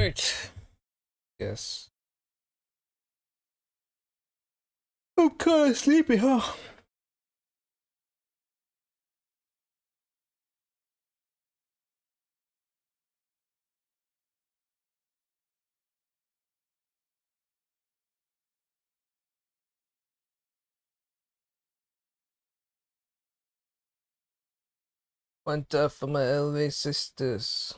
Alright. Yes. I'm kinda sleepy, huh? One tough for my LA sisters.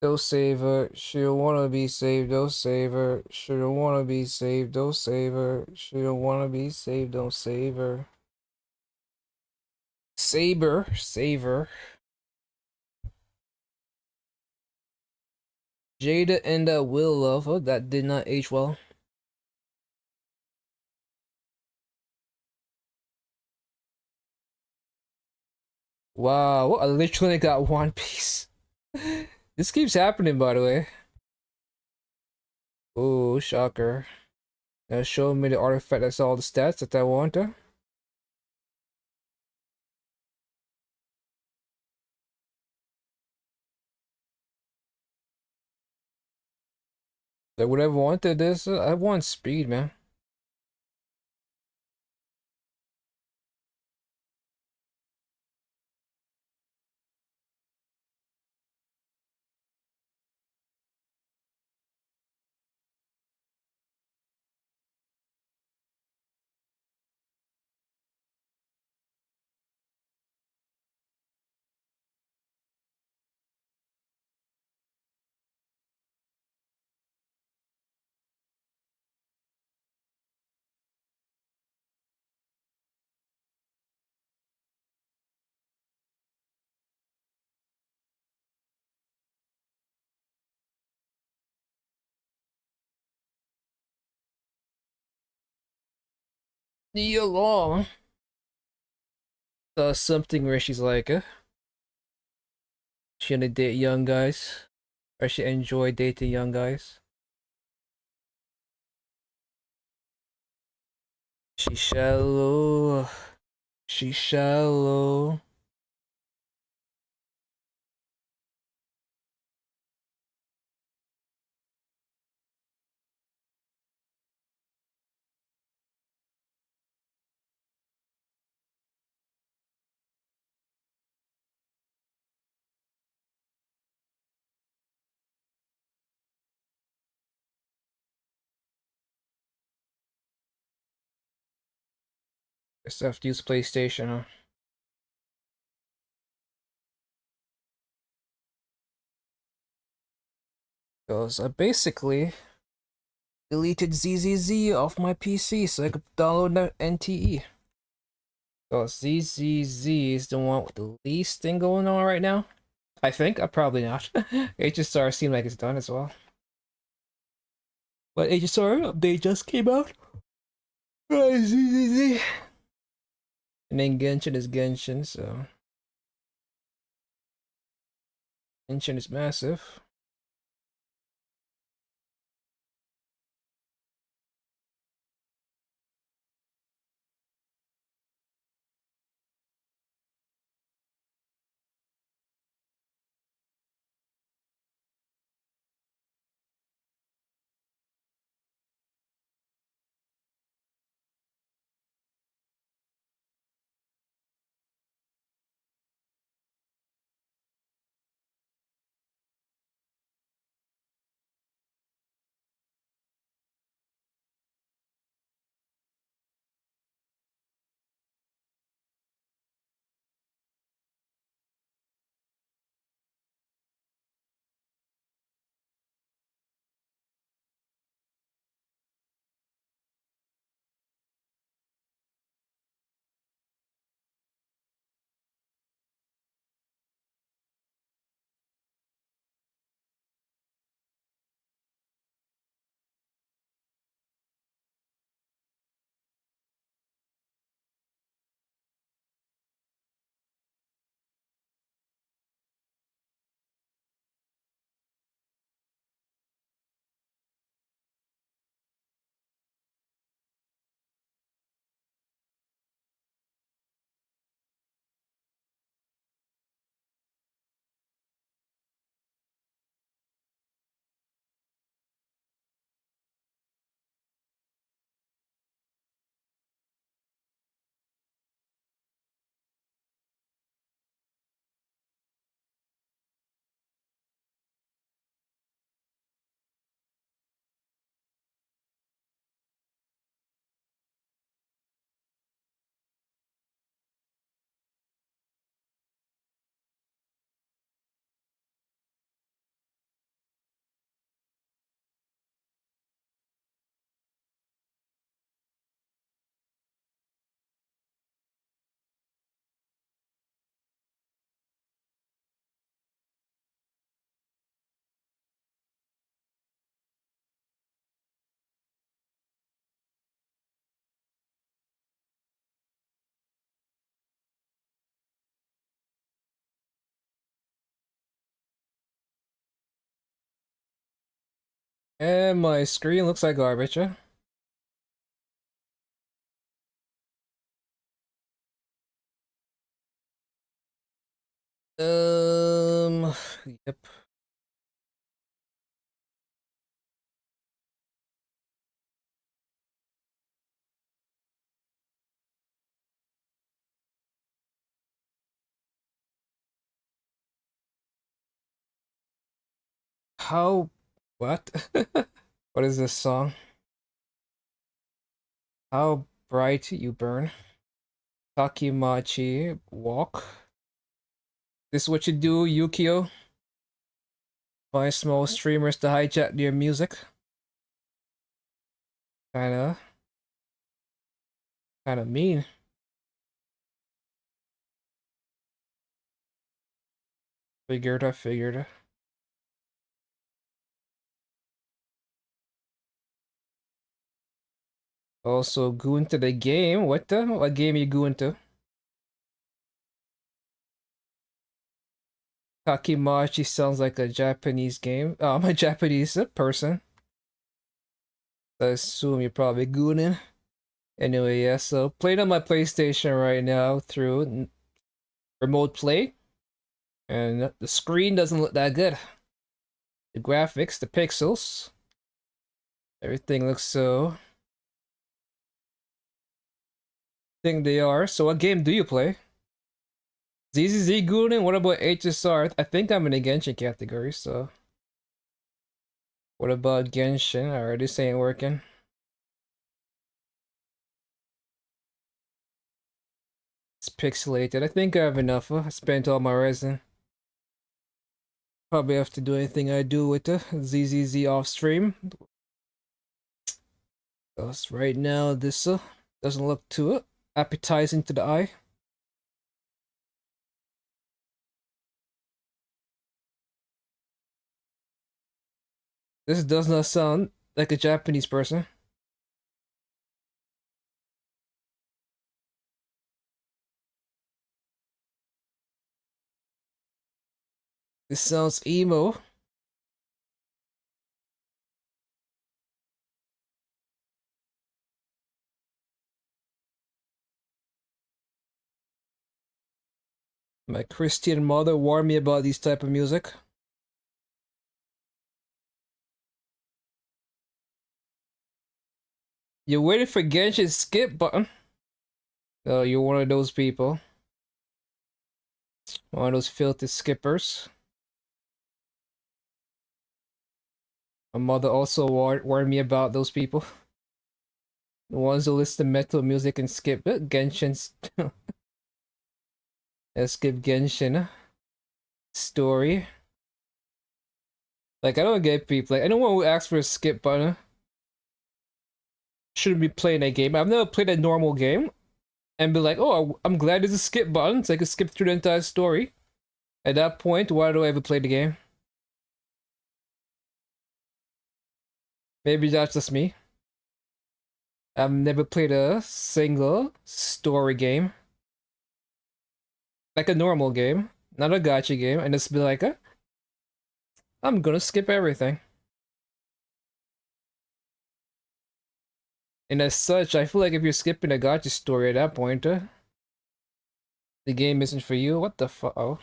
Don't save her. She don't wanna be saved. Don't save her. She don't wanna be saved. Don't save her. She don't wanna be saved. Don't save her. Saber. Saver. Jada and Will Love. Oh, that did not age well. Wow, I literally got One Piece. This keeps happening, by the way. Oh, shocker. Now show me the artifact that's all the stats that I want. Like, whatever I wanted this, I want speed, man. Nia Long does something where she's like, she gonna date young guys, or she enjoy dating young guys. She shallow, she shallow. Just have to use PlayStation, huh? Because I basically deleted ZZZ off my PC so I could download the NTE. Because ZZZ is the one with the least thing going on right now. I think. Probably not. HSR seemed like it's done as well. But HSR update just came out. ZZZ. And then Genshin is Genshin, so Genshin is massive. And my screen looks like garbage, huh? Yep. How, what? What is this song? How bright you burn. Takimachi walk. This is what you do, Yukio? Find small streamers to hijack their music. Kinda, kinda mean. I figured. Also, go into the game. What the? What game you go into? Kakimachi sounds like a Japanese game. I'm a Japanese person. I assume you're probably gooning. Anyway, yeah, so playing on my PlayStation right now through remote play, and the screen doesn't look that good. The graphics, the pixels, everything looks so. I think they are. So, what game do you play? ZZZ gooning? What about HSR? I think I'm in the Genshin category, so. What about Genshin? Alright, this ain't working. It's pixelated. I think I have enough. I spent all my resin. Probably have to do anything I do with the ZZZ off stream. Because right now, this doesn't look too appetizing to the eye. This does not sound like a Japanese person. This sounds emo. My Christian mother warned me about these type of music. You waited for Genshin's skip button. Oh, you're one of those people. One of those filthy skippers. My mother also warned me about those people. The ones who listen to metal music and skip it. Genshin's. Skip Genshin story. Like, I don't get people. Like, anyone who asks for a skip button shouldn't be playing that game. I've never played a normal game and be like, oh, I'm glad there's a skip button so I can skip through the entire story. At that point, why do I ever play the game? Maybe that's just me. I've never played a single story game. Like a normal game, not a gacha game, and just be like, I'm gonna skip everything. And as such, I feel like if you're skipping a gacha story at that point, the game isn't for you. What the fuck? Oh.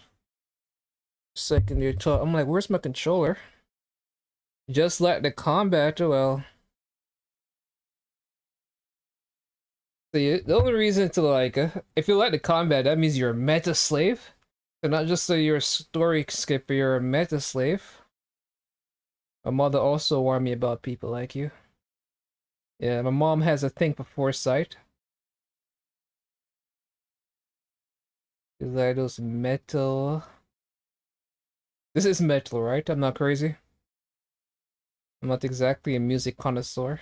Second year talk. I'm like, where's my controller? Just like the combat, well. The only reason to like, if you like the combat, that means you're a meta slave. So not just so you're a story skipper, you're a meta slave. My mother also warned me about people like you. Yeah, my mom has a thing for foresight. Is like those metal. This is metal, right? I'm not crazy. I'm not exactly a music connoisseur.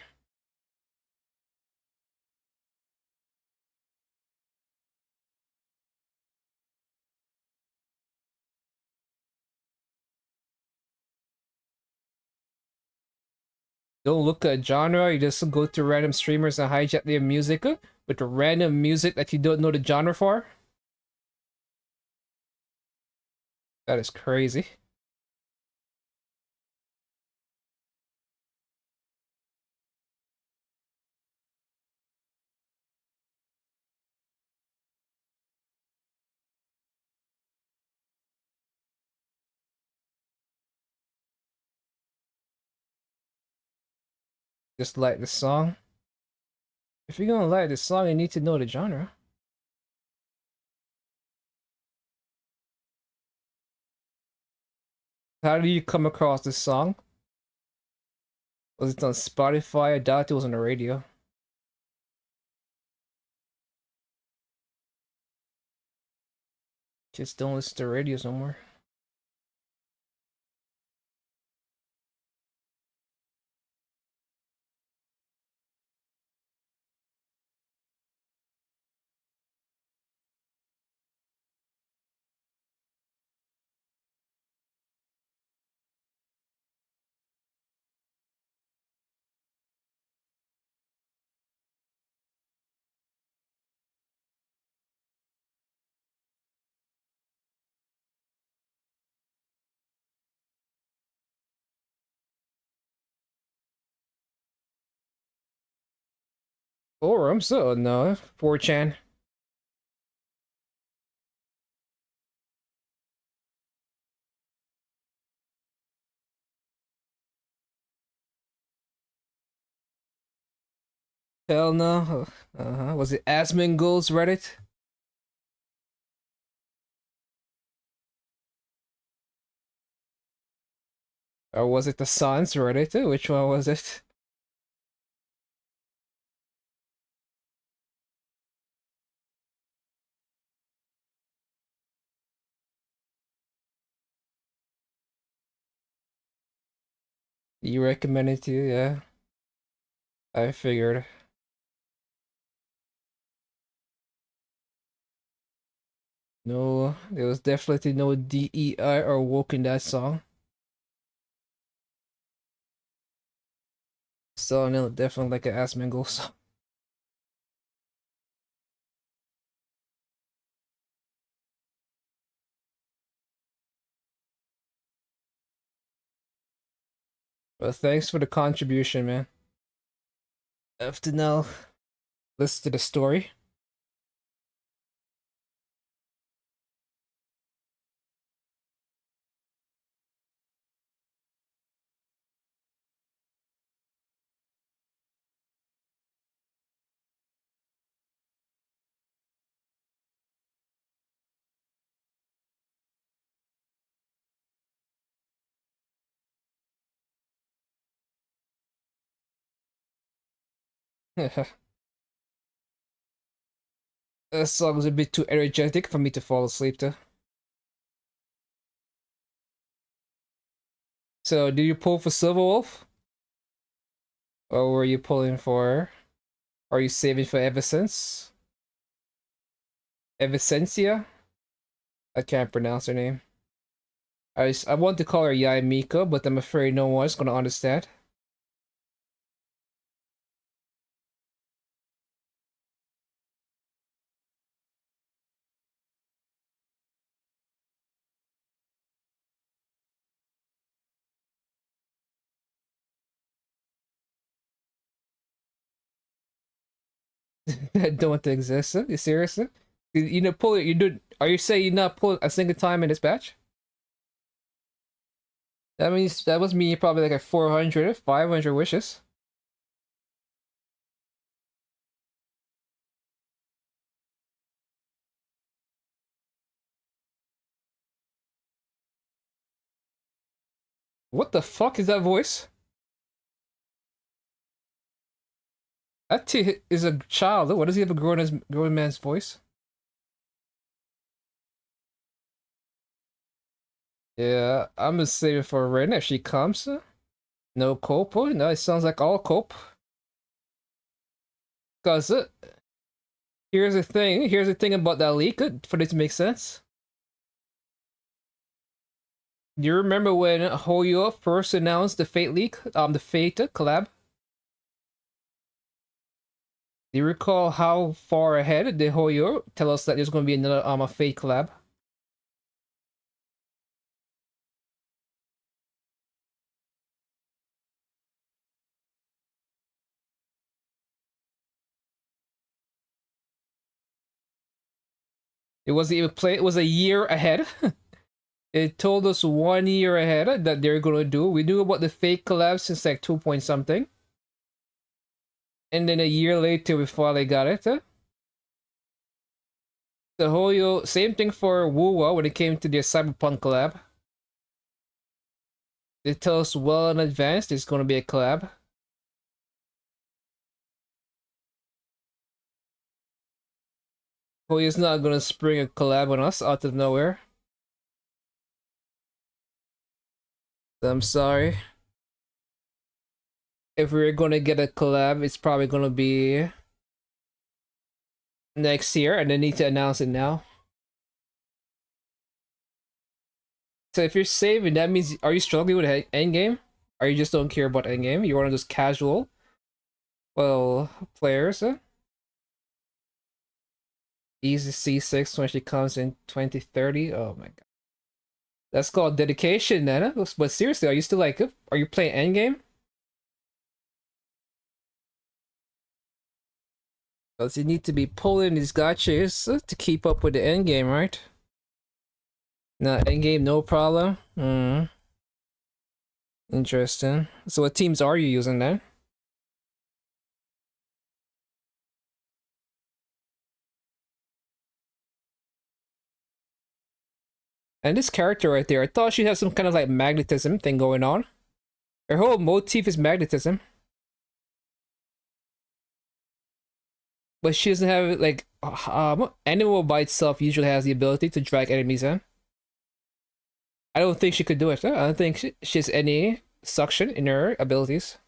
Don't look at genre, you just go to random streamers and hijack their music with the random music that you don't know the genre for. That is crazy. Just like the song. If you're gonna like the song, you need to know the genre. How do you come across this song? Was it on Spotify? I doubt it was on the radio. Just don't listen to radio somewhere. Forum, so no. 4chan. Hell no. Was it Asmongold's Reddit? Or was it the Sans Reddit? Which one was it? You recommended to, yeah. I figured. No, there was definitely no DEI or woke in that song. So no, definitely like an Asmongold song. But thanks for the contribution, man. I have to now listen to the story. This song is a bit too energetic for me to fall asleep to. So, do you pull for Silverwolf? Or were you pulling for? Are you saving for Eversense? Evicencia? I can't pronounce her name. I want to call her Yai Mika, but I'm afraid no one's gonna understand. I don't want to exist. You serious? You know, pull it. You do. Are you saying you're not pulling a single time in this batch? That means that was me probably like a 400, 500 wishes. What the fuck is that voice? That T is a child. What does he have a grown man's voice? Yeah, I'm gonna save it for Ren if she comes. No cope. Oh, no, it sounds like all cope. Cause here's the thing. Here's the thing about that leak. For it to make sense. Do you remember when Hoyo first announced the Fate leak? The Fate collab. Do you recall how far ahead did Hoyo tell us that there's going to be another a Fate collab? It wasn't even play. It was a year ahead. It told us 1 year ahead that they're gonna do. We knew about the fake collab since like 2 point something. And then a year later, we finally got it. The whole same thing for Wuwa when it came to their Cyberpunk collab. They tell us well in advance there's going to be a collab. Hoyo's not going to spring a collab on us out of nowhere. I'm sorry. If we're going to get a collab, it's probably going to be next year, and they need to announce it now. So if you're saving, that means, are you struggling with endgame? Or you just don't care about endgame? You're one of those casual, well, players? Easy C6 when she comes in 2030? Oh my god. That's called dedication, Nana. But seriously, are you still like, are you playing endgame? Because you need to be pulling these gachas to keep up with the endgame, right? No, endgame, no problem. Interesting. So what teams are you using then? And this character right there, I thought she'd have some kind of like magnetism thing going on. Her whole motif is magnetism. But she doesn't have like animal by itself usually has the ability to drag enemies in. I don't think she could do it. I don't think she has any suction in her abilities.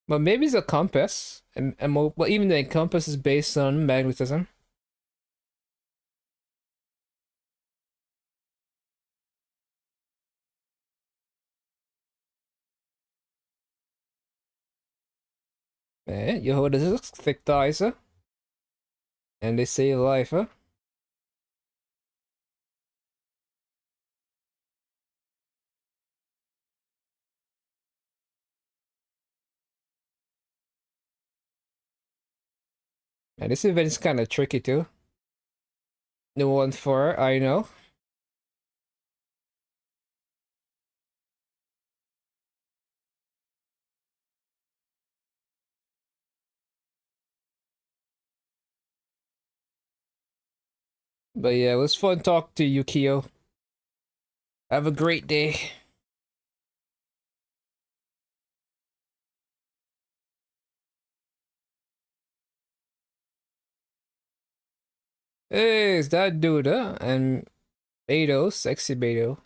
But maybe it's a compass, well, even the compass is based on magnetism. Yo, this is thick thighs, and they save life, huh? And this event is kind of tricky too. No one for I know. But yeah, it was fun talking to Yukio. Have a great day. Hey, it's that dude, huh? And Beto, sexy Beto.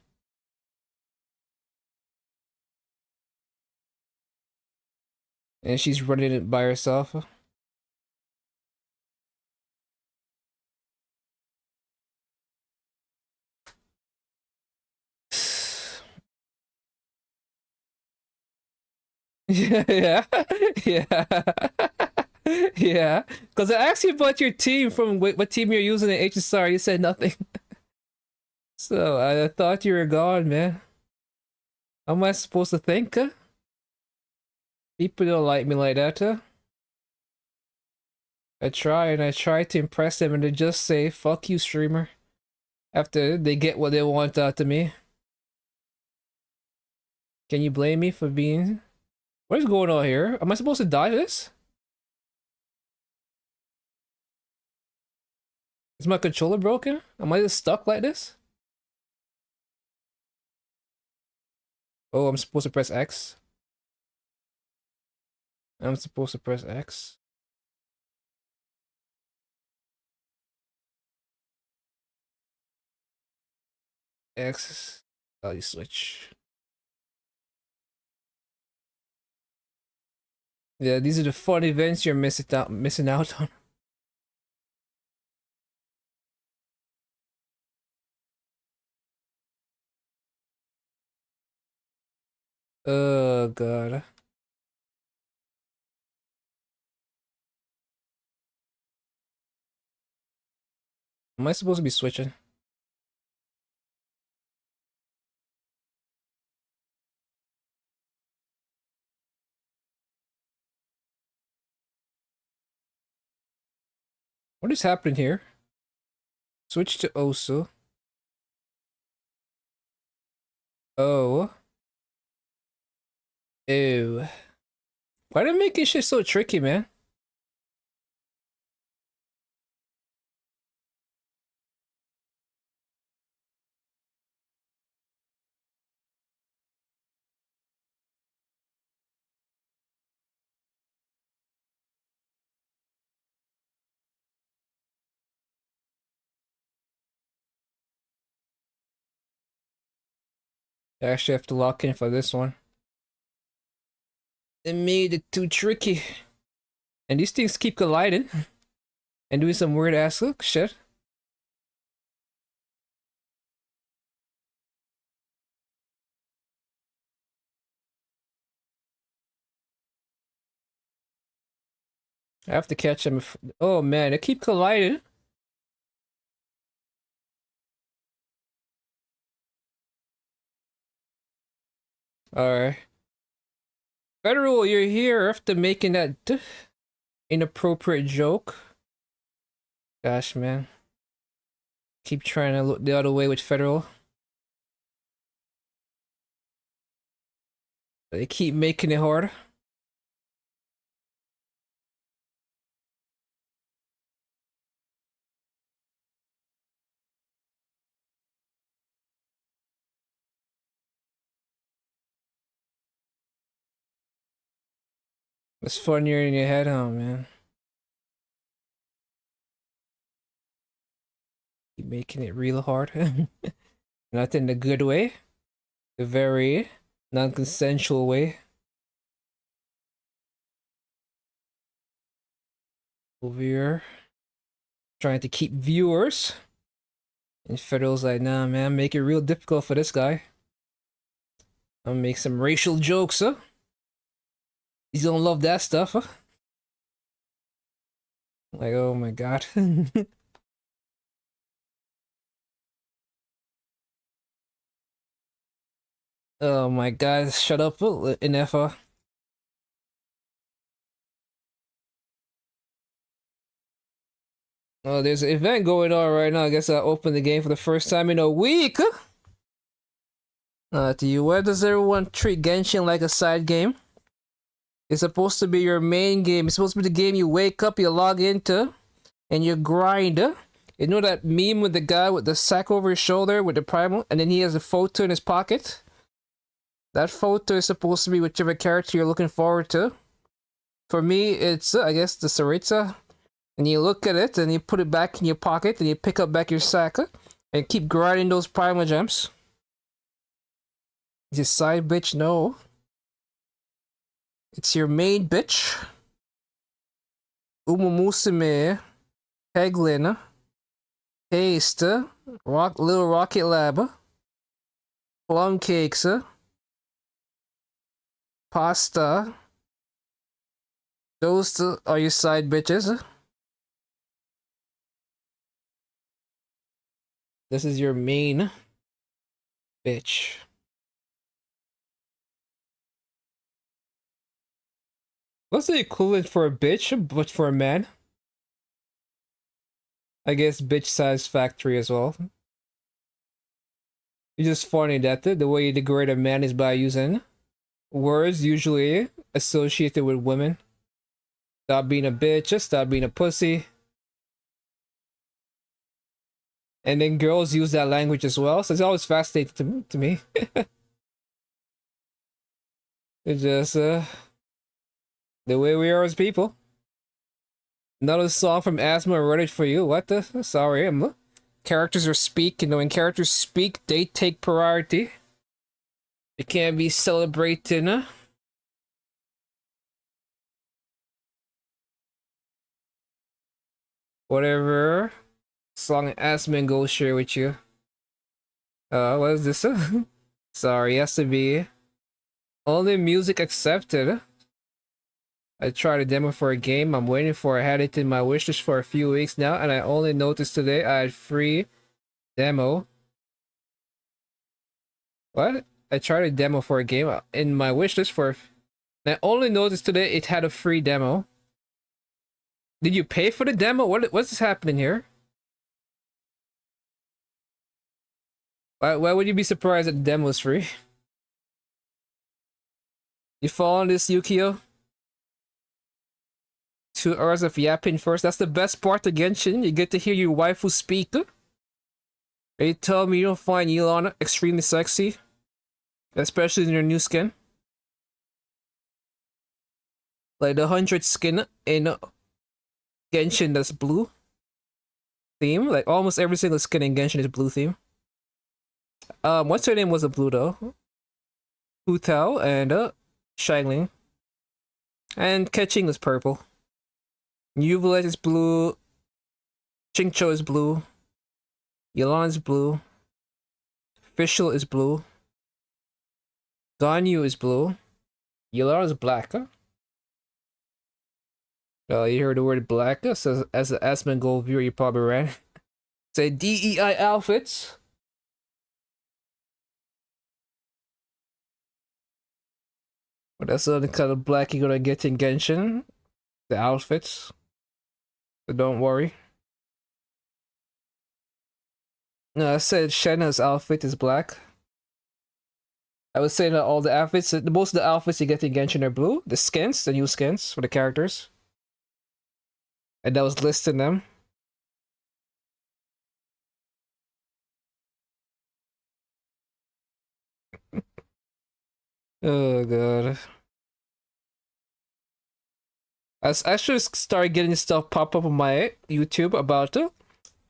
And she's running it by herself. Yeah, yeah, yeah, yeah. Because I asked you about your team from what team you're using in HSR. You said nothing. So I thought you were gone, man. How am I supposed to think? People don't like me like that. I try and I try to impress them, and they just say, "Fuck you, streamer." After they get what they want out of me. Can you blame me for being? What is going on here? Am I supposed to die this? Is my controller broken? Am I just stuck like this? Oh, I'm supposed to press X. I'm supposed to press X. X. Oh, you switch. Yeah, these are the fun events you're missing out on. Oh god. Am I supposed to be switching? What is happening here? Switch to Osu. Oh. Ew. Why they making shit so tricky, man? I actually have to lock in for this one. They made it too tricky. And these things keep colliding and doing some weird ass look shit. I have to catch them. Oh man, they keep colliding. Alright. Federal, you're here after making that inappropriate joke. Gosh, man. Keep trying to look the other way with Federal. They keep making it hard. It's funnier in your head, huh, man? Keep making it real hard. Not in the good way. The very non-consensual way. Over here. Trying to keep viewers. And Federal's like, nah, man, make it real difficult for this guy. I'm gonna make some racial jokes, huh? He's gonna love that stuff, huh? Like, oh my god. Oh my god, shut up, Inefa. Oh, there's an event going on right now. I guess I opened the game for the first time in a week. To you, why does everyone treat Genshin like a side game? It's supposed to be your main game. It's supposed to be the game you wake up, you log into, and you grind. You know that meme with the guy with the sack over his shoulder with the primal, and then he has a photo in his pocket? That photo is supposed to be whichever character you're looking forward to. For me, it's, I guess, the Saritsa. And you look at it, and you put it back in your pocket, and you pick up back your sack, and keep grinding those primal gems. Is your side bitch? No. It's your main bitch. Umumusime, Peglin, Haste, Little Rocket Lab, Plum Cakes, Pasta. Those are your side bitches. This is your main bitch. What's the equivalent for a bitch, but for a man? I guess bitch satisfactory as well. It's just funny that the way you degrade a man is by using words usually associated with women. Stop being a bitch, stop being a pussy. And then girls use that language as well, so it's always fascinating to me. It's just the way we are as people. Another song from Asthma wrote it for you. What the? Sorry, characters are speak, and when characters speak, they take priority. It can't be celebrating. Whatever song Asman go share with you. What is this? Sorry, has to be only music accepted. I tried a demo for a game I'm waiting for. I had it in my wishlist for a few weeks now, and I only noticed today I had free demo. What? I tried a demo for a game in my wishlist for. And I only noticed today it had a free demo. Did you pay for the demo? What's happening here? Why would you be surprised that the demo is free? You follow this, Yukio? 2 hours of yapping first. That's the best part of Genshin. You get to hear your waifu speak. They tell me you don't find Elana extremely sexy, especially in your new skin. Like the 100 skin in Genshin that's blue theme. Like almost every single skin in Genshin is blue theme. What's her name was a blue though? Hu Tao and Xiangling. And Keqing is purple. Uvulette is blue. Qingqiu is blue. Yelan is blue. Fischl is blue. Ganyu is blue. Yelan is black. Huh? You heard the word black, so as an Asmongold viewer, you probably ran. Say DEI outfits. But that's the only kind of black you're gonna get in Genshin. The outfits. So don't worry. No, I said Shenna's outfit is black. I was saying that all the outfits, most of the outfits you get in Genshin are blue. The skins, the new skins for the characters. And that was listing them. Oh god. I should start getting stuff pop up on my YouTube about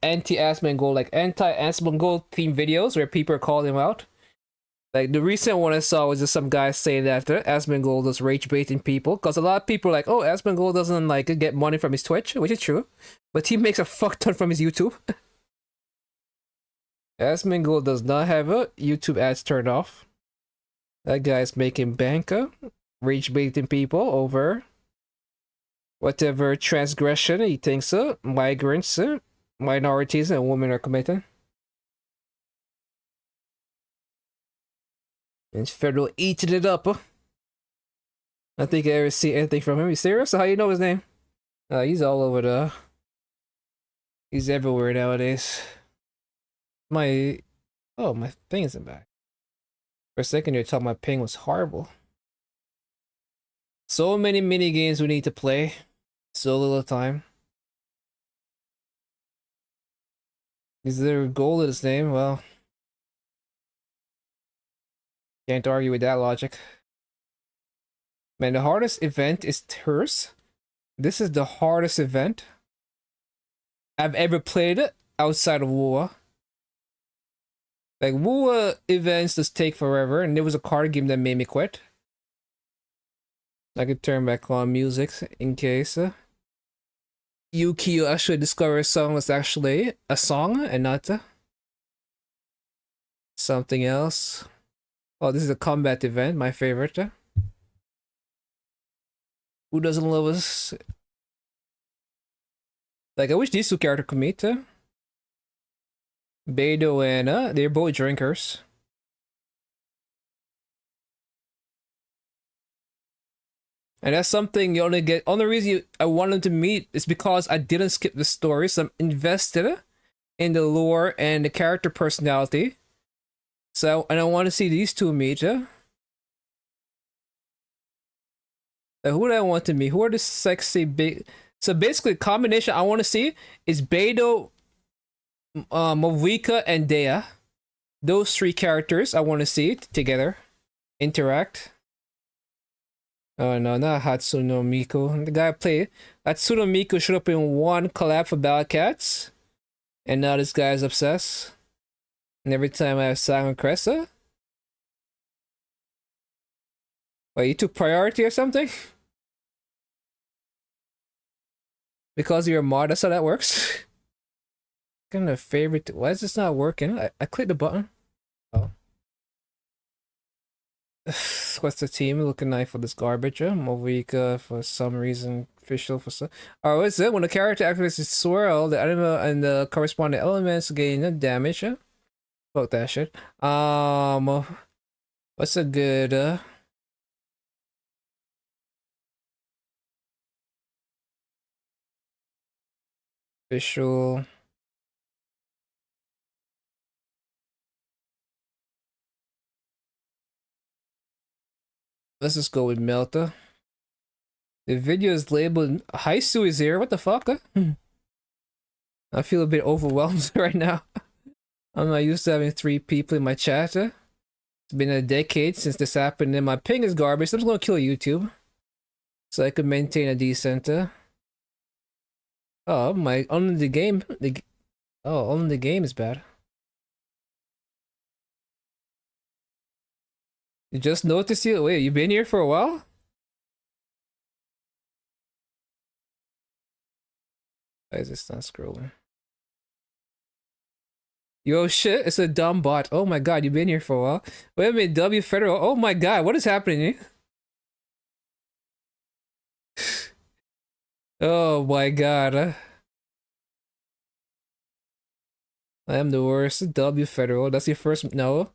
anti-Asmongold, like anti-Asmongold theme videos where people are calling him out. Like the recent one I saw was just some guy saying that Asmongold was rage baiting people, because a lot of people are like, oh, Asmongold doesn't like get money from his Twitch, which is true, but he makes a fuck ton from his YouTube. Asmongold does not have a YouTube ads turned off. That guy's making banker, rage baiting people over whatever transgression he thinks migrants, minorities, and women are committing. And Federal eating it up. I think I ever see anything from him. You serious? How you know his name? He's all over the. He's everywhere nowadays. My thing isn't back. For a second, you thought my ping was horrible. So many mini games we need to play. So little time. Is there a goal in his name? Well, can't argue with that logic. Man, the hardest event is hers. This is the hardest event I've ever played outside of WoA. Like, WoA events just take forever, and there was a card game that made me quit. I could turn back on music in case. Yukio actually discovered a song was actually a song and not something else. Oh, this is a combat event, my favorite. Who doesn't love us? Like, I wish these two characters could meet. Beidou and they're both drinkers. And that's something you only get. Only reason I want them to meet is because I didn't skip the story, so I'm invested in the lore and the character personality. So, and I want to see these two meet. Who do I want to meet? Who are the sexy big? So basically, the combination I want to see is Beidou, Movika, and Dea. Those three characters I want to see together interact. Oh no, not Hatsuno Miku. The guy played Hatsuno Miku showed up in one collab for Ballad Cats, and now this guy's obsessed. And every time I have Silent Cressa. Wait, you took priority or something? Because you're a mod, that's how that works. Kind of favorite. Why is this not working? I clicked the button. Oh. What's the team looking like for this garbage? Movika for some reason, official for some. Oh, what's it? When the character activates its swirl, the animal and the corresponding elements gain damage. Fuck that shit. What's a good? Official. Let's just go with Melta. The video is labeled Haisu is here. What the fuck? I feel a bit overwhelmed right now. I'm not used to having 3 people in my chat. It's been a decade since this happened, and my ping is garbage. So I'm just gonna kill YouTube so I could maintain a decent. Oh my! Only the game. Only the game is bad. You just noticed you? Wait, you been here for a while? Why is this not scrolling? Yo, shit, it's a dumb bot. Oh my god, you've been here for a while. Wait a minute, W Federal. Oh my god, what is happening? Oh my god. I am the worst. W Federal. That's your first. No.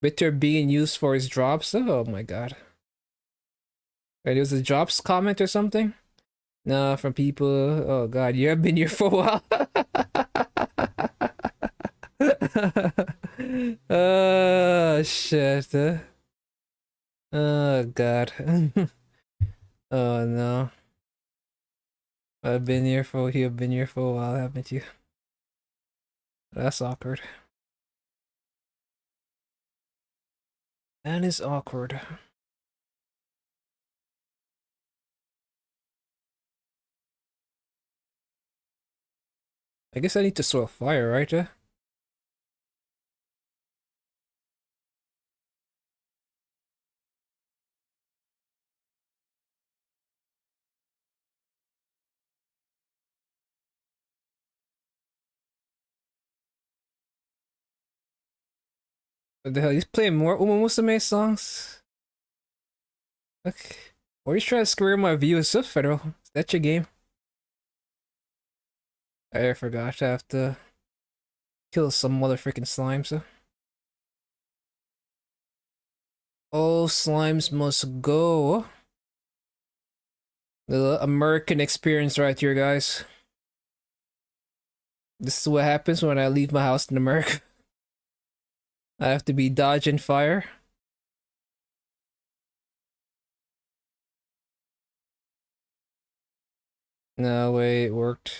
Bitter being used for his drops. Oh my god. Right, it was a drops comment or something? No, from people. Oh god, you have been here for a while. Oh shit. Oh god. Oh no. You've been here for a while, haven't you? That's awkward. That is awkward. I guess I need to soil fire, right? What the hell? He's playing more Uma Musume songs? Okay. Or he's trying to screw my viewers, so Federal. Is that your game? I forgot I have to kill some motherfucking slimes. All slimes must go. The American experience right here, guys. This is what happens when I leave my house in America. I have to be dodging fire. No way, it worked.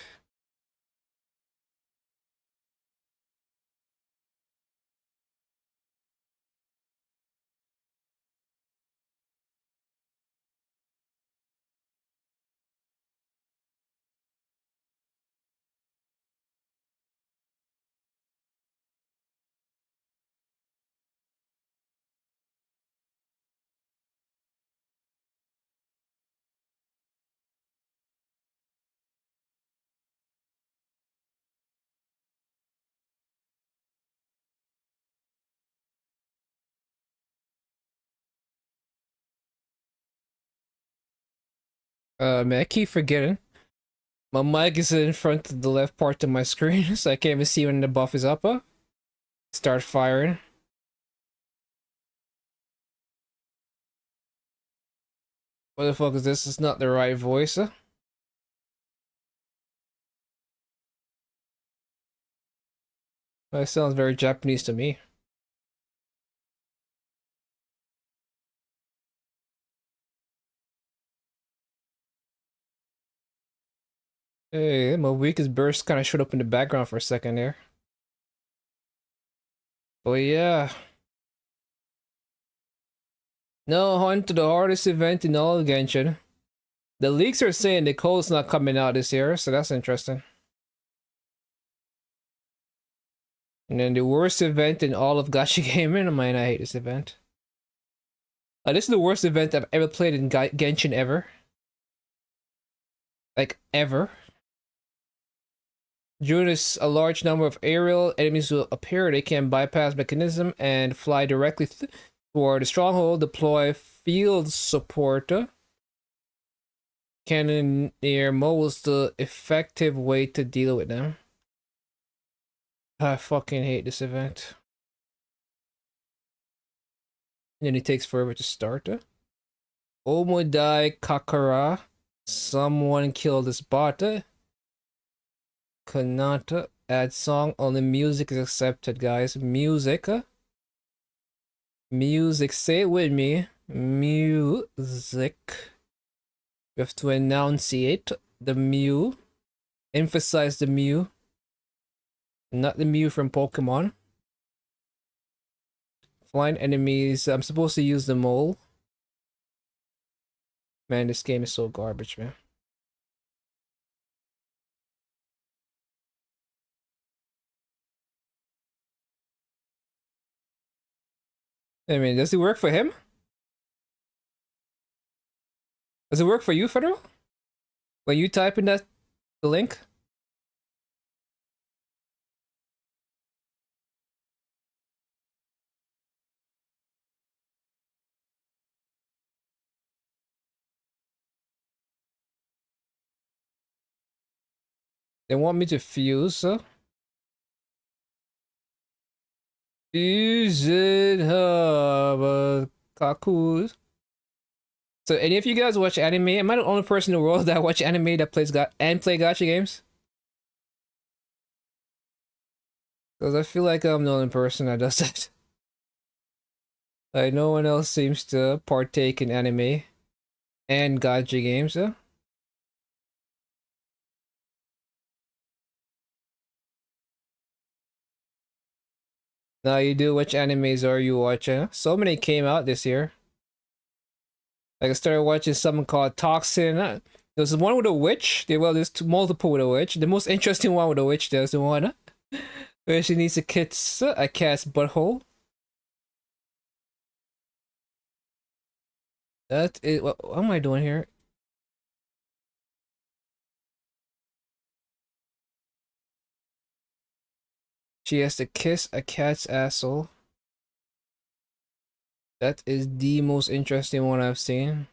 Man, I keep forgetting. My mic is in front of the left part of my screen, so I can't even see when the buff is up. Start firing. What the fuck is this? It's not the right voice. That sounds very Japanese to me. Hey, my weakest burst kind of showed up in the background for a second there. Oh yeah. No, on to the hardest event in all of Genshin. The leaks are saying the code's not coming out this year, so that's interesting. And then the worst event in all of Gacha gaming. I might not hate this event. This is the worst event I've ever played in Genshin ever. Like, ever. During this, a large number of aerial enemies will appear. They can bypass mechanism and fly directly toward the stronghold. Deploy field support. Cannoneer mode is the effective way to deal with them. I fucking hate this event. And then it takes forever to start. Omodai Kakara. Someone killed this bot. Kanata. Add song. Only music is accepted, guys. Music. Music. Say it with me. Music. We have to enunciate the Mew, emphasize the Mew, not the Mew from Pokemon. Flying enemies. I'm supposed to use the mole. Man, this game is so garbage, man. I mean, does it work for him? Does it work for you, Federal? When you type in the link? They want me to fuse. Fuse it up, Kaku. So, any of you guys watch anime? Am I the only person in the world that watch anime that plays play gacha games? Because I feel like I'm the only person that does that. Like, no one else seems to partake in anime and gacha games. Now you do. Which animes are you watching? So many came out this year. Like I started watching something called Toxin. There's one with a witch. There's multiple with a witch. The most interesting one with a witch, there's the one where she needs to kiss a cat's butthole. That is what am I doing here? She has to kiss a cat's asshole. That is the most interesting one I've seen.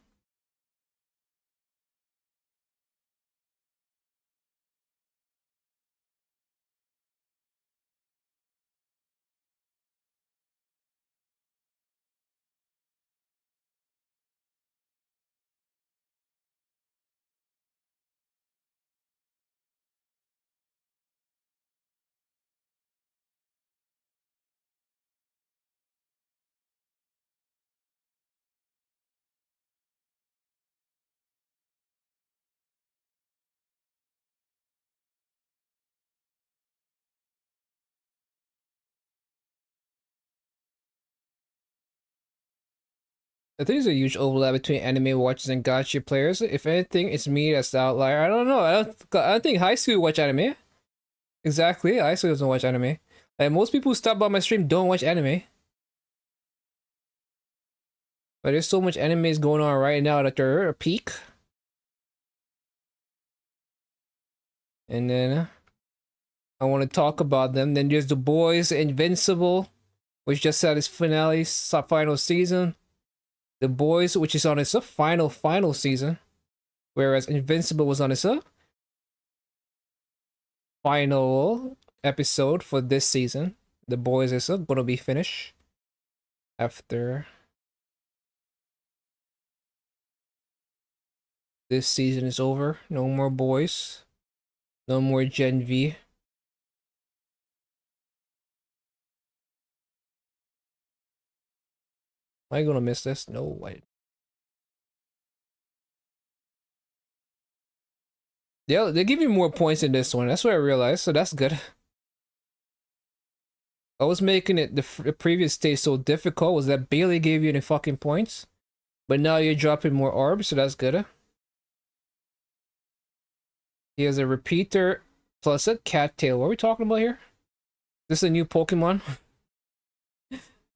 I think there's a huge overlap between anime watchers and gacha players. If anything, it's me that's the outlier. I don't know. I don't think high school watch anime. Exactly. High school doesn't watch anime. Like most people who stop by my stream don't watch anime. But there's so much animes going on right now that they're a peak. And then I want to talk about them. Then there's The Boys, Invincible, which just had its finale, final season. The Boys, which is on its final season, whereas Invincible was on its final episode for this season. The Boys is gonna be finished after this season is over. No more Boys, no more Gen V. Am I gonna miss this? No, I. Yeah, they give you more points in this one. That's what I realized. So that's good. I was making it the previous stage so difficult was that Bailey gave you any fucking points, but now you're dropping more orbs, so that's good. He has a repeater plus a cattail. What are we talking about here? This is a new Pokemon.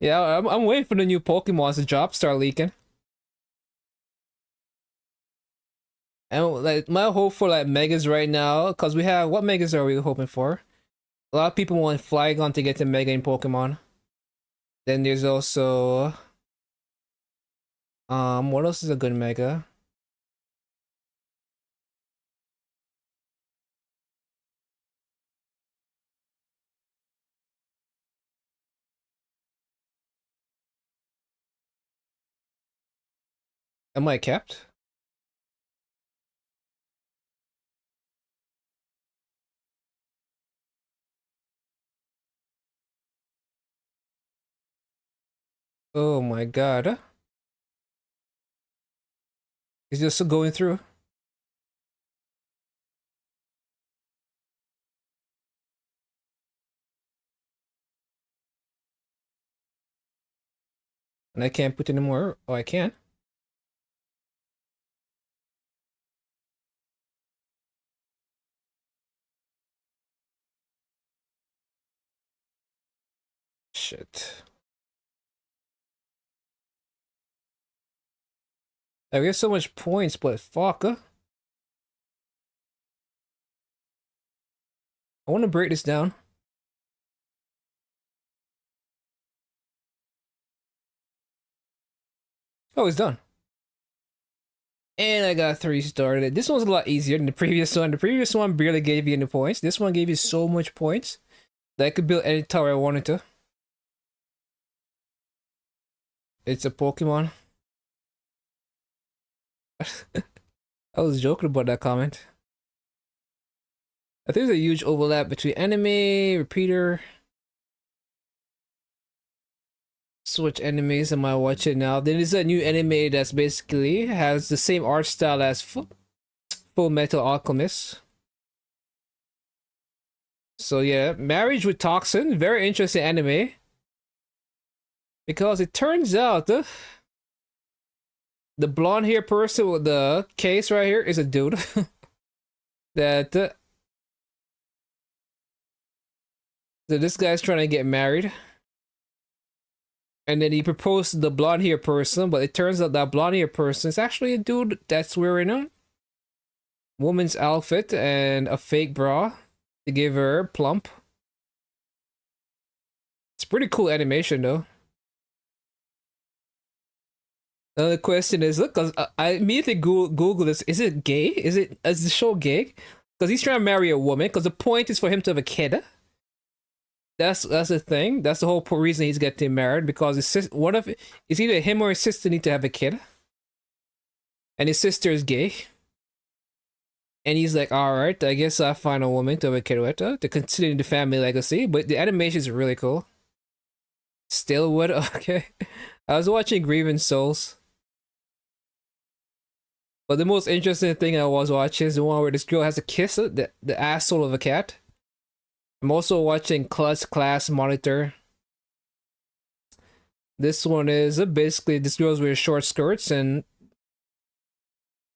Yeah, I'm waiting for the new Pokemons to drop, start leaking. And like my hope for like megas right now, cause we have what megas are we hoping for? A lot of people want Flygon to get to Mega in Pokemon. Then there's also what else is a good Mega? Am I capped? Oh my god. Is this still going through? And I can't put any more. Oh, I can. Shit. I get so much points, but fuck. I want to break this down. Oh, it's done. And I got 3 started. This one's a lot easier than the previous one. The previous one barely gave you any points. This one gave you so much points that I could build any tower I wanted to. It's a Pokemon. I was joking about that comment. I think there's a huge overlap between anime, repeater. So which animes am I watching now? There is a new anime that's basically has the same art style as Full Metal Alchemist. So yeah, Marriage with Toxin, very interesting anime. Because it turns out the blonde hair person with the case right here is a dude. that so this guy's trying to get married. And then he proposed to the blonde hair person, but it turns out that blonde hair person is actually a dude that's wearing a woman's outfit and a fake bra to give her plump. It's pretty cool animation though. Another question is, look, cause I immediately Google this. Is it gay? Is the show gay? Because he's trying to marry a woman. Because the point is for him to have a kid. That's the thing. That's the whole reason he's getting married. Because it's either him or his sister need to have a kid, and his sister is gay. And he's like, all right, I guess I'll find a woman to have a kid with to continue the family legacy. But the animation is really cool. Still would okay. I was watching Grieving Souls. But the most interesting thing I was watching is the one where this girl has to kiss the asshole of a cat. I'm also watching Class Monitor. This one is basically this girl's wearing short skirts, and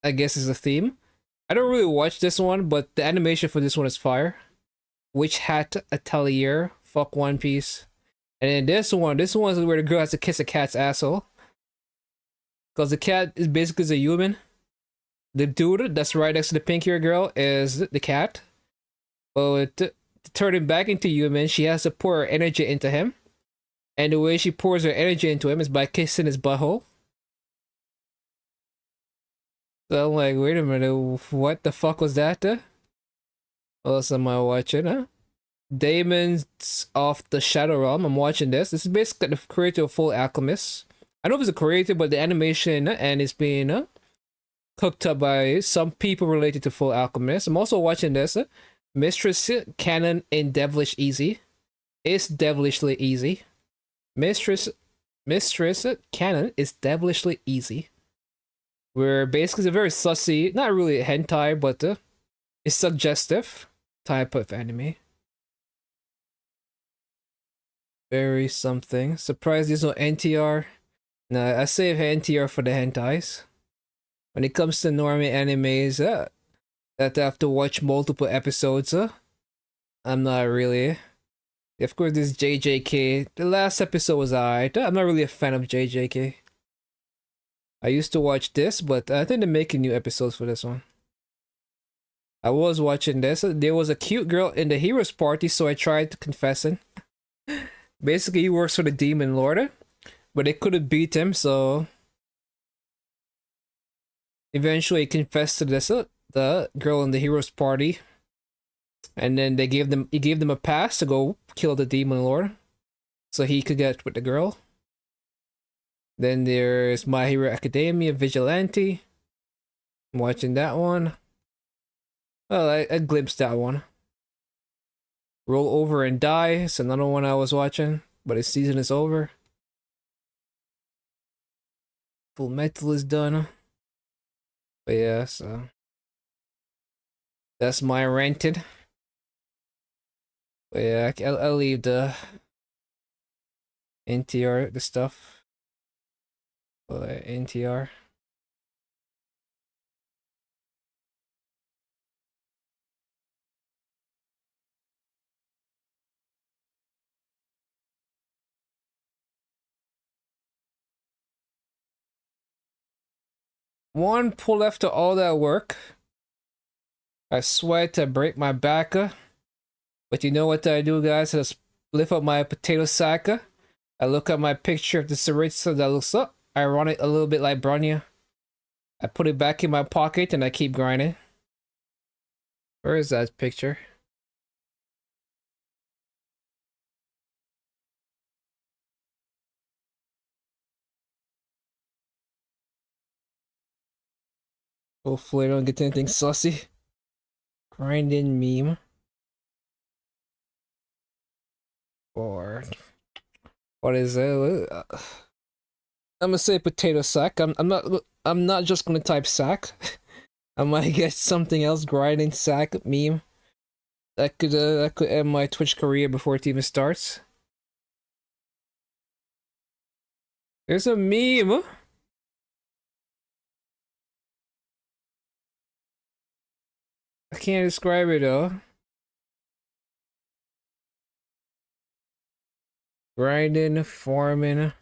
I guess is a theme. I don't really watch this one, but the animation for this one is fire. Witch Hat Atelier, fuck One Piece. And then this one is where the girl has to kiss a cat's asshole. Because the cat is basically a human. The dude that's right next to the pink hair girl is the cat. But to turn him back into human, she has to pour her energy into him. And the way she pours her energy into him is by kissing his butthole. So I'm like, wait a minute, what the fuck was that? What else am I watching, huh? Demons of the Shadow Realm. I'm watching this. This is basically the creator of Full Alchemist. I don't know if it's a creator, but the animation and it's being cooked up by some people related to Full Alchemist. I'm also watching this. Mistress Canon in Devilish Easy. It's devilishly easy. Mistress Canon is devilishly easy. Where basically it's a very sussy, not really hentai, but it's suggestive type of anime. Very something. Surprised there's no NTR. Nah, I save NTR for the hentais. When it comes to normie animes that I have to watch multiple episodes, I'm not really. Of course, this JJK. The last episode was alright. I'm not really a fan of JJK. I used to watch this, but I think they're making new episodes for this one. I was watching this. There was a cute girl in the hero's party, so I tried confessing. Basically, he works for the Demon Lord, but they couldn't beat him, so eventually he confessed to this the girl in the hero's party, and then he gave them a pass to go kill the Demon Lord, so he could get with the girl. Then there's My Hero Academia Vigilante. I'm watching that one. Well, I glimpsed that one. Roll Over and Die. It's another one I was watching, but its season is over. Full Metal is done. But yeah, so that's my rented. But yeah, I'll leave the NTR, the stuff. NTR. One pull after all that work. I sweat to break my back. But you know what I do, guys? I just lift up my potato sack. I look at my picture of the Saritsa that looks up. I run it a little bit like Bronya. I put it back in my pocket and I keep grinding. Where is that picture? Hopefully I don't get anything sussy. Grinding meme. Or what is it? I'm gonna say potato sack. I'm not just gonna type sack. I might get something else. Grinding sack meme. That could end my Twitch career before it even starts. There's a meme. I can't describe it though. Grinding, farming.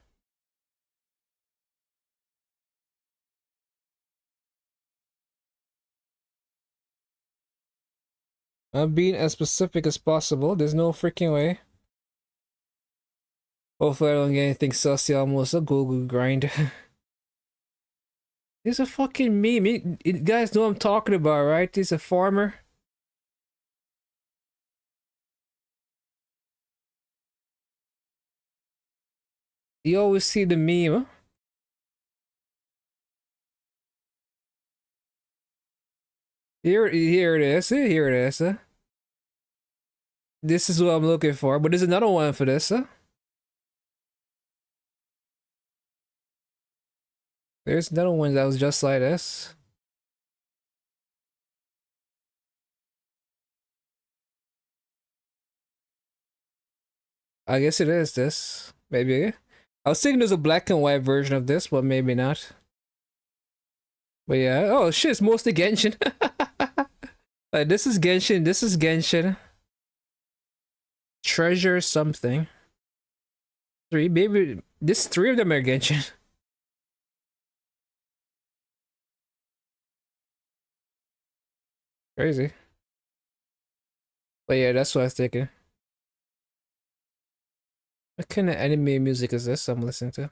I'm being as specific as possible. There's no freaking way. Hopefully I don't get anything sussy almost. A Google grind. There's a fucking meme. You guys know what I'm talking about, right? He's a farmer. You always see the meme. Here it is. Here it is. This is what I'm looking for. But there's another one for this. There's another one that was just like this. I guess it is this. Maybe. I was thinking there's a black and white version of this, but maybe not. But yeah. Oh shit, it's mostly Genshin. Like, this is Genshin. This is Genshin. Treasure something. Three, maybe. This three of them are Genshin. Crazy. But yeah, that's what I was thinking. What kind of anime music is this I'm listening to?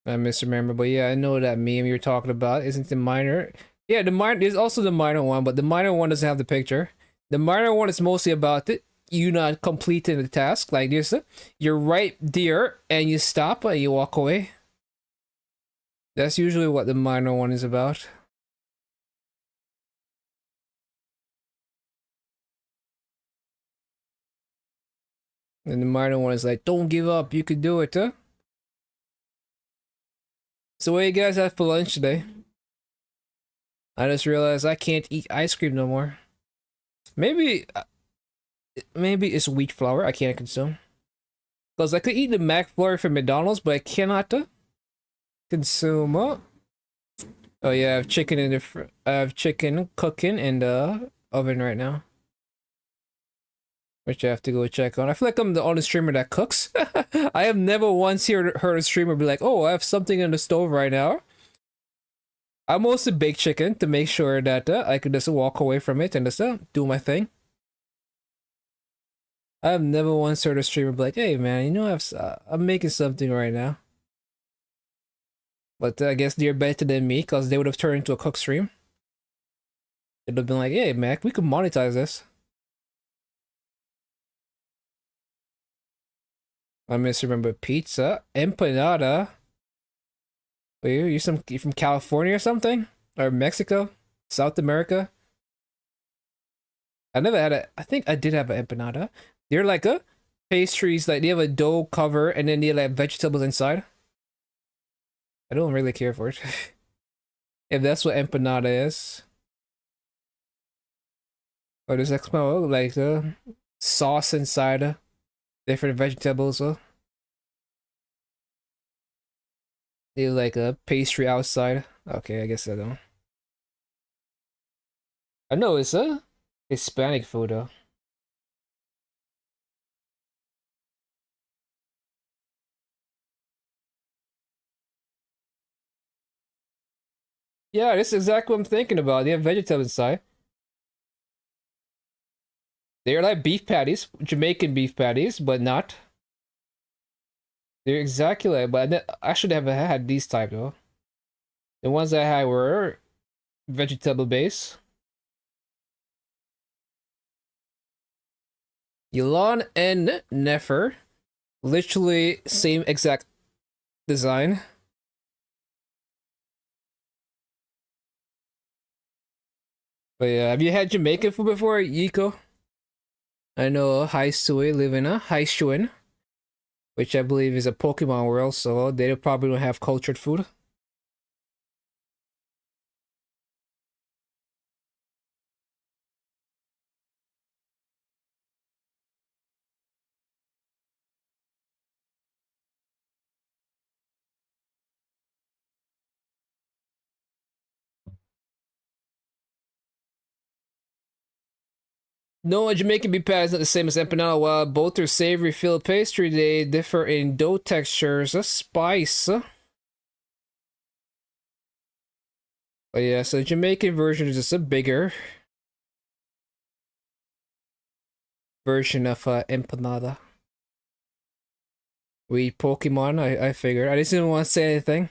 I misremember, but yeah, I know that meme you're talking about. Isn't the minor? Yeah, the minor is also the minor one, but the minor one doesn't have the picture. The minor one is mostly about it. You not completing the task like this. You're right there and you stop and you walk away. That's usually what the minor one is about. And the minor one is like, don't give up, you can do it, huh? So what you guys have for lunch today? I just realized I can't eat ice cream no more. Maybe it's wheat flour I can't consume. Because I could eat the McFlurry from McDonald's, but I cannot consume. Oh yeah, I have chicken in the I have chicken cooking in the oven right now, which I have to go check on. I feel like I'm the only streamer that cooks. I have never once heard a streamer be like, "Oh, I have something in the stove right now." I mostly bake chicken to make sure that I could just walk away from it and just do my thing. I've never once heard a streamer be like, "Hey man, you know I'm making something right now." But I guess they're better than me because they would have turned into a cook stream. They'd have been like, "Hey Mac, we could monetize this." I misremember pizza, empanada. Wait, you from California or something? Or Mexico? South America? I never had I think I did have an empanada. They're like a pastries, like they have a dough cover and then they have like vegetables inside. I don't really care for it. If that's what empanada is. Or does that smell like sauce inside different vegetables? They like a pastry outside. Okay, I guess I don't. I know it's a Hispanic food though. Yeah, this is exactly what I'm thinking about. They have vegetables inside. They're like beef patties, Jamaican beef patties, but not. They're exactly like, but I should have had these type though. The ones I had were vegetable base. Yulon and Nefer, literally same exact design. But yeah, have you had Jamaican food before, Yiko? I know Hai Sui live in a Hai Shuin, which I believe is a Pokemon world, so they probably don't have cultured food. No, a Jamaican beef patty is not the same as empanada. While both are savory filled pastry, they differ in dough textures, spice. But yeah, so the Jamaican version is just a bigger version of empanada. We eat Pokemon, I figured. I just didn't want to say anything.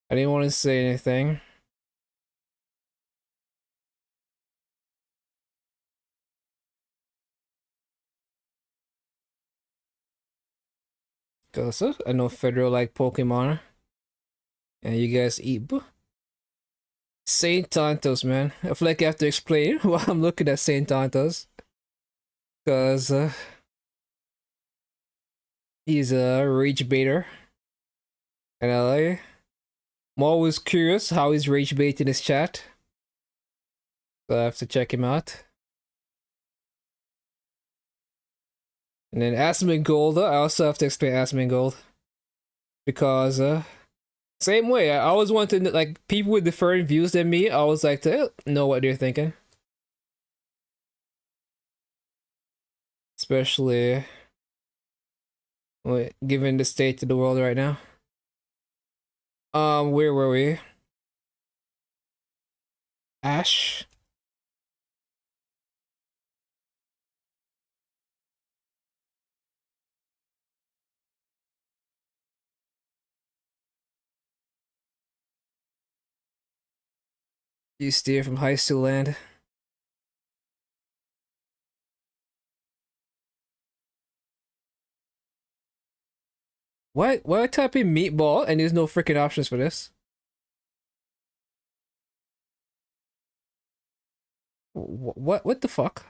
I didn't want to say anything. Because I know Federal like Pokemon. And you guys eat Saint Tontos, man. I feel like I have to explain why I'm looking at Saint Tontos. Because he's a rage baiter. And I'm always curious how he's rage baiting his chat. So I have to check him out. And then Asmongold, I also have to explain Asmongold. Because same way, I always want to like people with different views than me. I always like to know what they're thinking, especially given the state of the world right now. Where were we? Ash. You steer from high school land. What? Why type in meatball and there's no freaking options for this? What? What the fuck?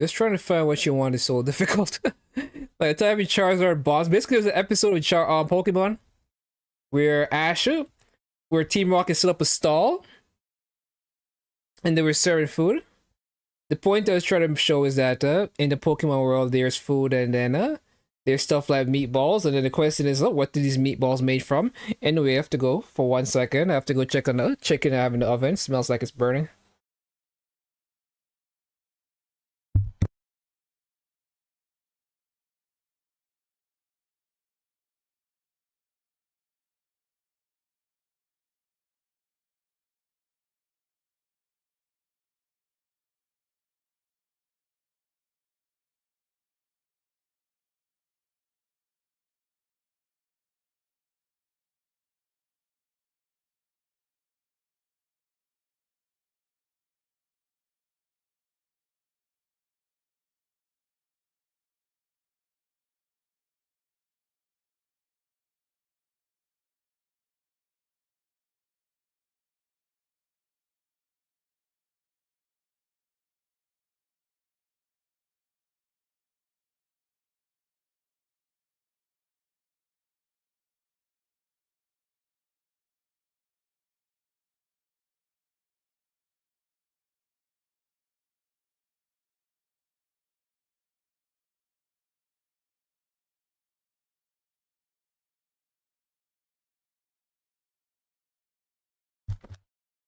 Just trying to find what you want is so difficult. Like typing Charizard boss. Basically, there's an episode of Pokemon where where Team Rocket set up a stall and they were serving food. The point I was trying to show is that in the Pokemon world, there's food and then there's stuff like meatballs. And then the question is, what are these meatballs made from? Anyway, I have to go for 1 second. I have to go check on the chicken I have in the oven. Smells like it's burning.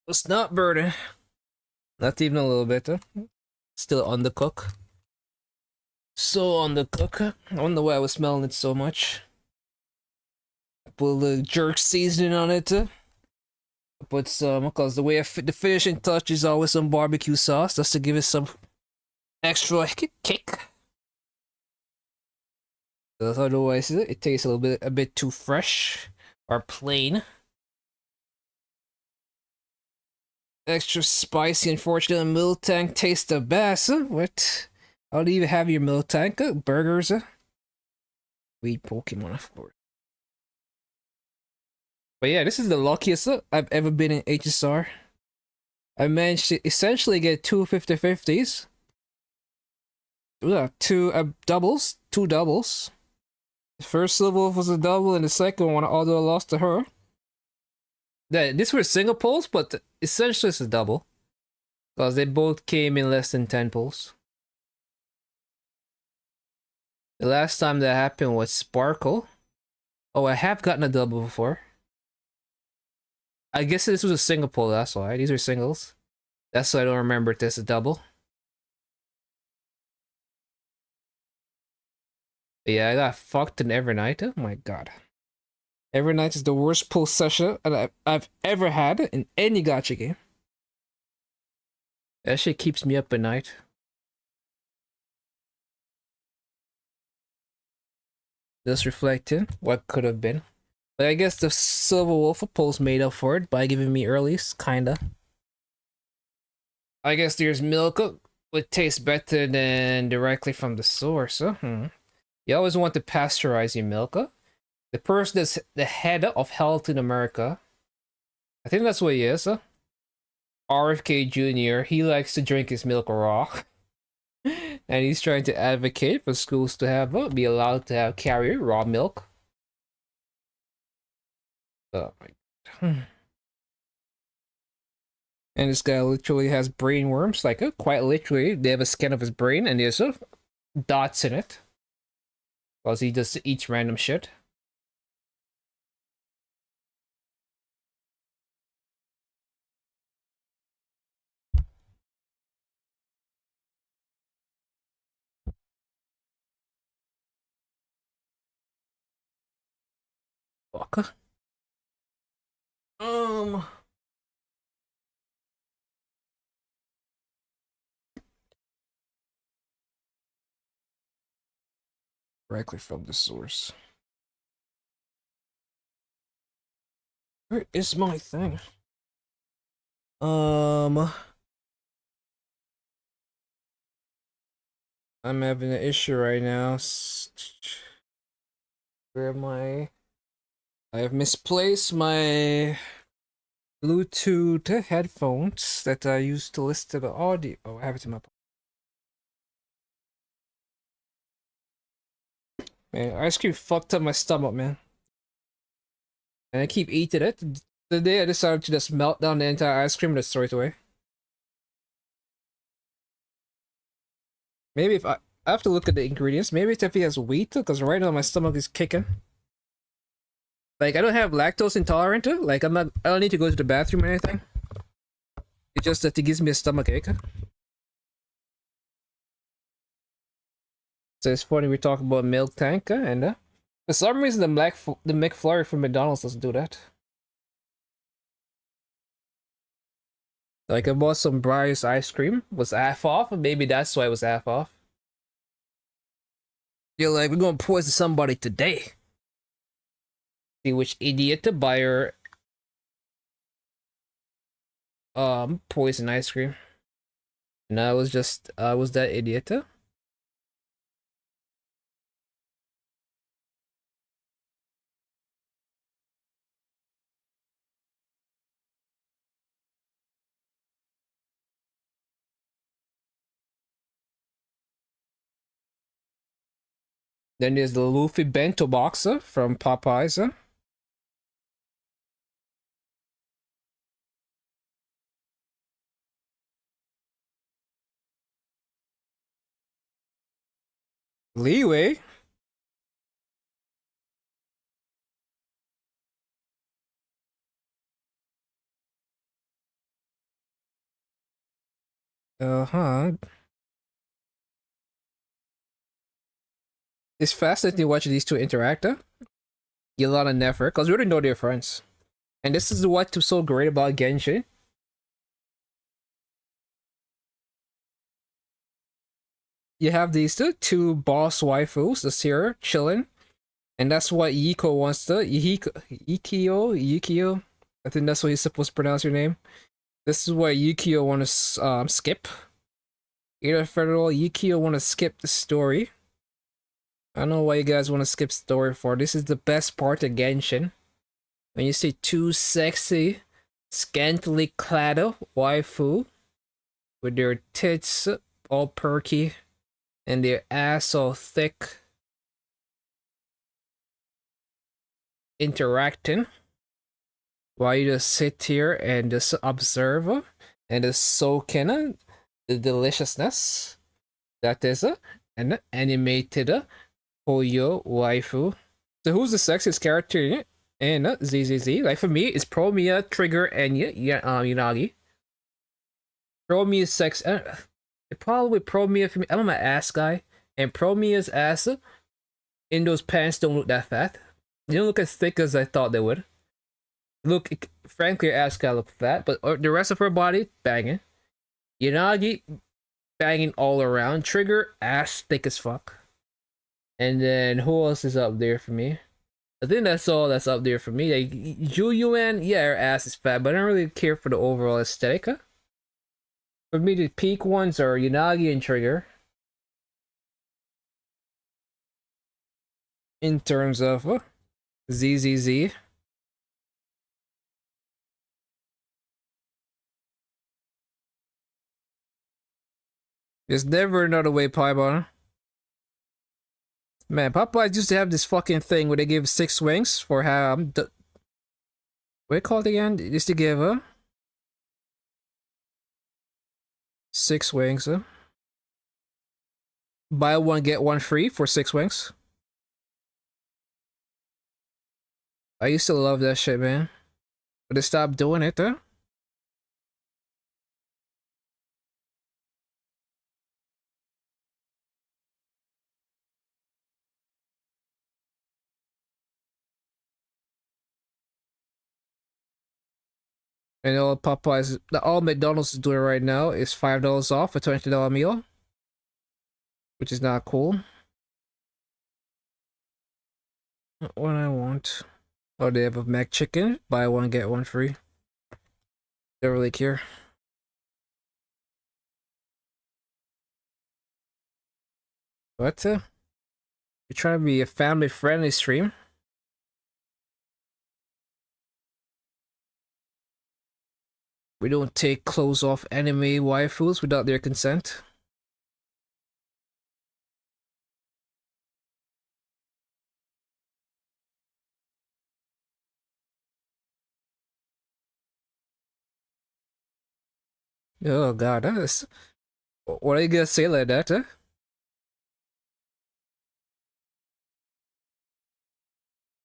It's not burning. Not even a little bit. Still on the cook. So on the cook. I wonder why I was smelling it so much. Put a little jerk seasoning on it. Put some, because the way the finishing touch is always some barbecue sauce, just to give it some extra kick. Because otherwise, it tastes a bit too fresh or plain. Extra spicy, unfortunately, milk tank tastes the best. What? How do you have your milk tank? Burgers? Weed Pokemon, of course. But yeah, this is the luckiest I've ever been in HSR. I managed to essentially get two 50-50s. Two doubles. Two doubles. The first silver was a double, and the second one, although I lost to her. These were single pulls, but essentially it's a double. Because they both came in less than 10 pulls. The last time that happened was Sparkle. Oh, I have gotten a double before. I guess this was a single pull, that's why. These are singles. That's why I don't remember it as a double. But yeah, I got fucked in Evernight. Oh my god. Evernight is the worst pull session I've ever had in any gacha game. That shit keeps me up at night. Just reflecting what could have been. But I guess the Silver Wolf pulls made up for it by giving me earlies, kinda. I guess there's milk would taste better than directly from the source. You always want to pasteurize your milk. The person that's the head of health in America, I think that's what he is. RFK Jr., he likes to drink his milk raw. And he's trying to advocate for schools to have be allowed to carry raw milk. Oh my god. And this guy literally has brain worms, like quite literally. They have a scan of his brain and there's dots in it. Because he just eats random shit. Fuck. Directly from the source. Where is my thing? I'm having an issue right now. Where am I? I have misplaced my Bluetooth headphones that I used to listen to the audio. Oh, I have it in my pocket. Man, ice cream fucked up my stomach, man. And I keep eating it. The day I decided to just melt down the entire ice cream and just throw it away. Maybe if I have to look at the ingredients. Maybe it's if it has wheat, because right now my stomach is kicking. Like, I don't have lactose intolerant. Like, I don't need to go to the bathroom or anything. It's just that it gives me a stomach ache. So it's funny we talk about milk tank, and for some reason the McFlurry from McDonald's doesn't do that. Like, I bought some Breyers ice cream, was half off, and maybe that's why it was half off. You're like, we're gonna poison somebody today. See which idiot to buy her poison ice cream. And I was that idiot. Then there's the Luffy bento boxer from Popeyes. Leeway. Uh-huh. It's fascinating watching these two interact. Get a lot of effort, because we already know they're friends. And this is what's so great about Genshin. You have these two boss waifus that's here chilling. And that's what Yiko wants to. Yukio. I think that's what he's supposed to pronounce your name. This is what Yukio want to skip. Either Federal, Yukio want to skip the story. I don't know why you guys want to skip story for. This is the best part of Genshin. When you see two sexy, scantily clad waifu with their tits all perky and their ass all thick interacting while you just sit here and just observe and just soak in the deliciousness that is an animated Hoyo waifu. So who's the sexiest character in ZZZ? Like for me, it's Promia, Trigger, and Yanagi. Promia is sex. Probably Promia for me. I'm an ass guy, and Promia's ass in those pants don't look that fat. They don't look as thick as I thought they would. Look, frankly, her ass gotta look fat, but the rest of her body banging. Yanagi banging all around. Trigger ass thick as fuck. And then who else is up there for me? I think that's all that's up there for me. Like Yuyuan, yeah, her ass is fat, but I don't really care for the overall aesthetic. For me, the peak ones are Yanagi and Trigger. In terms of ZZZ. There's never another way, Paimon. Man, Popeyes used to have this fucking thing where they give 6 wings for how what do you call it again? They used to give 6 wings. Buy one get one free for 6 wings. I used to love that shit, man. But they stopped doing it, though. And all Popeyes, all McDonald's is doing right now is $5 off a $20 meal, which is not cool. What I want. Oh, they have a Mac Chicken. Buy one, get one free. Don't really care. But, we're trying to be a family-friendly stream. We don't take clothes off anime waifus without their consent. Oh god, that's... What are you gonna say like that, huh?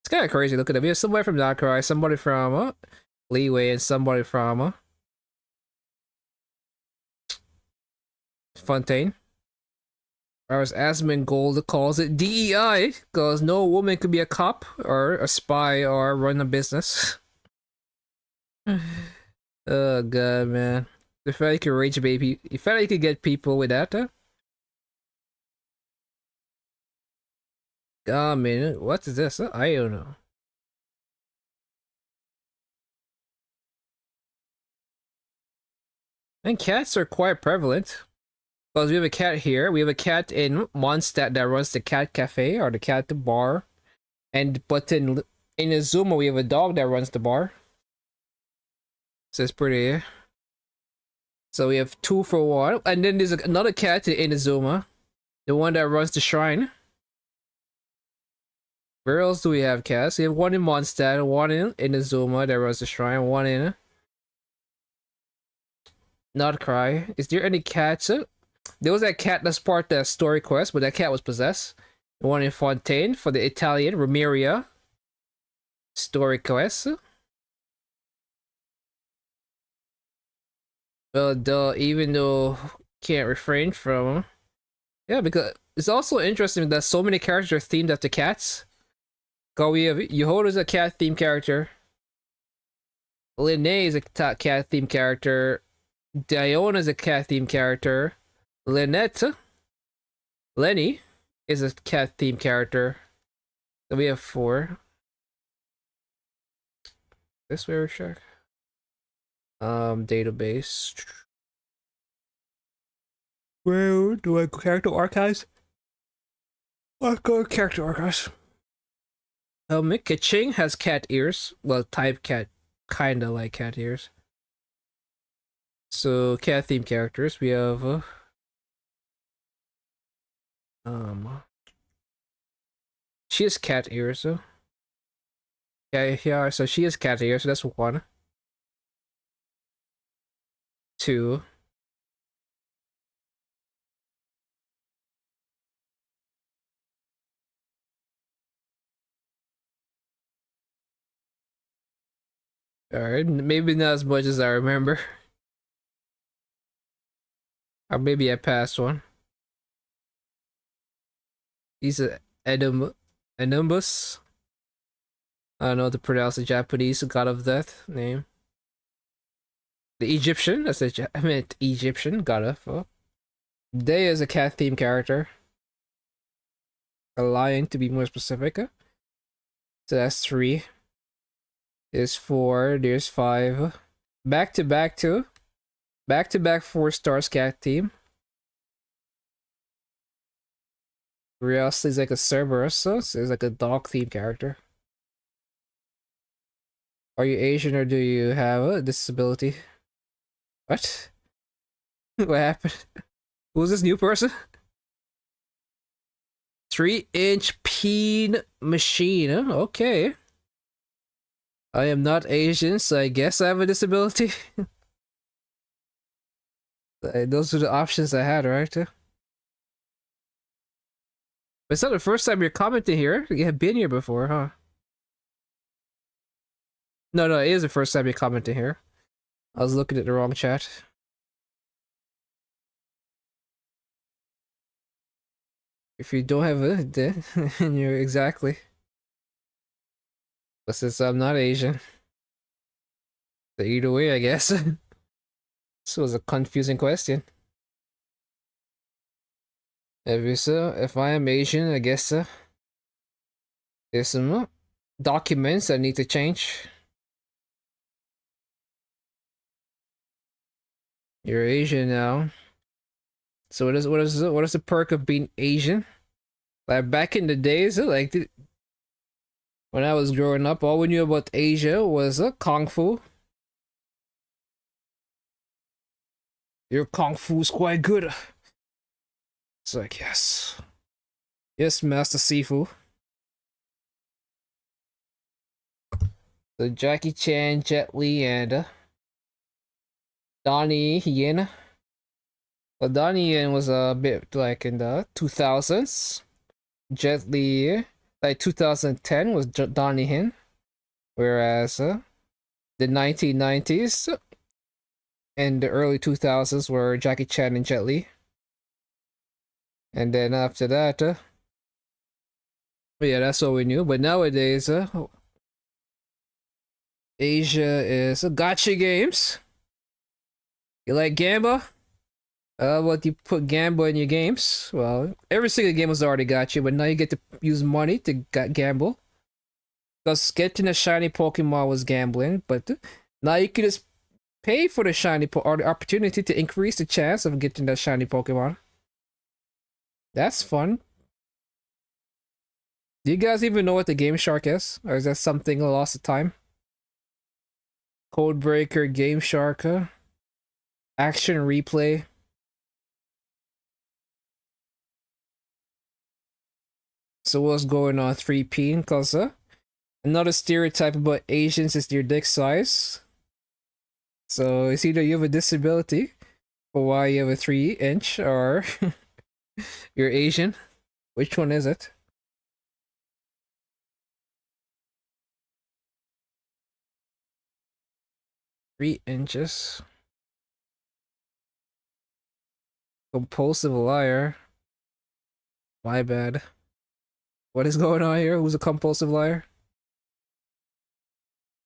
It's kind of crazy looking at me. There's somebody from Darkrai, somebody from Leeway, and somebody from Fontaine. Whereas Asmund Gold calls it DEI, because no woman could be a cop, or a spy, or run a business. Oh god, man. The fact you could rage baby. You felt like you could get people with that, huh? God, man, what is this? I don't know. And cats are quite prevalent. Because we have a cat here. We have a cat in Mondstadt that runs the cat cafe or the cat bar. But in Inazuma we have a dog that runs the bar. So it's pretty. So we have 2 for 1. And then there's another cat in Inazuma. The one that runs the shrine. Where else do we have cats? We have one in Mondstadt, one in Inazuma that runs the shrine, one in Not Cry. Is there any cats? There was that cat that's part of the story quest, but that cat was possessed. The one in Fontaine for the Italian Ramiria story quest. Well, even though can't refrain from. Yeah, because it's also interesting that so many characters are themed after cats. Cause we have Yehoda is a cat themed character. Linnae is a cat themed character. Diona is a cat themed character. Lynette, Lenny is a cat themed character. So we have 4. This way, check. Database. Where do I go? Character archives? I'll go character archives. Ka-Ching has cat ears. Well, type cat, kinda like cat ears. So cat themed characters. We have she has cat ears. So yeah. So she has cat ears. So that's 1, 2. All right, maybe not as much as I remember. Or maybe I passed one. He's a Enumbus. I don't know how to pronounce the Japanese god of death name. The Egyptian, I meant Egyptian god of. Oh. Day is a cat themed character. A lion to be more specific. So that's 3. There's 4. There's 5. Back to back 2. Back to back 4-star cat team. Rios is like a Cerberus, so it's like a dog themed character. Are you Asian or do you have a disability? What? What happened? Who's this new person? 3-inch peen machine. Okay. I am not Asian, so I guess I have a disability. Those are the options I had, right? But it's not the first time you're commenting here. You have been here before, huh? No, it is the first time you're commenting here. I was looking at the wrong chat. If you don't have it, then you're exactly. But since I'm not Asian, so either way, I guess. This was a confusing question. If I am Asian, I guess there's some documents I need to change. You're Asian now. So what is the perk of being Asian? Like back in the days, like when I was growing up, all we knew about Asia was kung fu. Your kung fu's quite good. It's like yes, Master Sifu. So Jackie Chan, Jet Li, and Donnie Yen. Well, Donnie Yen was a bit like in the 2000s. Jet Li, like 2010 was Donnie Yen, whereas the 1990s and the early 2000s were Jackie Chan and Jet Li. And then after that, yeah, that's all we knew. But nowadays, Asia is gacha games. You like Gamba? What you put Gamba in your games? Well, every single game has already got you, but now you get to use money to gamble. Because getting a shiny Pokemon was gambling, but now you can just pay for the shiny or the opportunity to increase the chance of getting that shiny Pokemon. That's fun. Do you guys even know what the Game Shark is? Or is that something lost of time? Codebreaker, Game Shark, Action Replay. So what's going on 3P? Because another stereotype about Asians is their dick size. So it's either you have a disability or why you have a 3-inch or you're Asian. Which one is it? Three inches. Compulsive liar. My bad. What is going on here? Who's a compulsive liar?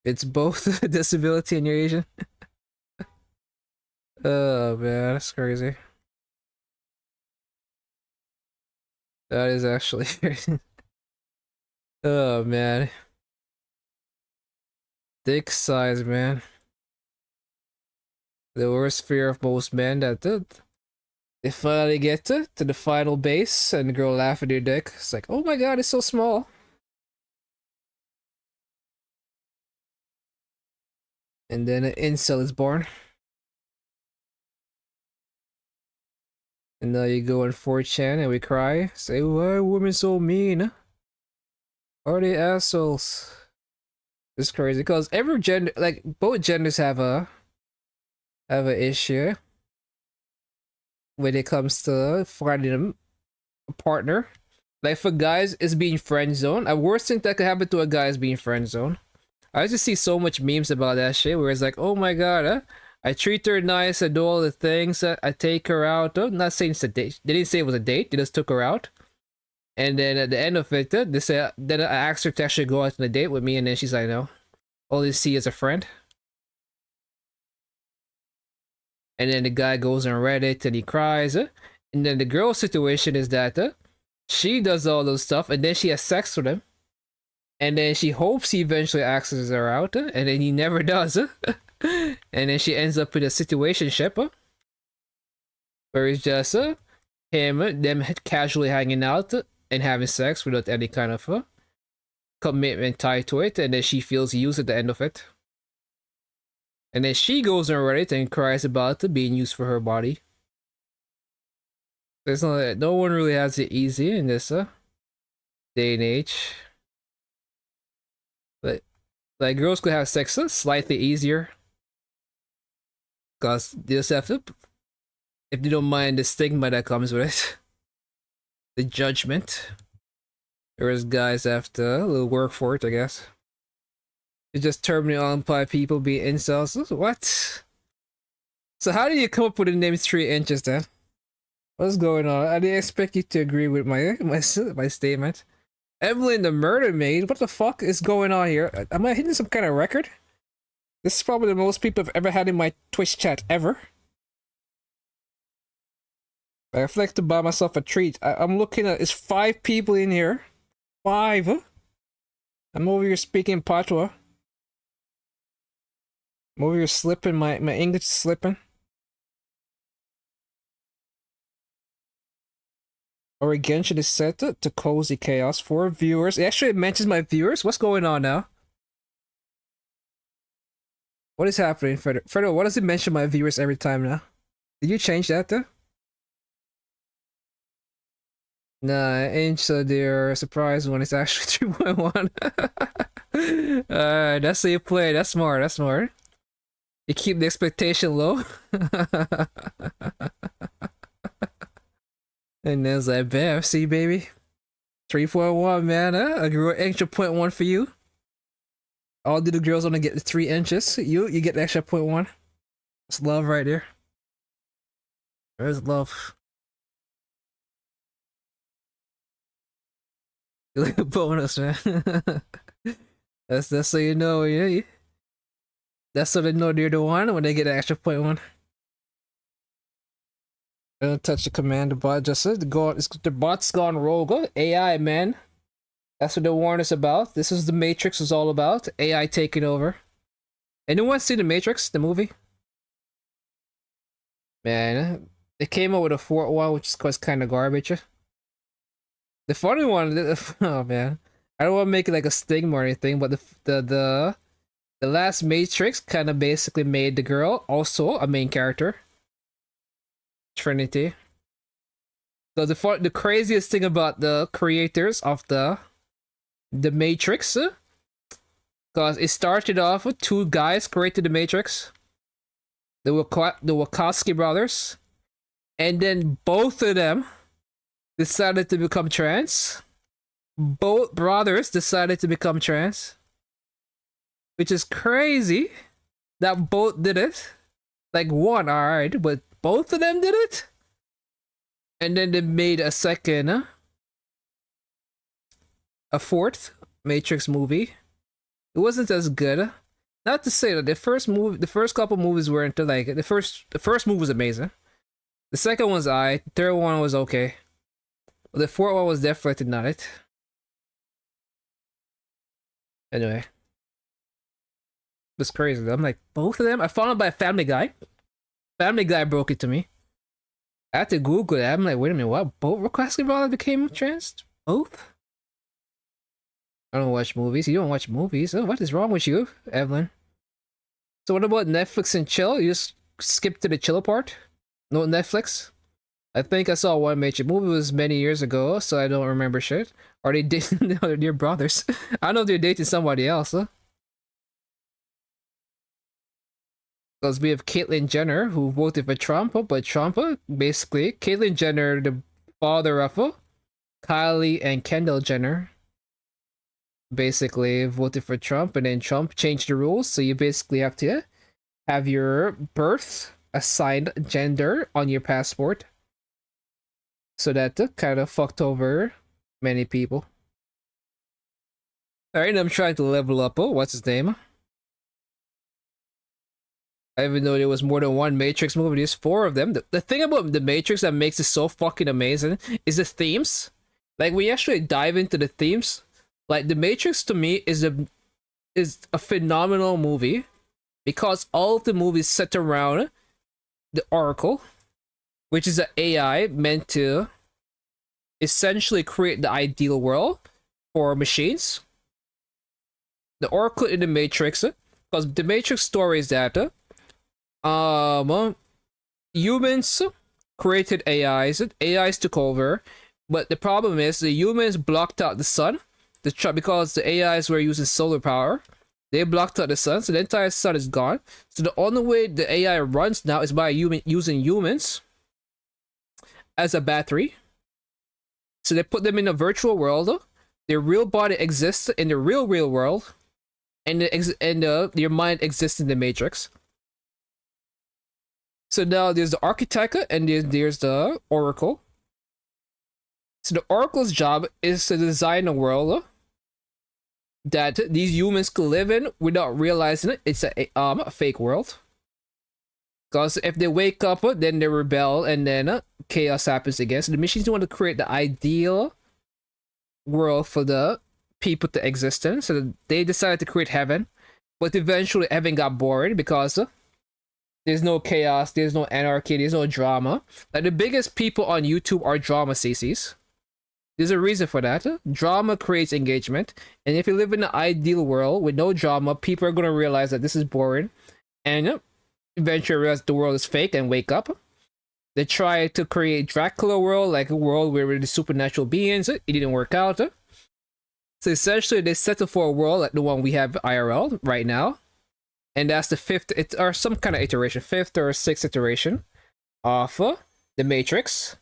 It's both disability and you're Asian. Oh man, that's crazy. That is actually crazy. Oh man. Dick size, man. The worst fear of most men that they finally get to the final base and the girl laugh at your dick. It's like, oh my god, it's so small. And then an incel is born. And now you go on 4chan and we cry. Say, why are women so mean? Are they assholes? It's crazy because every gender, like both genders have a issue when it comes to finding a partner. Like for guys, it's being friend zoned. A worst thing that could happen to a guy is being friend zoned. I just see so much memes about that shit where it's like, oh my god, I treat her nice, I do all the things, I take her out. I'm not saying it's a date. They didn't say it was a date, they just took her out. And then at the end of it, they say, then I asked her to actually go out on a date with me, and then she's like, no. All you see is a friend. And then the guy goes on Reddit and he cries. And then the girl situation is that she does all those stuff and then she has sex with him. And then she hopes he eventually asks her out, and then he never does. And then she ends up in a situationship where it's just them casually hanging out and having sex without any kind of commitment tied to it, and then she feels used at the end of it. And then she goes on Reddit and cries about being used for her body. There's no one really has it easy in this day and age. But like girls could have sex slightly easier. Because they just have to, if they don't mind the stigma that comes with it, the judgment. Whereas guys have to a little work for it, I guess. It's just terminally on by people being incels. What? So how did you come up with the name 3 inches then? What's going on? I didn't expect you to agree with my statement. Evelyn the Murder Maid? What the fuck is going on here? Am I hitting some kind of record? This is probably the most people I've ever had in my Twitch chat ever. I feel like to buy myself a treat. I'm looking at, it's 5 people in here. 5? I'm over here speaking patois. I'm over here slipping, my English is slipping. Or Genshin is set to cozy chaos for viewers. It actually mentions my viewers. What's going on now? What is happening, Fredo? Why does it mention my viewers every time now? Did you change that though? Nah, inch so they're surprised when it's actually 3.1. Alright, that's how you play. That's smart, that's smart. You keep the expectation low. And then it's like, bam, see baby. 3.1, man, I grew an extra 0.1 for you. All the girls only get the 3 inches. You get the extra 0.1. It's love right there. There's love. Like a bonus, man. that's so you know, yeah. That's so they know they're the one when they get the extra 0.1. Don't touch the command, the bot just said the bot's gone rogue. AI, man. That's what the warn is about. This is the Matrix is all about. AI taking over. Anyone see the Matrix, the movie? Man, they came up with a 4th one, which was kind of garbage. The funny one, oh man, I don't want to make it like a stigma or anything, but the last Matrix kind of basically made the girl also a main character. Trinity. So the craziest thing about the creators of the Matrix, because it started off with 2 guys created the Matrix, the Wachowski brothers, and then both of them decided to become trans. Both brothers decided to become trans, which is crazy that both did it. Like one, alright, but both of them did it? And then they made a second, a fourth Matrix movie. It wasn't as good. Not to say that the first couple movies weren't like the first movie was amazing. The second one's the third one was okay. The fourth one was definitely not it. Anyway, it was crazy. I'm like, both of them. I found out by Family Guy. Family Guy broke it to me. I had to Google it. I'm like, wait a minute, what? Both Rockasky brothers became trans? Both? I don't watch movies. You don't watch movies. Oh, what is wrong with you, Evelyn? So what about Netflix and chill? You just skip to the chill part? No Netflix? I think I saw one major movie was many years ago, so I don't remember shit. Are they dating their brothers? I know they're dating somebody else, huh? Because we have Caitlyn Jenner, who voted for Trump, but Trump, basically, Caitlyn Jenner, the father of Kylie and Kendall Jenner, basically voted for Trump, and then Trump changed the rules, so you basically have to have your birth assigned gender on your passport. So that kind of fucked over many people. Alright, I'm trying to level up. Oh, what's his name? I even though there was more than one Matrix movie, there's four of them. The thing about the Matrix that makes it so fucking amazing is the themes. Like, we actually dive into the themes. Like, the Matrix to me is a phenomenal movie because all of the movies set around the Oracle, which is an AI meant to essentially create the ideal world for machines. The Oracle in the Matrix, because the Matrix story is that humans created AIs took over, but the problem is the humans blocked out the sun because the AIs were using solar power. They blocked out the sun, so the entire sun is gone. So the only way the AI runs now is by using humans as a battery. So they put them in a virtual world. Their real body exists in the real world, and your mind exists in the Matrix. So now there's the architect and there's the Oracle. So the Oracle's job is to design a world that these humans could live in without realizing it. It's a fake world. Because if they wake up, then they rebel, and then chaos happens again. So the machines want to create the ideal world for the people to exist in. So they decided to create heaven, but eventually heaven got boring because there's no chaos, there's no anarchy, there's no drama. Like, the biggest people on YouTube are drama CCs. There's a reason for that. Drama creates engagement, and if you live in an ideal world with no drama, people are going to realize that this is boring, and eventually realize the world is fake and wake up. They tried to create Dracula world, like a world where the supernatural beings. It didn't work out. So essentially, they settled for a world like the one we have IRL right now, and that's the fifth, or some kind of iteration, fifth or sixth iteration of the Matrix.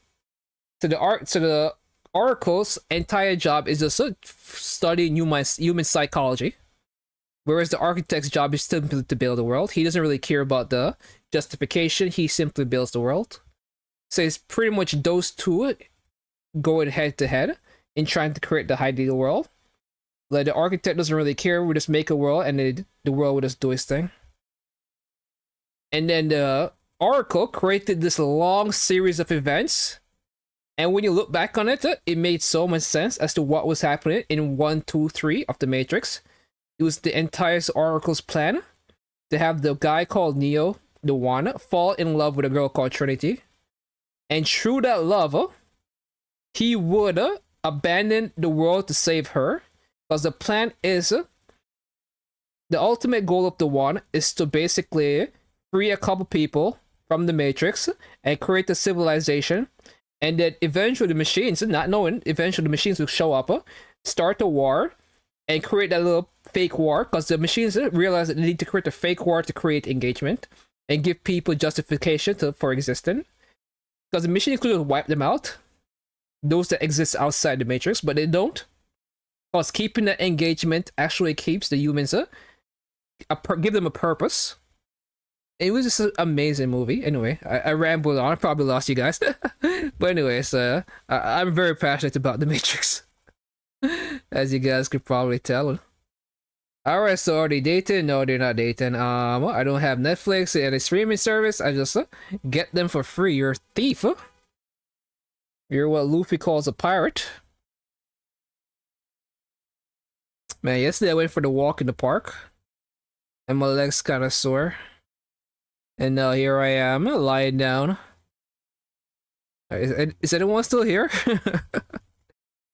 So the Oracle's entire job is just studying human psychology, whereas the architect's job is simply to build the world. He doesn't really care about the justification. He simply builds the world. So it's pretty much those two going head to head in trying to create the ideal world. Like, the architect doesn't really care. We just make a world, and the world will just do its thing. And then the Oracle created this long series of events. And when you look back on it, it made so much sense as to what was happening in 1, 2, 3 of the Matrix. It was the entire Oracle's plan to have the guy called Neo, the one, fall in love with a girl called Trinity. And through that love, he would abandon the world to save her. Because the plan is, the ultimate goal of the one is to basically free a couple people from the Matrix and create a civilization. And then eventually the machines, not knowing, eventually the machines will show up, start a war, and create that little fake war. Because the machines realize that they need to create a fake war to create engagement and give people justification for existing. Because the machines could just wipe them out, those that exist outside the Matrix, but they don't. Because keeping that engagement actually keeps the humans, give them a purpose. It was just an amazing movie. Anyway, I rambled on. I probably lost you guys. But anyways, I'm very passionate about The Matrix, as you guys could probably tell. Alright, so are they dating? No, they're not dating. I don't have Netflix and a streaming service. I just get them for free. You're a thief. Huh? You're what Luffy calls a pirate. Man, yesterday I went for the walk in the park, and my legs kind of sore. And now here I am, lying down. Is anyone still here?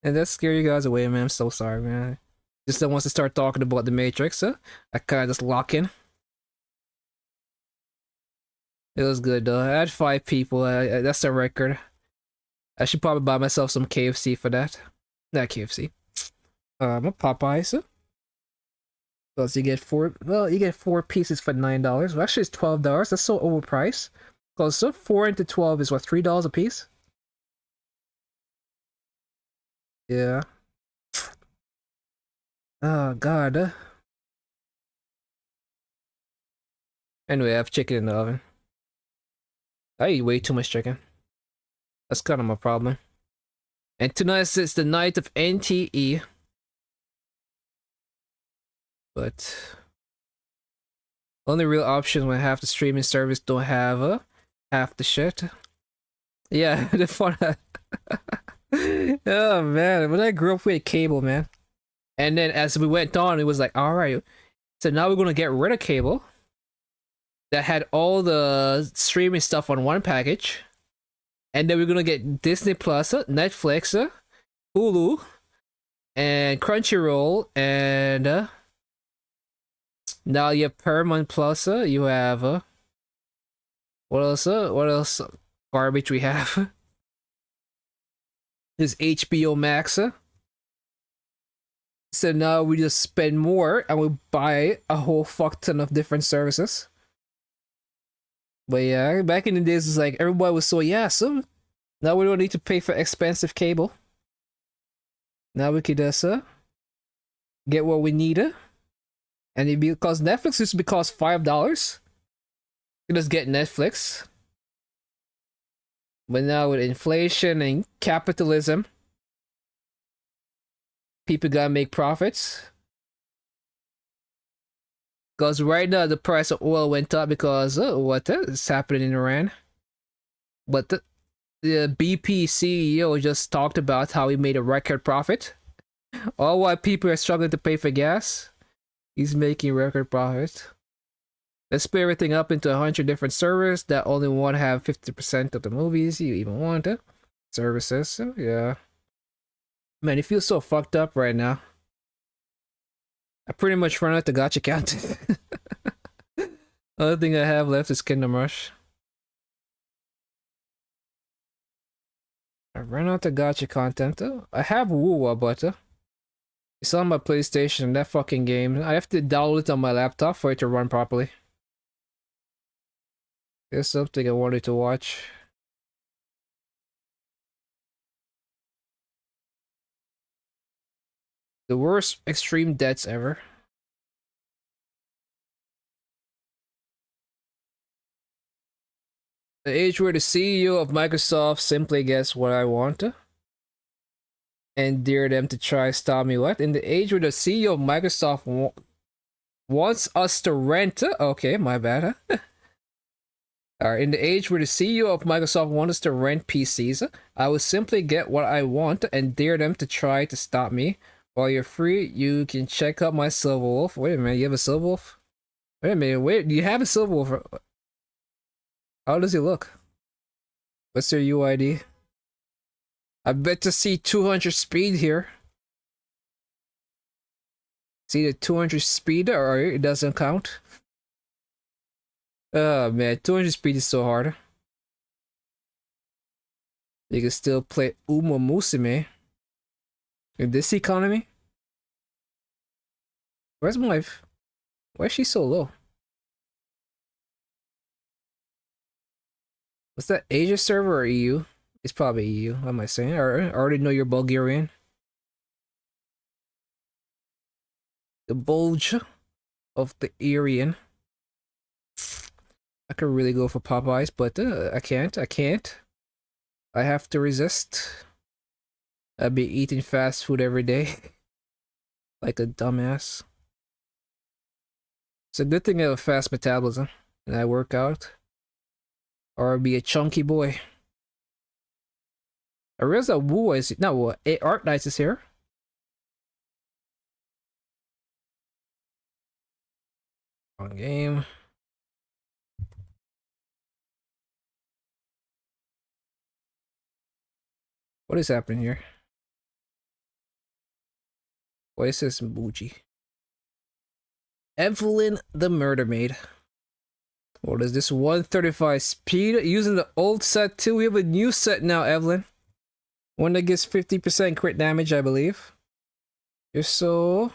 And that scared you guys away, man. I'm so sorry, man. Just don't want to start talking about the Matrix, huh? I kind of just lock in. It was good though. I had 5 people. That's a record. I should probably buy myself some KFC for that. Not KFC. A Popeyes. Huh? Plus you get 4. Well, you get 4 pieces for $9. Well, actually, it's $12. That's so overpriced. Cause so 4 into 12 is what, $3 a piece? Yeah. Oh God. Anyway, I have chicken in the oven. I eat way too much chicken. That's kind of my problem. And tonight is the night of NTE. But only real option when half the streaming service don't have half the shit. Yeah, the fun. Oh man, when I grew up with cable, man. And then as we went on, it was like, all right, so now we're gonna get rid of cable that had all the streaming stuff on one package, and then we're gonna get Disney Plus, Netflix, Hulu, and Crunchyroll, and now you have Paramount Plus. You have what else? What else? Garbage we have. There's HBO Max. So now we just spend more and we buy a whole fuck ton of different services. But yeah, back in the days, it's like everybody was so yeah, so now we don't need to pay for expensive cable. Now we could just get what we need. And it because Netflix used to be cost $5. You just get Netflix. But now with inflation and capitalism, people gotta make profits. Because right now the price of oil went up because what is happening in Iran. But the BP CEO just talked about how he made a record profit. All while people are struggling to pay for gas, he's making record profits. Let's split everything up into 100 different servers that only want to have 50% of the movies you even want. Services, so yeah. Man, it feels so fucked up right now. I pretty much run out the gacha content. Only thing I have left is Kingdom Rush. I ran out the gacha content. I have Wuwa, but it's on my PlayStation. That fucking game. I have to download it on my laptop for it to run properly. There's something I wanted to watch. The worst extreme deaths ever. The age where the CEO of Microsoft simply gets what I want and dare them to try stop me. What? In the age where the CEO of Microsoft wants us to rent? Okay, my bad. Huh? Alright, in the age where the CEO of Microsoft wants us to rent PCs, I will simply get what I want and dare them to try to stop me. While you're free, you can check out my Silver Wolf. Wait a minute, you have a Silver Wolf? Wait a minute, wait, you have a Silver Wolf? How does he look? What's your UID? I bet to see 200 speed here. See the 200 speed or it doesn't count? Oh man, 200 speed is so hard. You can still play Uma Musume. In this economy? Where's my... Why is she so low? What's that, Asia server or EU? It's probably EU, what am I saying? I already know you're Bulgarian. The bulge of the Aryan. I could really go for Popeyes, but I can't. I can't. I have to resist. I'd be eating fast food every day, like a dumbass. It's a good thing I have a fast metabolism and I work out, or I'd be a chunky boy. I realize that Wu is not Wu. Art Knights is here. Wrong game. What is happening here? Why is this Muji? Evelyn the Murder Maid. What is this? 135 speed using the old set too. We have a new set now, Evelyn. One that gives 50% crit damage, I believe. You're so...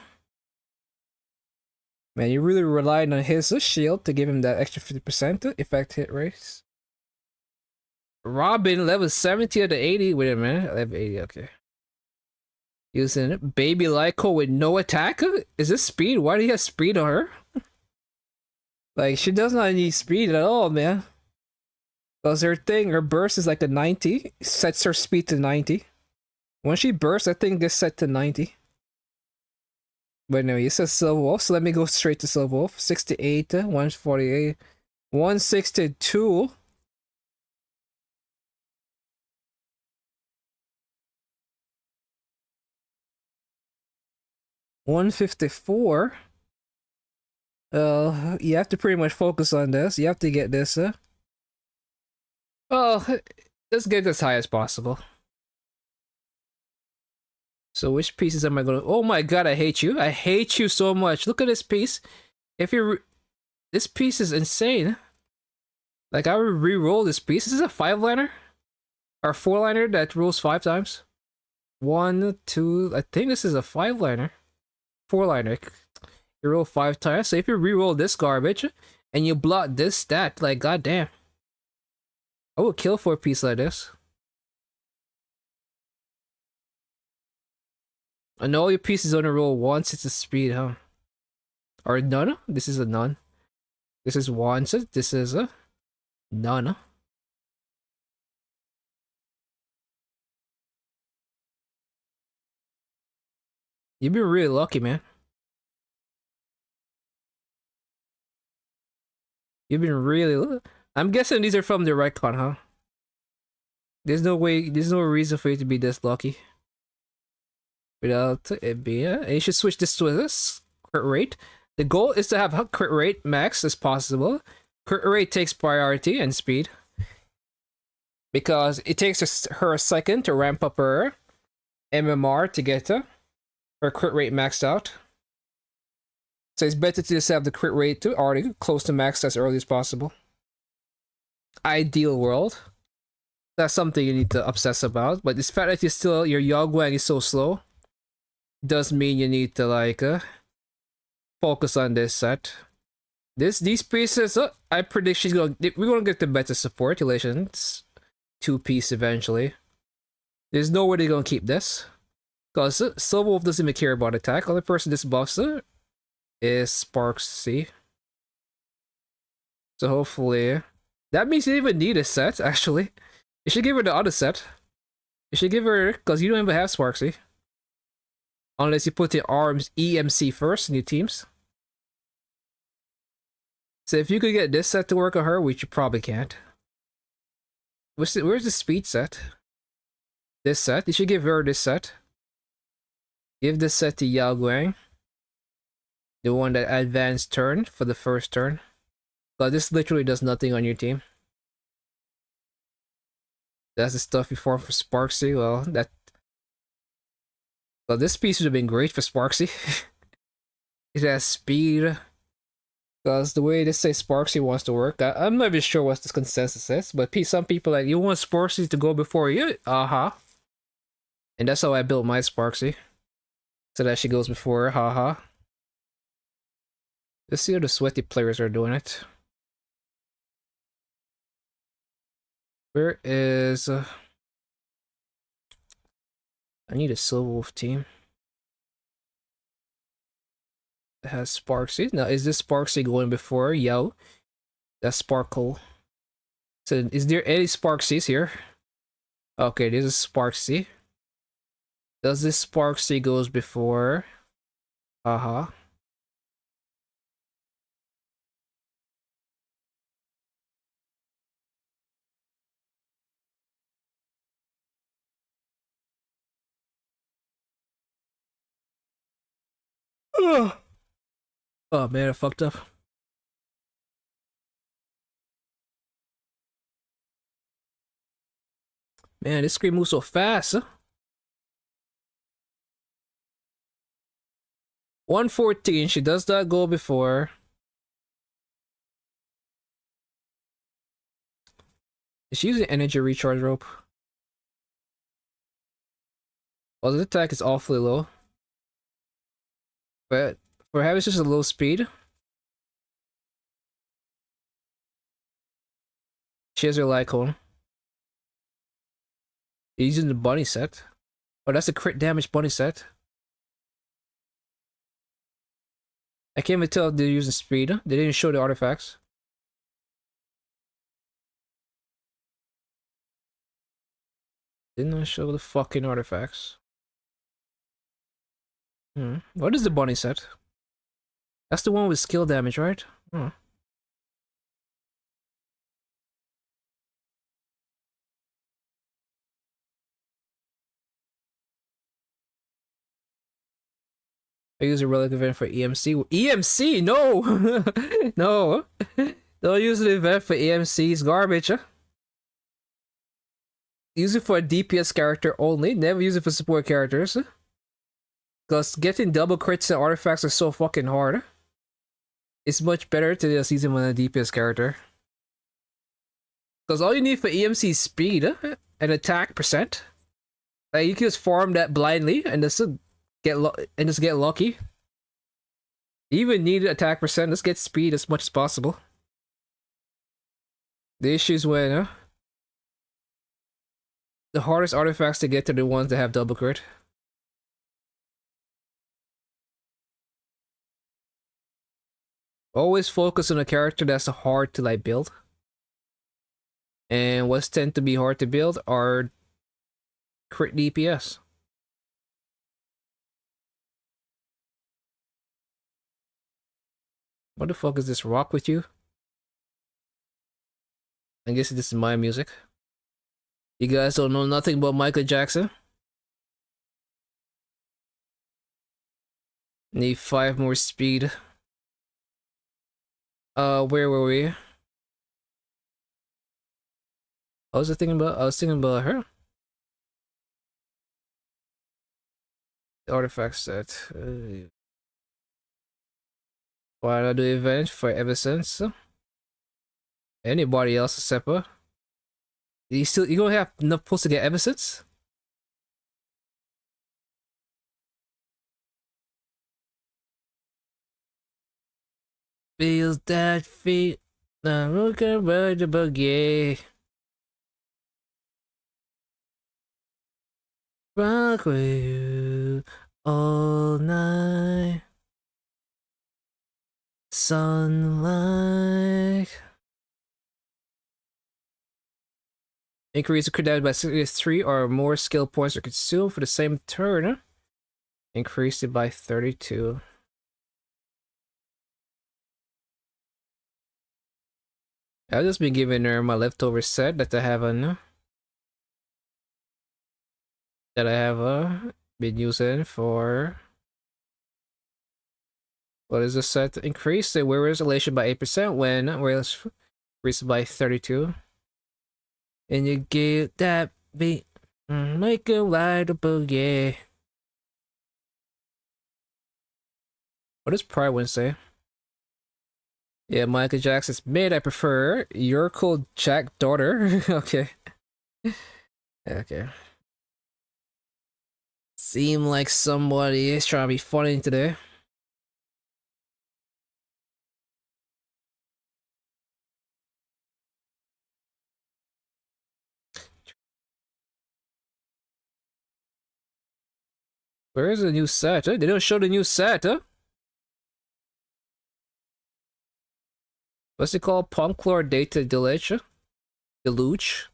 Man, you really relied on his shield to give him that extra 50% effect hit race. Robin, level 70 out of 80. Wait a minute. Level 80, okay. Using Baby Lyco with no attack? Is this speed? Why do you have speed on her? Like, she does not need speed at all, man. Because her thing, her burst is like a 90. Sets her speed to 90. When she bursts, that thing gets set to 90. But no, it says Silver Wolf, so let me go straight to Silver Wolf. 68, 148, 162. $154. You have to pretty much focus on this. You have to get this. Oh, let's get as high as possible. So which pieces am I gonna... Oh my god, I hate you. I hate you so much. Look at this piece. If you... This piece is insane. Like, I would re-roll this piece. This is a 5-liner? Or 4-liner that rolls 5 times? 1, 2... I think this is a 5-liner. 4-liner. You roll 5 times. So if you re-roll this garbage, and you block this stat, like, goddamn. I would kill for a piece like this. And all your pieces only roll once. It's a speed, huh? Or none? This is a none. This is once. This is a none. You've been really lucky, man. You've been really... I'm guessing these are from the retcon, huh? There's no way... There's no reason for you to be this lucky. Without it being... And you should switch this to this crit rate. The goal is to have crit rate max as possible. Crit rate takes priority and speed. Because it takes her a second to ramp up her MMR to get her crit rate maxed out. So it's better to just have the crit rate to already close to max as early as possible. Ideal world. That's something you need to obsess about. But this fact that you still... Your Yagwang is so slow does mean you need to like focus on this set. These pieces, I predict we're gonna get the better support relations 2-piece eventually. There's no way they're gonna keep this, cause Silver Wolf doesn't even care about attack. Only person this buffs is Sparksy. So hopefully that means you don't even need a set. Actually, you should give her the other set. You should give her, cause you don't even have Sparksy. Unless you put the arms EMC first in your teams. So if you could get this set to work on her, which you probably can't. Where's the speed set? This set? You should give her this set. Give this set to Yao Guang. The one that advanced turn for the first turn. But this literally does nothing on your team. That's the stuff before for Sparksy. Well, this piece would have been great for Sparksy. It has speed. Because the way they say Sparksy wants to work, I'm not even sure what this consensus is, but some people like, you want Sparksy to go before you? Uh-huh. And that's how I built my Sparksy. So that she goes before her, haha. Let's see how the sweaty players are doing it. Where is... I need a Silver Wolf team. It has Sparksy. Now, is this Sparksy going before Yao? That's sparkle. So is there any Sparksies here? Okay, this is Sparksy. Does this Sparksy goes before? Uh-huh. Oh man, I fucked up. Man, this screen moves so fast. Huh? 114, she does not go before. Is she using energy recharge rope? Well, the attack is awfully low. But for having such a low speed, she has her Lycone. Using the bunny set. Oh, that's a crit damage bunny set. I can't even tell if they're using speed. They didn't show the artifacts. Didn't I show the fucking artifacts? What is the bunny set? That's the one with skill damage, right? Hmm. I use a relic event for EMC. EMC? No! No! Don't use an event for EMC. It's garbage. Huh? Use it for a DPS character only. Never use it for support characters. Because getting double crits and artifacts are so fucking hard. It's much better to just use them on a DPS character. Because all you need for EMC is speed and attack percent. Like you can just farm that blindly and just get lucky. You even need attack percent. Let's get speed as much as possible. The issue is when the hardest artifacts to get to the ones that have double crit. Always focus on a character that's hard to like build. And what's tend to be hard to build are crit DPS. What the fuck is this rock with you? I guess this is my music. You guys don't know nothing about Michael Jackson? Need 5 more speed. Where were we? I was thinking about her. The artifact set. Why not do event for ever since? Anybody else except her? You don't have enough pulls to get ever since? Feels that feet. Now look about the boogie. Rock with you all night. Sunlight. Increase the crit damage by 63 or more skill points are consumed for the same turn. Increase it by 32. I've just been giving her my leftover set that I have been using for. What is this set? Increase the wear resolution by 8% when wearless increased by 32. And you get that beat, make a light a boogie. What does Pride Wind say? Yeah, Michael Jackson's made. I prefer. You're called Jack daughter. Okay. Okay. Seem like somebody is trying to be funny today. Where is the new set? They don't show the new set, huh? What's it called? Punklor Data Deluge? Deluge?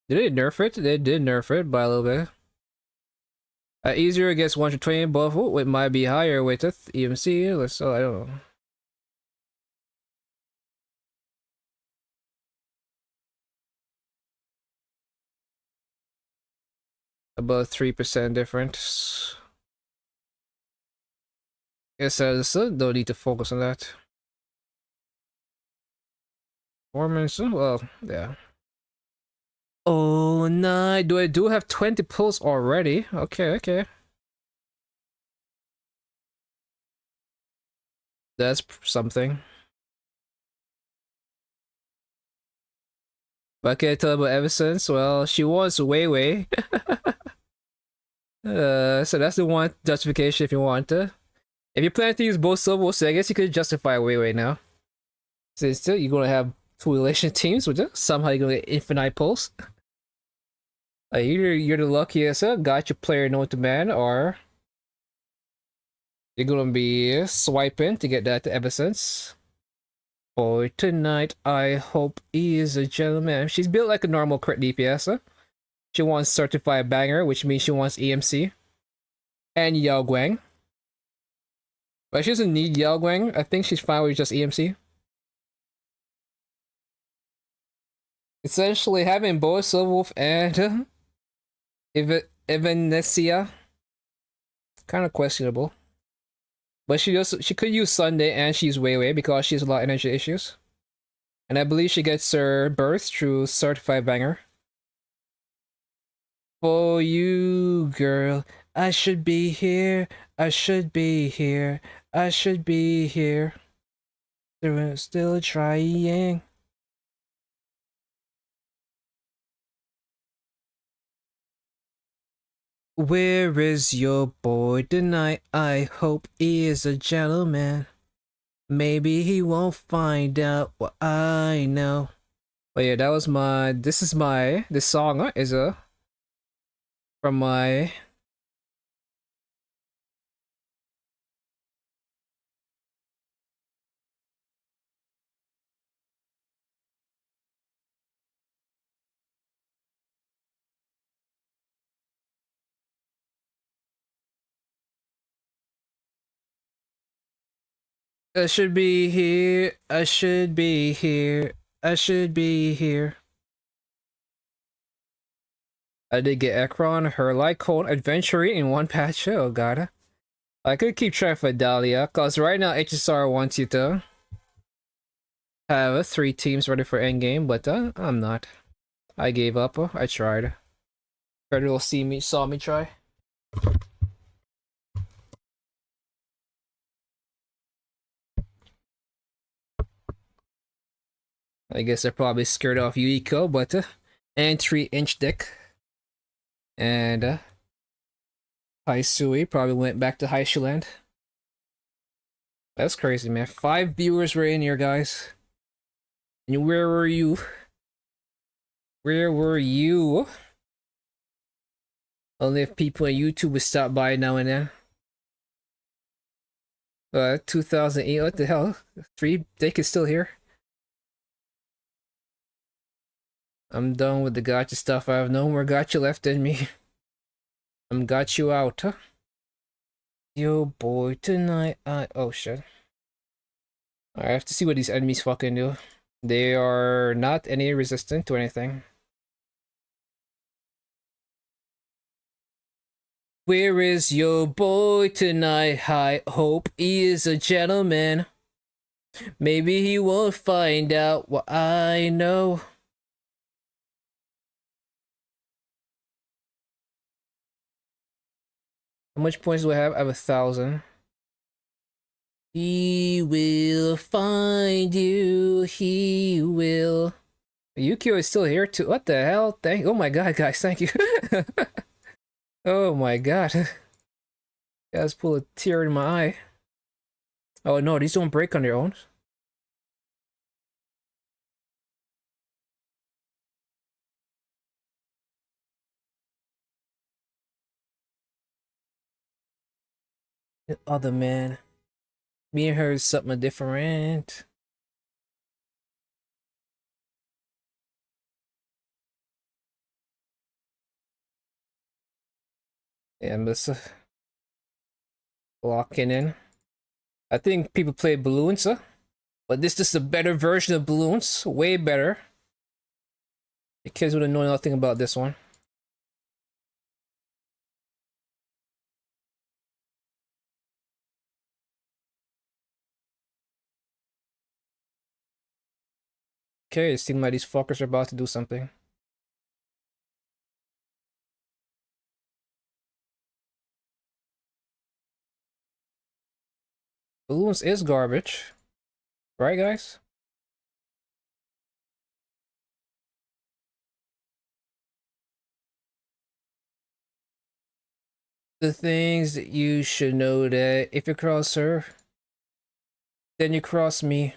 Did they nerf it? They did nerf it by a little bit. Easier against 120 buff. Oh, it might be higher with the EMC. So I don't know. About 3% difference. Guess I still don't need to focus on that. Performance, well, yeah. Oh, nice. I do have 20 pulls already? Okay, okay. That's something. What can I tell about ever since? Well, she was Wei Wei. So that's the one justification if you want to. If you plan to use both syllables, I guess you could justify Wei Wei now. So still, you're gonna have two relation teams, which somehow you're gonna get infinite pulls. Either you're the luckiest gacha player known to man, or you're gonna be swiping to get that ever since. Boy, tonight I hope he is a gentleman. She's built like a normal crit DPS. She wants certified banger, which means she wants EMC. And Yao Guang. But she doesn't need Yao Guang. I think she's fine with just EMC. Essentially, having both Silverwolf and Evanesia, kind of questionable. But she could use Sunday and she's Wei Wei because she has a lot of energy issues. And I believe she gets her birth through certified banger. For you, girl, I should be here. I should be here. I should be here. They're still trying. Where is your boy tonight? I hope he is a gentleman. Maybe he won't find out what I know. But yeah, that was my. This song is from my. I should be here. I should be here. I should be here. I did get Ekron, her like code adventure in one patch. Oh god. I could keep trying for Dahlia, cause right now HSR wants you to have 3 teams ready for endgame, but I'm not. I gave up. I tried. Federal saw me try. I guess they're probably scared off Yuiko, but and 3-inch dick. And Haisui probably went back to Haishuland. That's crazy, man. 5 viewers were in here, guys. And where were you? Where were you? Only if people on YouTube would stop by now and then. 2008, what the hell? 3 dick is still here. I'm done with the gacha stuff. I have no more gacha left in me. I'm got you out. Huh? Yo, boy, tonight oh shit. I have to see what these enemies fucking do. They are not any resistant to anything. Where is your boy tonight? I hope he is a gentleman. Maybe he won't find out what I know. How much points do I have? I have 1,000. He will find you. He will. Yukio is still here too. What the hell? Oh my god, guys, thank you. Oh my god. Guys, pull a tear in my eye. Oh no, these don't break on their own. The other man. Me and her is something different. Yeah, I'm just locking in. I think people play balloons, huh? But this is a better version of balloons. Way better. The kids would have known nothing about this one. Okay, it seems like these fuckers are about to do something. Balloons is garbage. Right, guys? The things that you should know that if you cross her, then you cross me.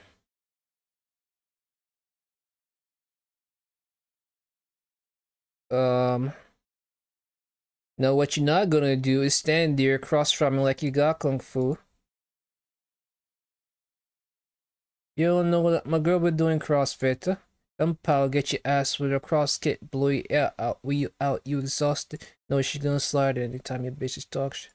Um, no, what you're not gonna do is stand there cross from me like you got kung fu. You don't know what my girl been doing CrossFit. Some pal get your ass with a cross kit, blow you out, you exhausted. No, she gonna slide anytime your bitches talk shit.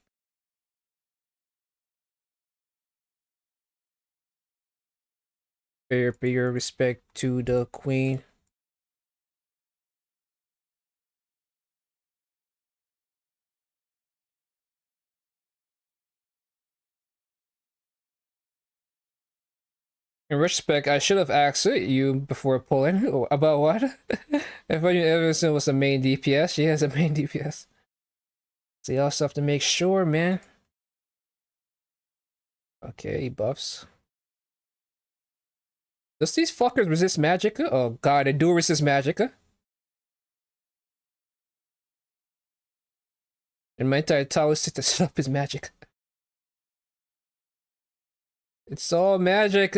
Bigger respect to the queen. In respect, I should have asked you before pulling about what? If I knew Everson was the main DPS, she has a main DPS. So you also have to make sure, man. Okay, buffs. Does these fuckers resist Magicka? Oh god, they do resist Magicka. And my entire tower set to set up his magic. It's all magic.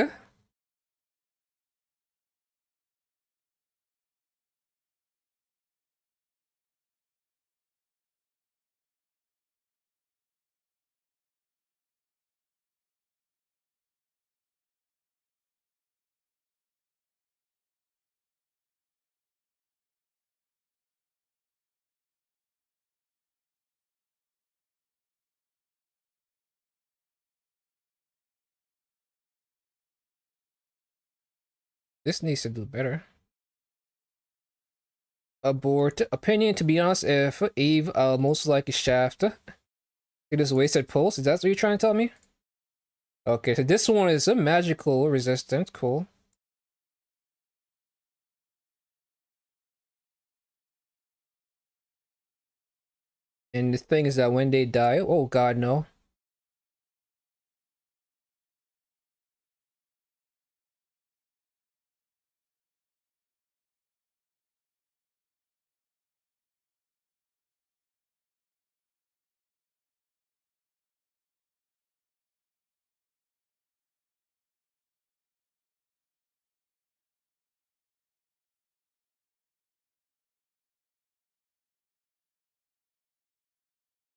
This needs to do better. Abort. Opinion, to be honest, if Eve, most likely Shaft. It is wasted pulse. Is that what you're trying to tell me? Okay, so this one is a magical resistant. Cool. And the thing is that when they die, oh god, no.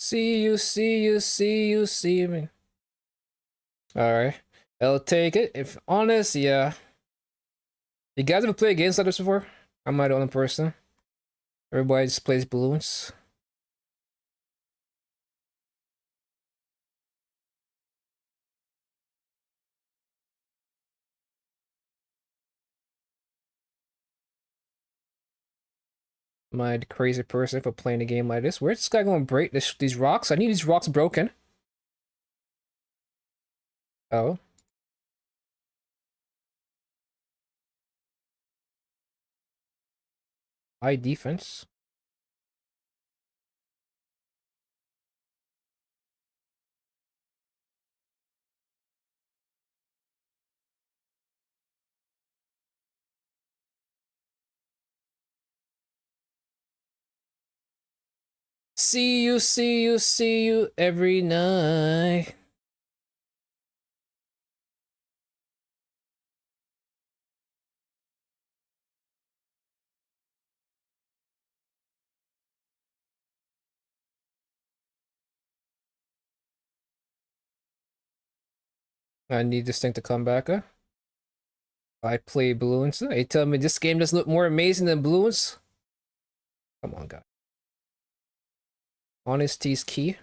See me. Alright. I'll take it. If honest, yeah. You guys ever played games like this before? I'm not the only person. Everybody just plays balloons. Am I the crazy person for playing a game like this? Where's this guy gonna break these rocks? I need these rocks broken. Oh. High defense. see you every night. I need this thing to come back, huh? I play balloons. They tell me this game doesn't look more amazing than balloons. Come on, guy. Honesty's key.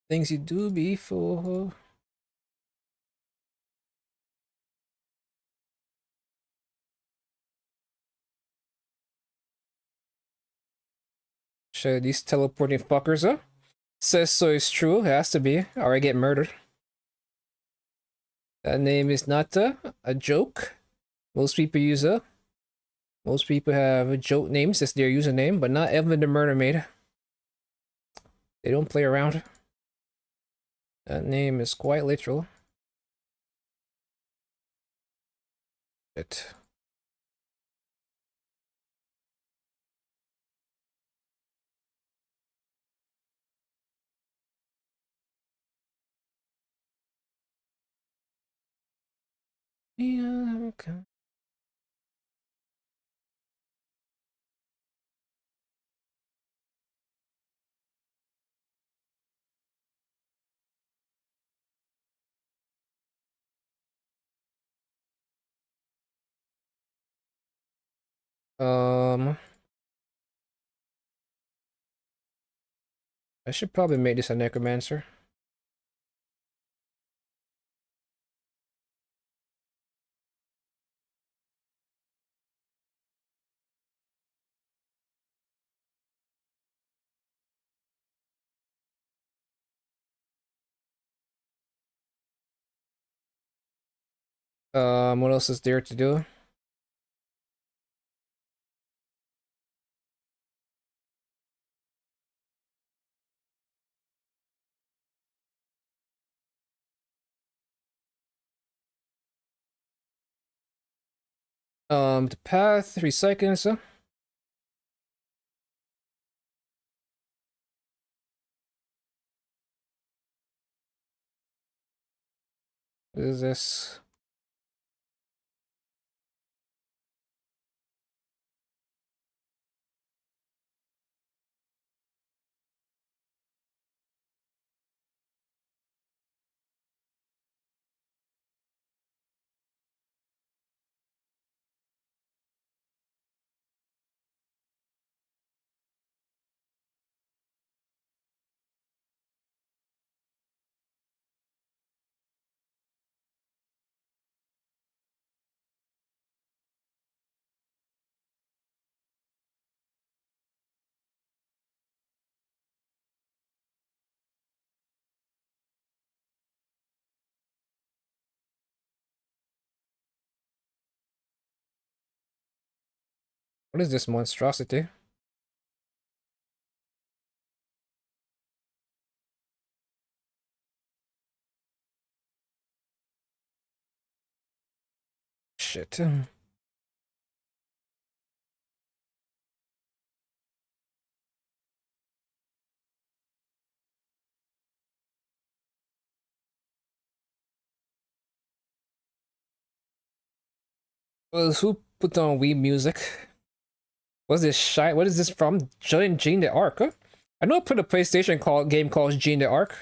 Things you do before. Shit, these teleporting fuckers, huh? Says so it's true. It has to be, or I get murdered. That name is not a joke. Most people use a. Most people have joke names as their username, but not Evan the Murder Maid. They don't play around. That name is quite literal. Shit. Yeah, okay. I should probably make this a necromancer. What else is there to do? The path, 3 seconds. What is this? What is this monstrosity? Shit. Well, who put on Wii music? What's this shite? What is this from? Gene the Arc? Huh? I know I put a PlayStation game called Gene the Arc.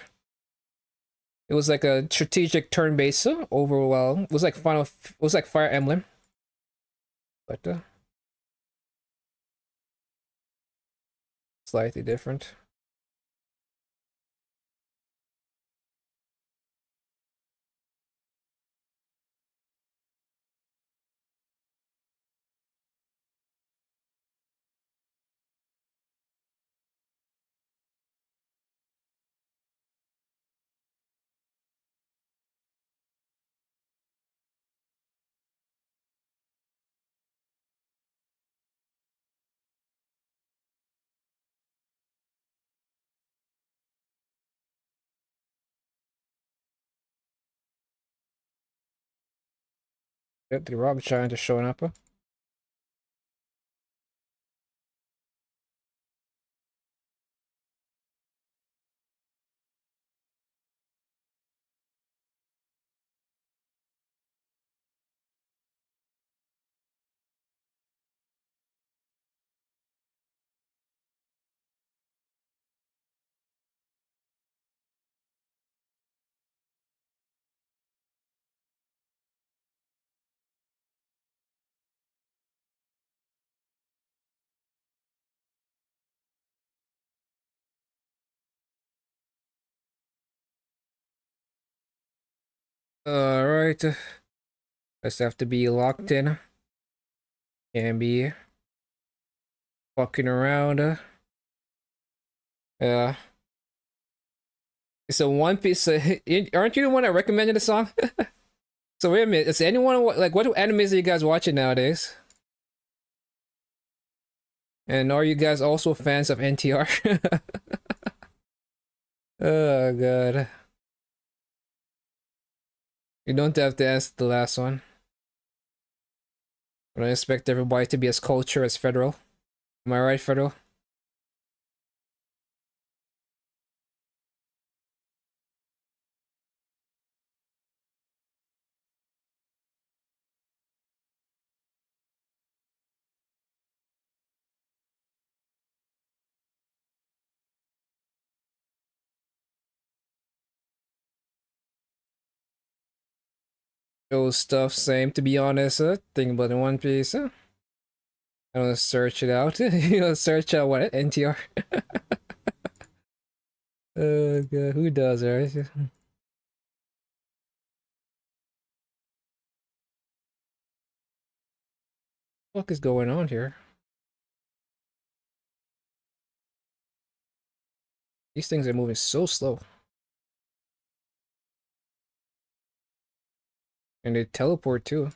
It was like a strategic turn-based overwhelm. It was like it was like Fire Emblem, but slightly different. Yep, the rock giant is showing up. Alright. Just have to be locked in. Can't be fucking around. Yeah. It's a One Piece. Aren't you the one that recommended the song? So wait a minute. Is anyone like what animes are you guys watching nowadays? And are you guys also fans of NTR? Oh god. You don't have to answer the last one. I don't expect everybody to be as cultured as Federal. Am I right, Federal? Those stuff, same to be honest. Think about the One Piece. I don't search it out. You know, search out what NTR. Oh god, who does, right? What the fuck is going on here? These things are moving so slow. And they teleport too.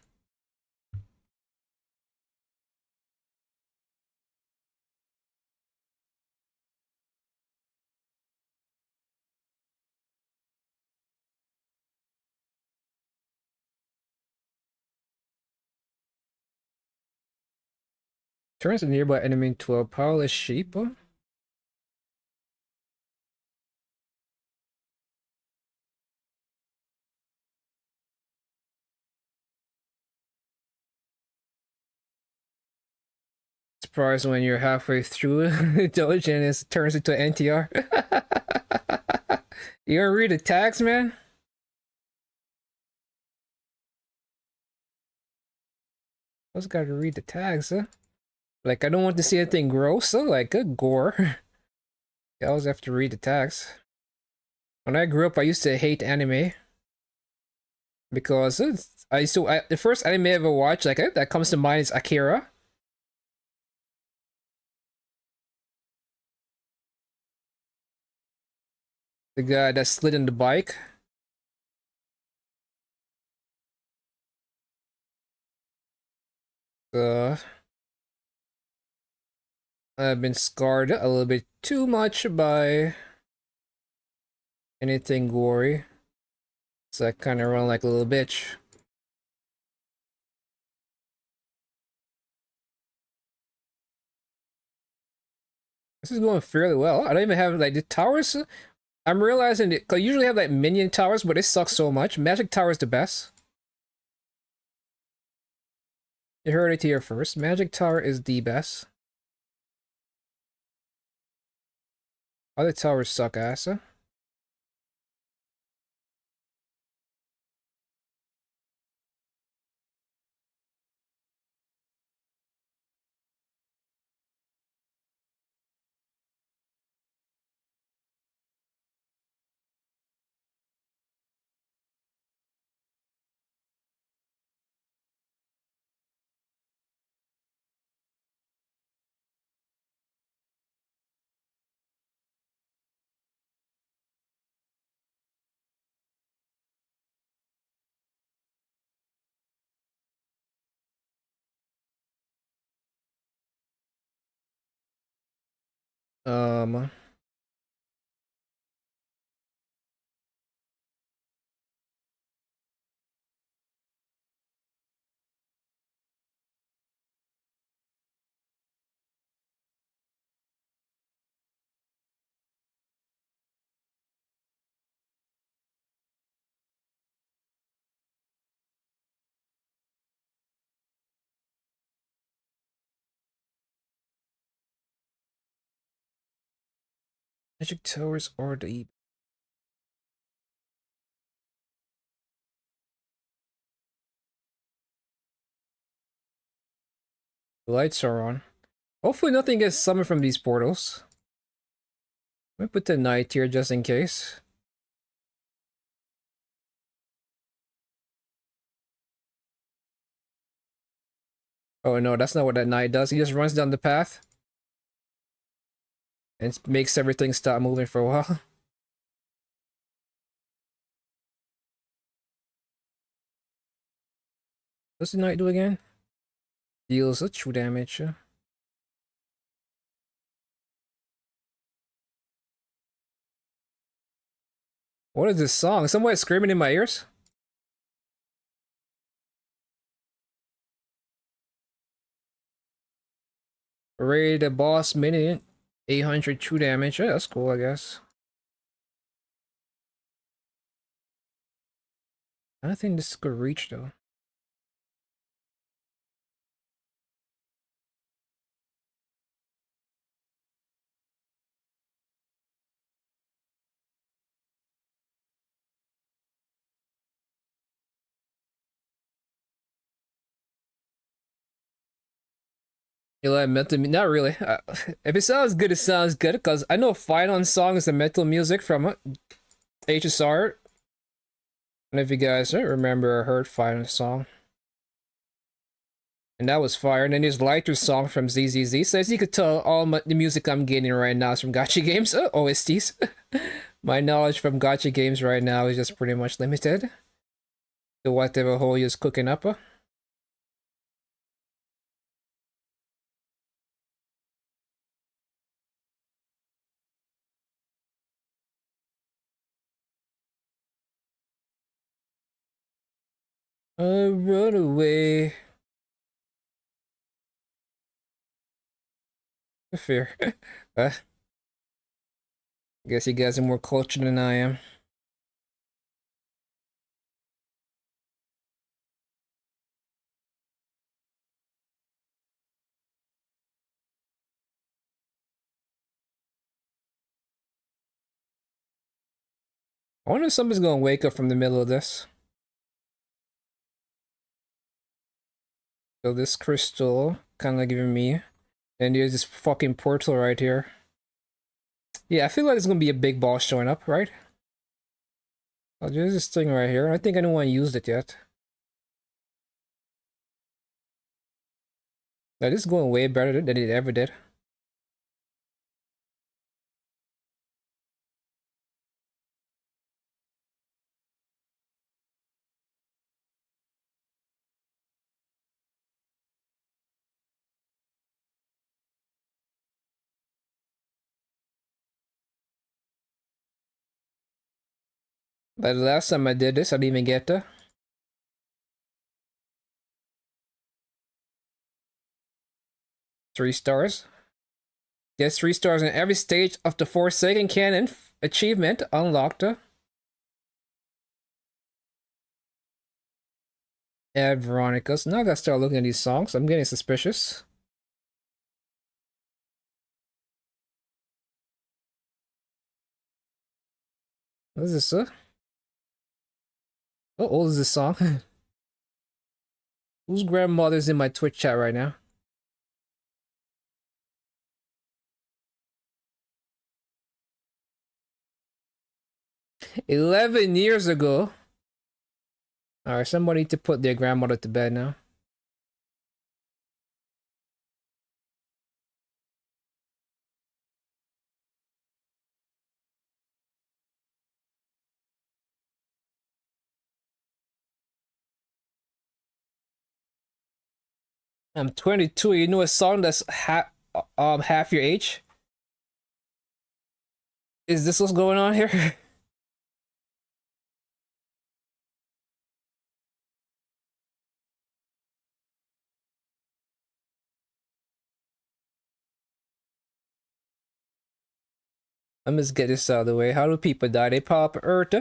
Turns a nearby enemy into a powerless sheep. Surprised when you're halfway through Doge and it turns into NTR. You gonna read the tags, man? I just gotta read the tags, huh? Like, I don't want to see anything gross, like a gore. I always have to read the tags. When I grew up, I used to hate anime because the first anime I ever watched, like that comes to mind is Akira. The guy that slid in the bike. Uh, I've been scarred a little bit too much by anything gory. So I kind of run like a little bitch. This is going fairly well. I don't even have like the towers. I'm realizing that I usually have like minion towers, but it sucks so much. Magic Tower is the best. You heard it here first. Magic Tower is the best. Other towers suck ass. Um, Magic Towers or the lights are on. Hopefully nothing gets summoned from these portals. Let me put the knight here just in case. Oh no, that's not what that knight does. He just runs down the path and makes everything stop moving for a while. What's the knight do again? Deals a true damage. What is this song? Somebody screaming in my ears? Raid the boss minute. 800 true damage. Yeah, that's cool, I guess. I don't think this could reach though. You like metal? Not really. If it sounds good, it sounds good. Because I know Final Song is the metal music from HSR. And if you guys remember or heard Final Song. And that was fire. And then there's Lighter Song from ZZZ. So as you could tell, all the music I'm getting right now is from Gacha games. OSTs. My knowledge from Gacha games right now is just pretty much limited to whatever Hoyo is cooking up. Run away. Fear. I guess you guys are more cultured than I am. I wonder if somebody's gonna wake up from the middle of this. So this crystal kind of giving me, and there's this fucking portal right here. Yeah, I feel like it's gonna be a big boss showing up, right? Oh, there's this thing right here. I think anyone used it yet. That is going way better than it ever did. But the last time I did this, I didn't even get to 3 stars. Gets 3 stars in every stage of the Forsaken Canon achievement unlocked. Add Veronica. So now I gotta start looking at these songs. I'm getting suspicious. What is this? How old is this song? Whose grandmother's in my Twitch chat right now? "11 years ago." Alright, somebody to put their grandmother to bed now. I'm 22. You know a song that's half your age? Is this what's going on here? I'm just get this out of the way. How do people die? They pop Earth.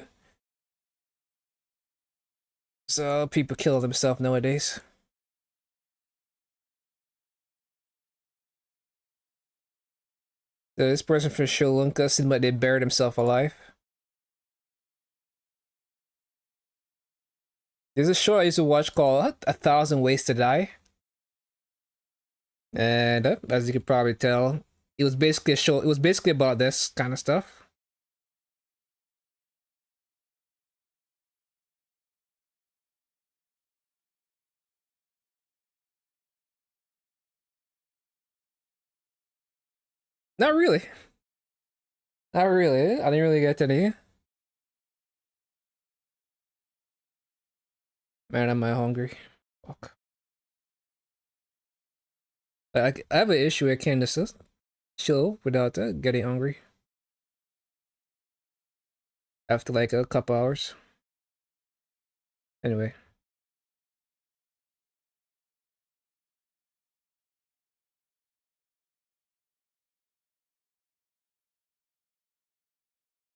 So people kill themselves nowadays. So this person from Sri Lanka seemed like they buried himself alive. There's a show I used to watch called A Thousand Ways to Die. And as you can probably tell, it was basically a show. It was basically about this kind of stuff. Not really. Not really. I didn't really get any. Man, am I hungry? Fuck. I have an issue. I can't just chill without getting hungry after like a couple hours. Anyway.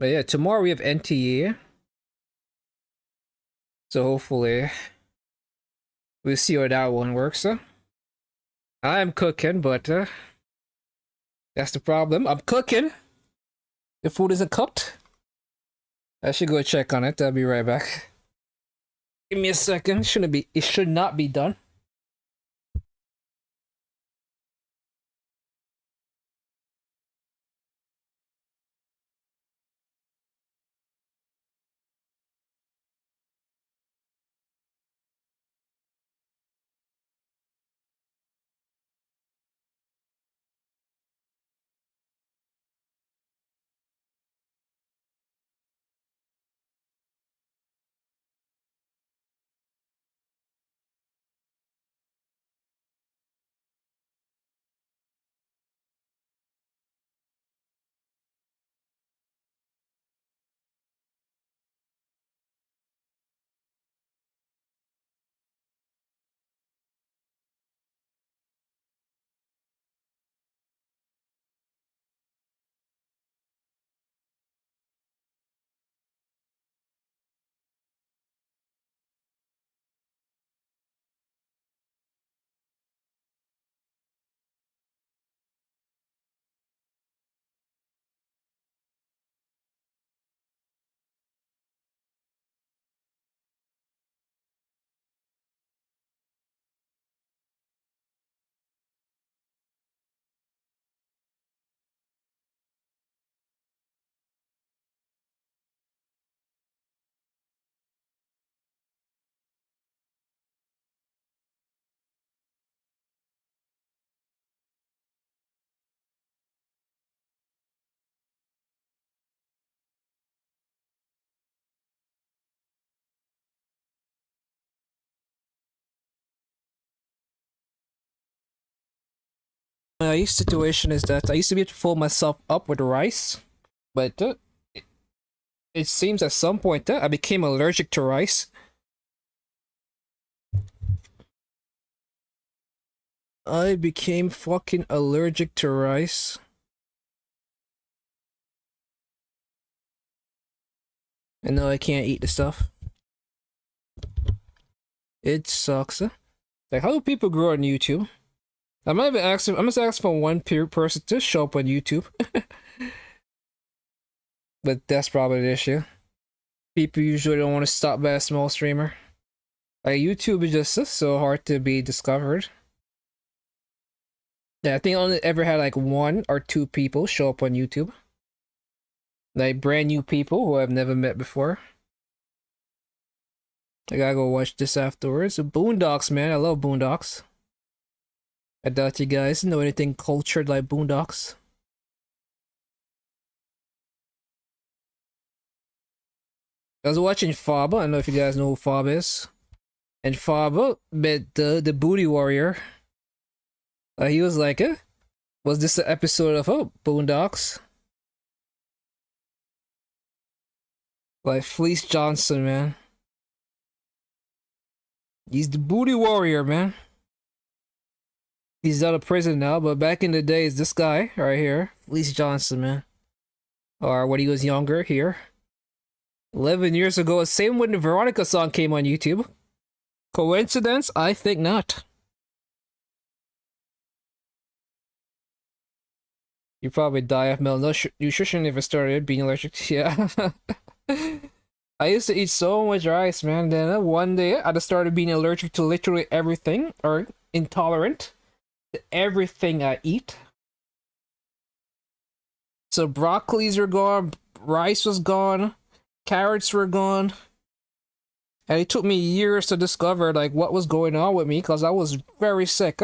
But yeah, tomorrow we have NTA. So hopefully we'll see how that one works. I'm cooking, but that's the problem. I'm cooking. The food isn't cooked. I should go check on it. I'll be right back. Give me a second. Shouldn't be. It should not be done. My situation is that I used to be able to fill myself up with rice, but it seems at some point I became allergic to rice. I became fucking allergic to rice. And now I can't eat the stuff. It sucks. Like, how do people grow on YouTube? I'm just asking for one person to show up on YouTube. But that's probably the issue. People usually don't want to stop by a small streamer. Like, YouTube is just so hard to be discovered. Yeah, I think I only ever had like 1 or 2 people show up on YouTube. Like brand new people who I've never met before. I gotta go watch this afterwards. Boondocks, man. I love Boondocks. I doubt you guys know anything cultured like Boondocks. I was watching Faba. I don't know if you guys know who Faba is. And Faba met the booty warrior. He was like, was this an episode of Boondocks? Like Fleece Johnson, man. He's the booty warrior, man. He's out of prison now, but back in the days, this guy right here, Fleece Johnson, man. Or when he was younger, here. 11 years ago, same when the Veronica song came on YouTube. Coincidence? I think not. You probably die of malnutrition if I started being allergic. Yeah. I used to eat so much rice, man. Then one day I just started being allergic to literally everything, or intolerant to everything I eat. So broccolis were gone, rice was gone, carrots were gone. And it took me years to discover like what was going on with me because I was very sick.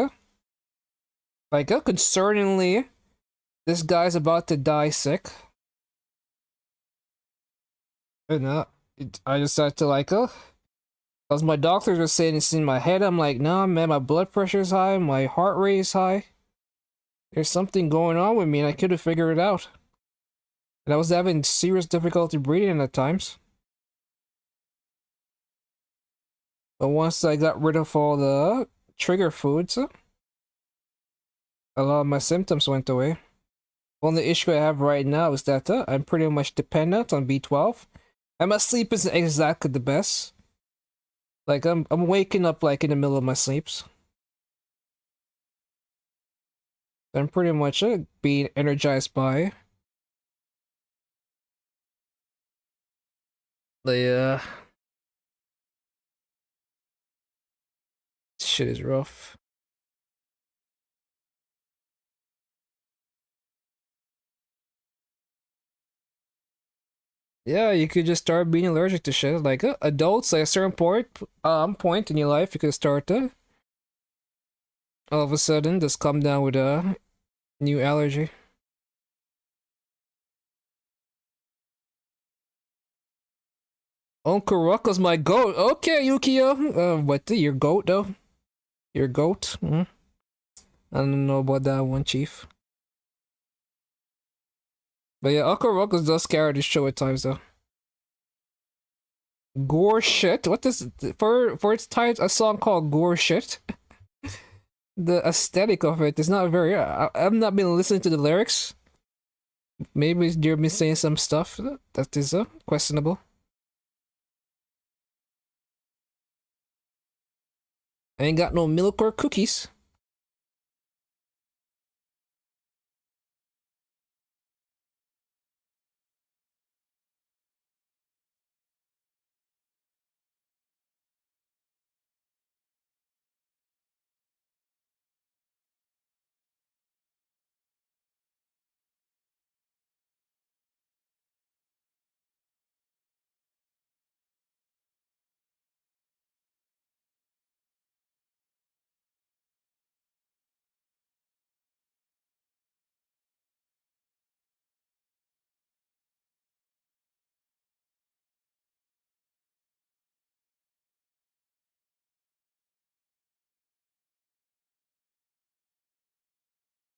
Like concerningly, this guy's about to die sick. And I just had to like because my doctors were saying it's in my head. I'm like, nah, man, my blood pressure's high, my heart rate is high. There's something going on with me, and I couldn't figure it out. And I was having serious difficulty breathing at times. But once I got rid of all the trigger foods, a lot of my symptoms went away. Only issue I have right now is that I'm pretty much dependent on B12. And my sleep isn't exactly the best. Like I'm waking up like in the middle of my sleeps. I'm pretty much being energized by the shit is rough. Yeah, you could just start being allergic to shit. Like adults, at a certain point in your life, you could start to all of a sudden just come down with a new allergy. Uncle Rocco's my goat. Okay, Yukio. What? Your goat though? Your goat? I don't know about that one, Chief. But yeah, Uncle Rocco's does carry the show at times though. Gore shit. What is for its title? A song called Gore shit. The aesthetic of it is not very. I've not been listening to the lyrics. Maybe they're been saying some stuff that is questionable. I ain't got no milk or cookies.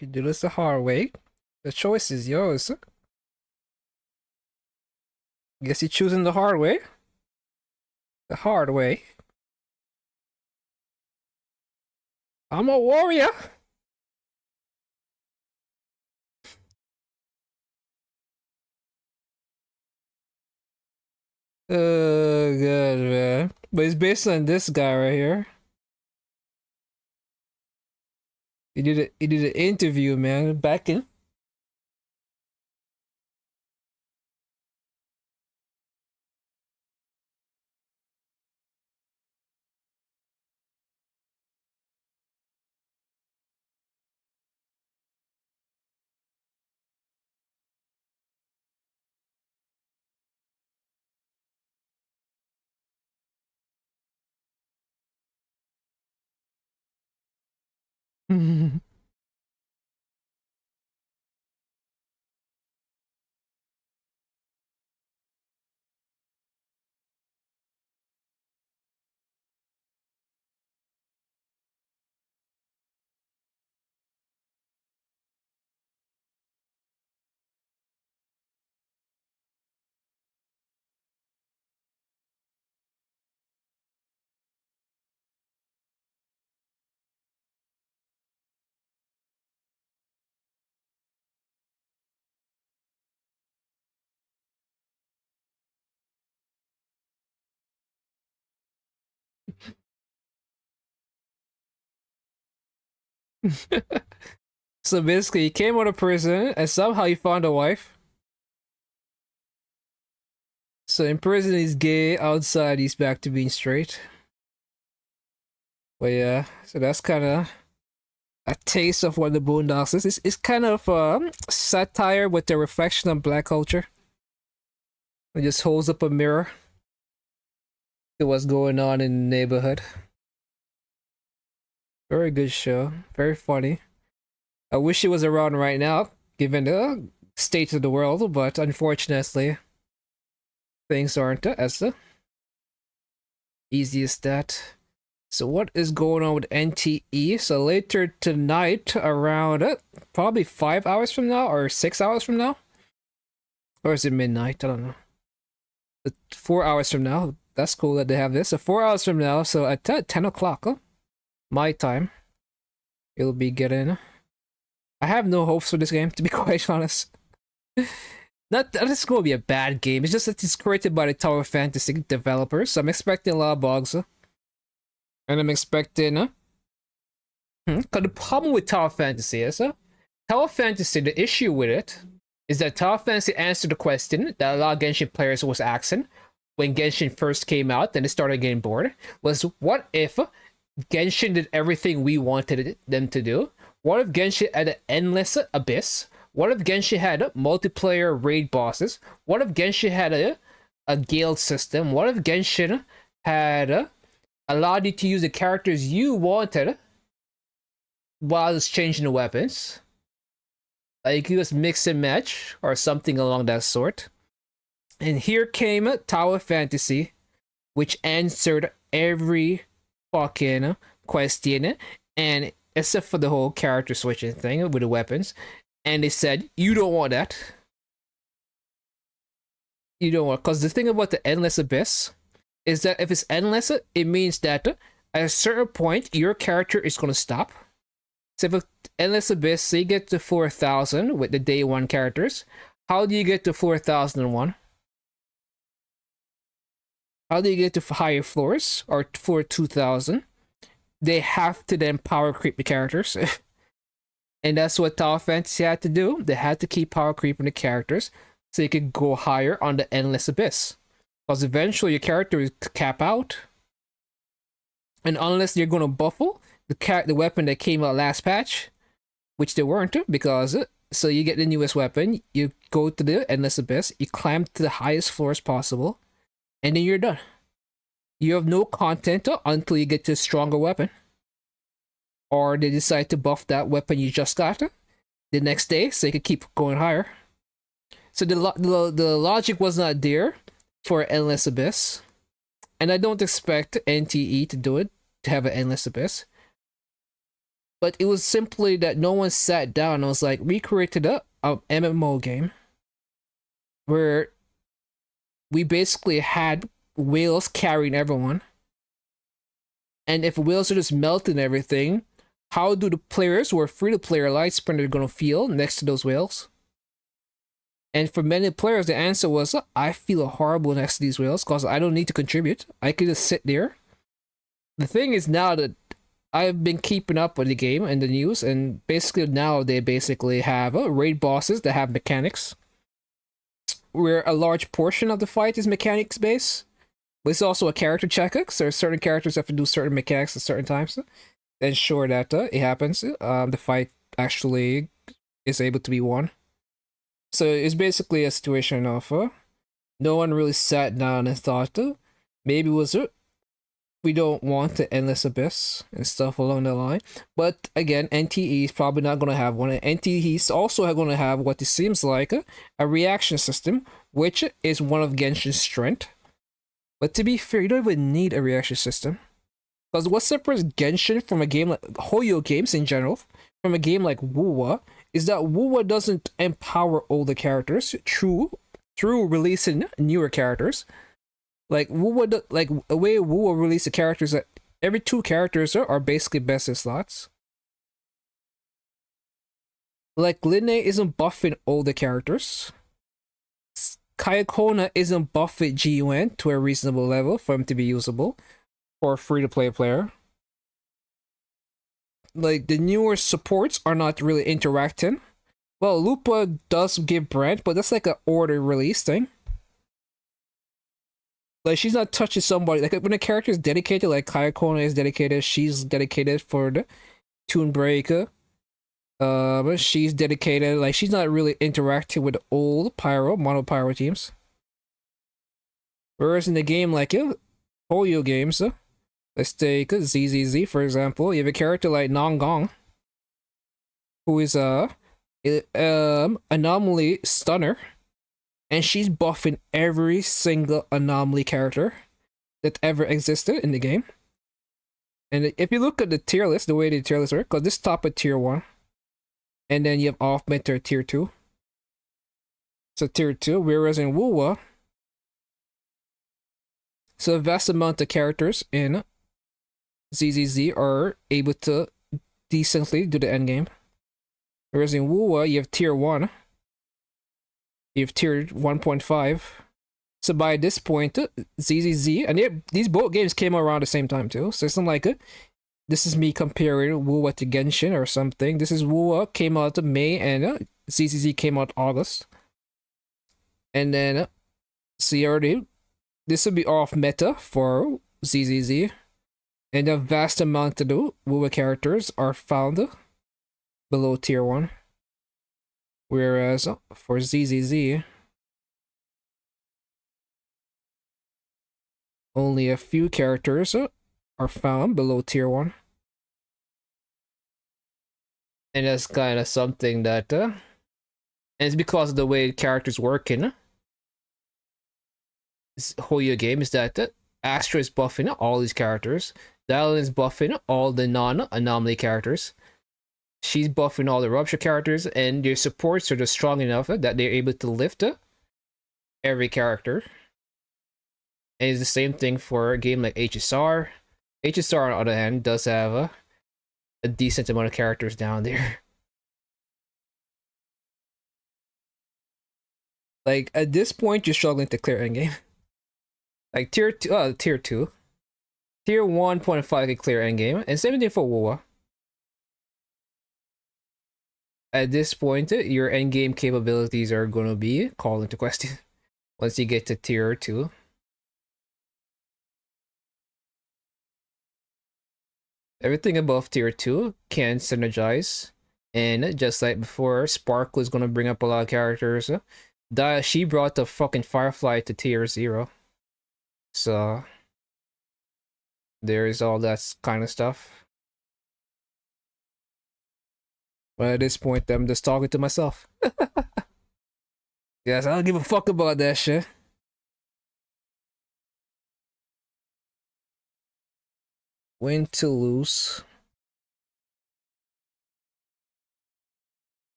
You do this the hard way. The choice is yours. Guess you're choosing the hard way. The hard way. I'm a warrior. Oh god, man. But it's based on this guy right here. He did an interview, man, back in So basically, he came out of prison and somehow he found a wife. So in prison he's gay, outside he's back to being straight. But yeah, so that's kind of a taste of what the Boondocks is. It's kind of satire with the reflection of black culture. It just holds up a mirror to what's going on in the neighborhood. Very good show. Very funny. I wish it was around right now, given the state of the world, but unfortunately, things aren't as easy as that. So what is going on with NTE? So later tonight, around probably 5 hours from now, or 6 hours from now? Or is it midnight? I don't know. But 4 hours from now. That's cool that they have this. So 4 hours from now, so at 10 o'clock, my time, it'll be getting... I have no hopes for this game, to be quite honest. Not that it's going to be a bad game, it's just that it's created by the Tower Fantasy developers, so I'm expecting a lot of bugs. And I'm expecting... Because the problem with Tower Fantasy is... Tower Fantasy, the issue with it, is that Tower Fantasy answered the question that a lot of Genshin players was asking when Genshin first came out, then they started getting bored, was what if Genshin did everything we wanted them to do? What if Genshin had an endless abyss? What if Genshin had multiplayer raid bosses? What if Genshin had a guild system? What if Genshin had allowed you to use the characters you wanted while it's changing the weapons? Like you just mix and match or something along that sort. And here came Tower Fantasy, which answered every fucking question, and except for the whole character switching thing with the weapons, and they said you don't want that. You don't want, because the thing about the endless abyss is that if it's endless, it means that at a certain point your character is going to stop. So if endless abyss, say you get to 4,000 with the day one characters, how do you get to 4,001? How do you get to higher floors or for 2,000? They have to then power creep the characters. And that's what Tower Fantasy had to do. They had to keep power creeping the characters so you could go higher on the endless abyss. Because eventually your character will cap out. And unless you're going to buffle the weapon that came out last patch, which they weren't, because so you get the newest weapon, you go to the endless abyss, you climb to the highest floors possible, and then you're done. You have no content until you get to a stronger weapon. Or they decide to buff that weapon you just got the next day so you can keep going higher. So the logic was not there for Endless Abyss. And I don't expect NTE to do it, to have an Endless Abyss. But it was simply that no one sat down and was like, we created a MMO game where we basically had whales carrying everyone. And if whales are just melting everything, how do the players who are free-to-play or Lightsprint are going to feel next to those whales? And for many players, the answer was, I feel horrible next to these whales because I don't need to contribute. I can just sit there. The thing is now that I've been keeping up with the game and the news, and basically now they basically have raid bosses that have mechanics, where a large portion of the fight is mechanics based. But it's also a character checker, so certain characters have to do certain mechanics at certain times to ensure that it happens. The fight actually is able to be won. So it's basically a situation of no one really sat down and thought maybe was it we don't want the Endless Abyss and stuff along the line. But again, NTE is probably not going to have one. And NTE is also going to have what it seems like a reaction system, which is one of Genshin's strength. But to be fair, you don't even need a reaction system. Because what separates Genshin from a game like Hoyo games in general, from a game like Wuwa, is that Wuwa doesn't empower older characters through releasing newer characters. Like Wuwa, like the way Wuwa release the characters, that every 2 characters are basically best in slots. Like Linne isn't buffing older characters. Kayakona isn't buffing GUN to a reasonable level for him to be usable for a free-to-play player. like the newer supports are not really interacting. Well, Lupa does give branch, but that's like an order release thing. Like she's not touching somebody. Like when a character is dedicated, like Kayakona is dedicated, she's dedicated for the Toon Breaker. She's dedicated. Like she's not really interacting with the old mono pyro teams. Whereas in the game, like Hoyo games, let's take ZZZ for example. You have a character like Nongong, who is anomaly stunner, and she's buffing every single anomaly character that ever existed in the game. And if you look at the tier list, the way the tier list works, because this top at tier 1, and then you have off meta tier 2. So tier 2, whereas in Wuwa, so a vast amount of characters in ZZZ are able to decently do the endgame. Whereas in Wuwa, you have tier 1, you have tier 1.5. So by this point, ZZZ, and these both games came out around the same time too. So it's not like this is me comparing Wuwa to Genshin or something. This is Wuwa came out in May and ZZZ came out August. And then, see already, this will be off meta for ZZZ. And a vast amount of the Wuwa characters are found below tier 1. Whereas for ZZZ, only a few characters are found below tier 1. And that's kind of something that, and it's because of the way characters work in Hoyo game is that Astra is buffing all these characters, Dallin is buffing all the non-anomaly characters, she's buffing all the rupture characters, and their supports are just strong enough that they're able to lift every character. And it's the same thing for a game like HSR. HSR, on the other hand, does have a decent amount of characters down there. Like, at this point, you're struggling to clear endgame. Like, tier 2. Tier 1.5 can clear endgame, and same thing for Wuwa. At this point, your endgame capabilities are going to be called into question once you get to tier 2. Everything above tier 2 can synergize, and just like before, Sparkle is going to bring up a lot of characters. She brought the fucking Firefly to tier 0. So, there's all that kind of stuff. But at this point, I'm just talking to myself. Yes, I don't give a fuck about that shit. Win to lose.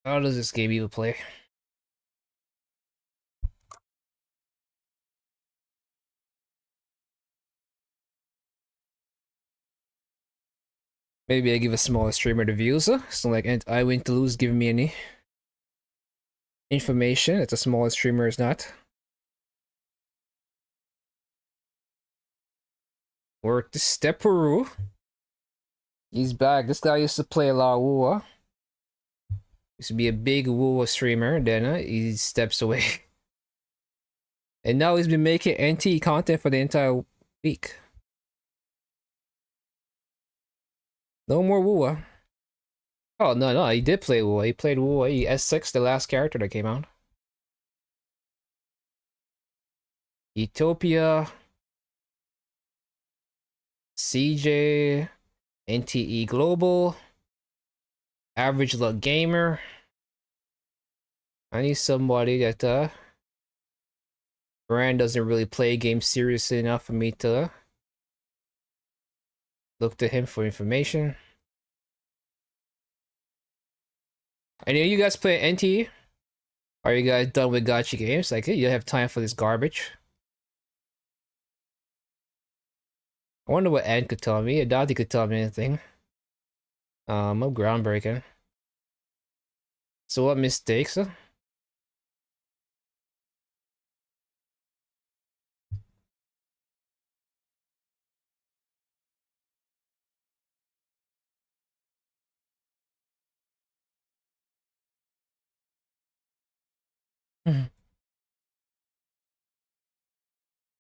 How does this game even play? Maybe I give a smaller streamer the views. So like, and I win to lose giving me any information that the smallest streamer is not. Work the Stepperu. He's back. This guy used to play a lot of Wuwa. Used to be a big Wuwa streamer. Then he steps away. And now he's been making NT content for the entire week. No more Wuwa. Oh, no, he did play Wuwa. He played Wuwa. He S6, the last character that came out. Utopia. CJ. NTE Global. Average Luck Gamer. I need somebody that, Brand doesn't really play games seriously enough for me to look to him for information. I know you guys play NT. Are you guys done with Gacha games? Like, you have time for this garbage? I wonder what Ann could tell me. I doubt he could tell me anything. I'm groundbreaking. So what mistakes?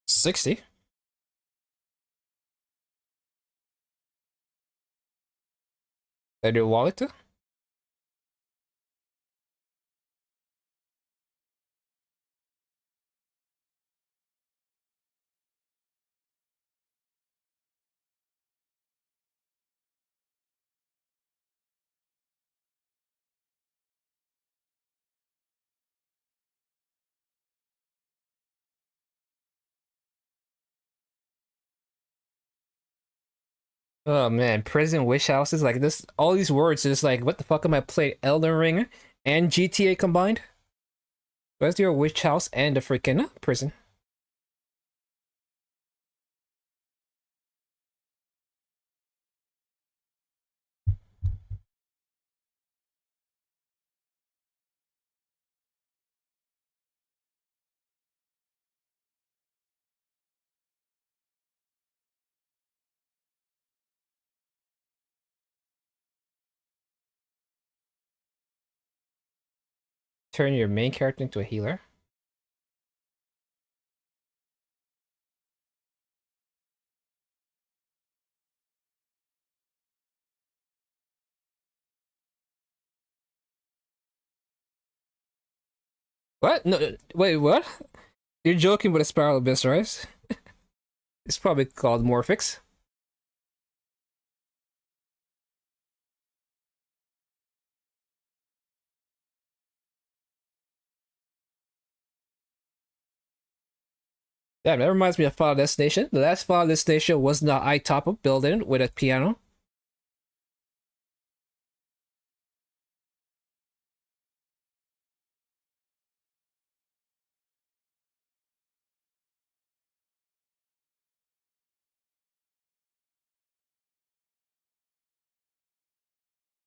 60. I do wallet too? Oh man, prison wish houses like this. All these words is like, what the fuck am I playing? Elden Ring and GTA combined? Where's your witch house and the freaking prison? Turn your main character into a healer. What? No, wait, what? You're joking with a spiral abyss, right? It's probably called Morphix. Damn, that reminds me of Final Destination. The last Final Destination was not I top up building with a piano.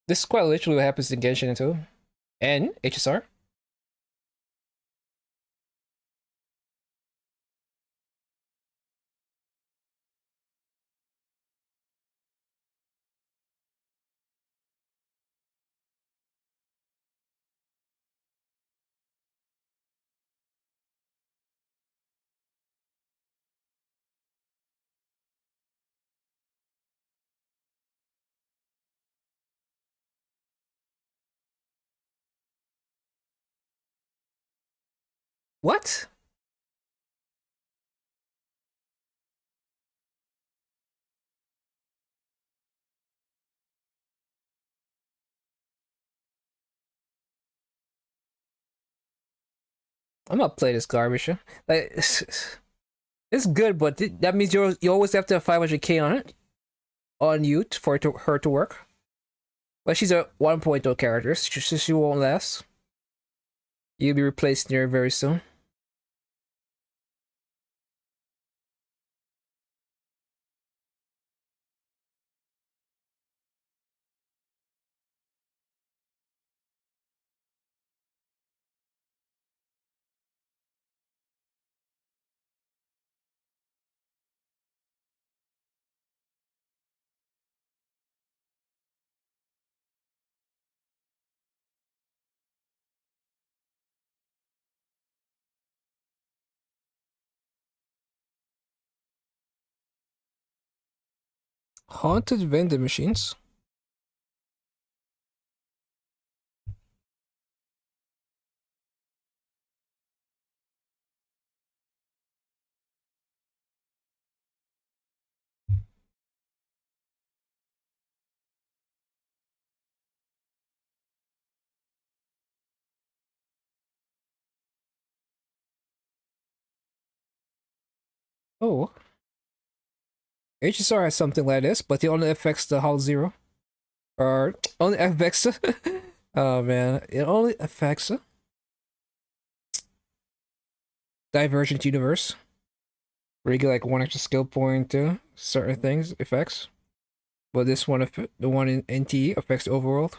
This is quite literally what happens in Genshin too. And HSR. What? I'm not playing this garbage. Like, it's good, but that means you always have to have 500k on it, on you for her to work. But she's a 1.0 character, so she won't last. You'll be replaced near very soon. Haunted vending machines. Oh, HSR has something like this, but it only affects the Hull Zero. Or only affects. Oh man, it only affects Divergent Universe. Where you get like one extra skill point to certain things effects. But this one, the one in NTE affects the overworld.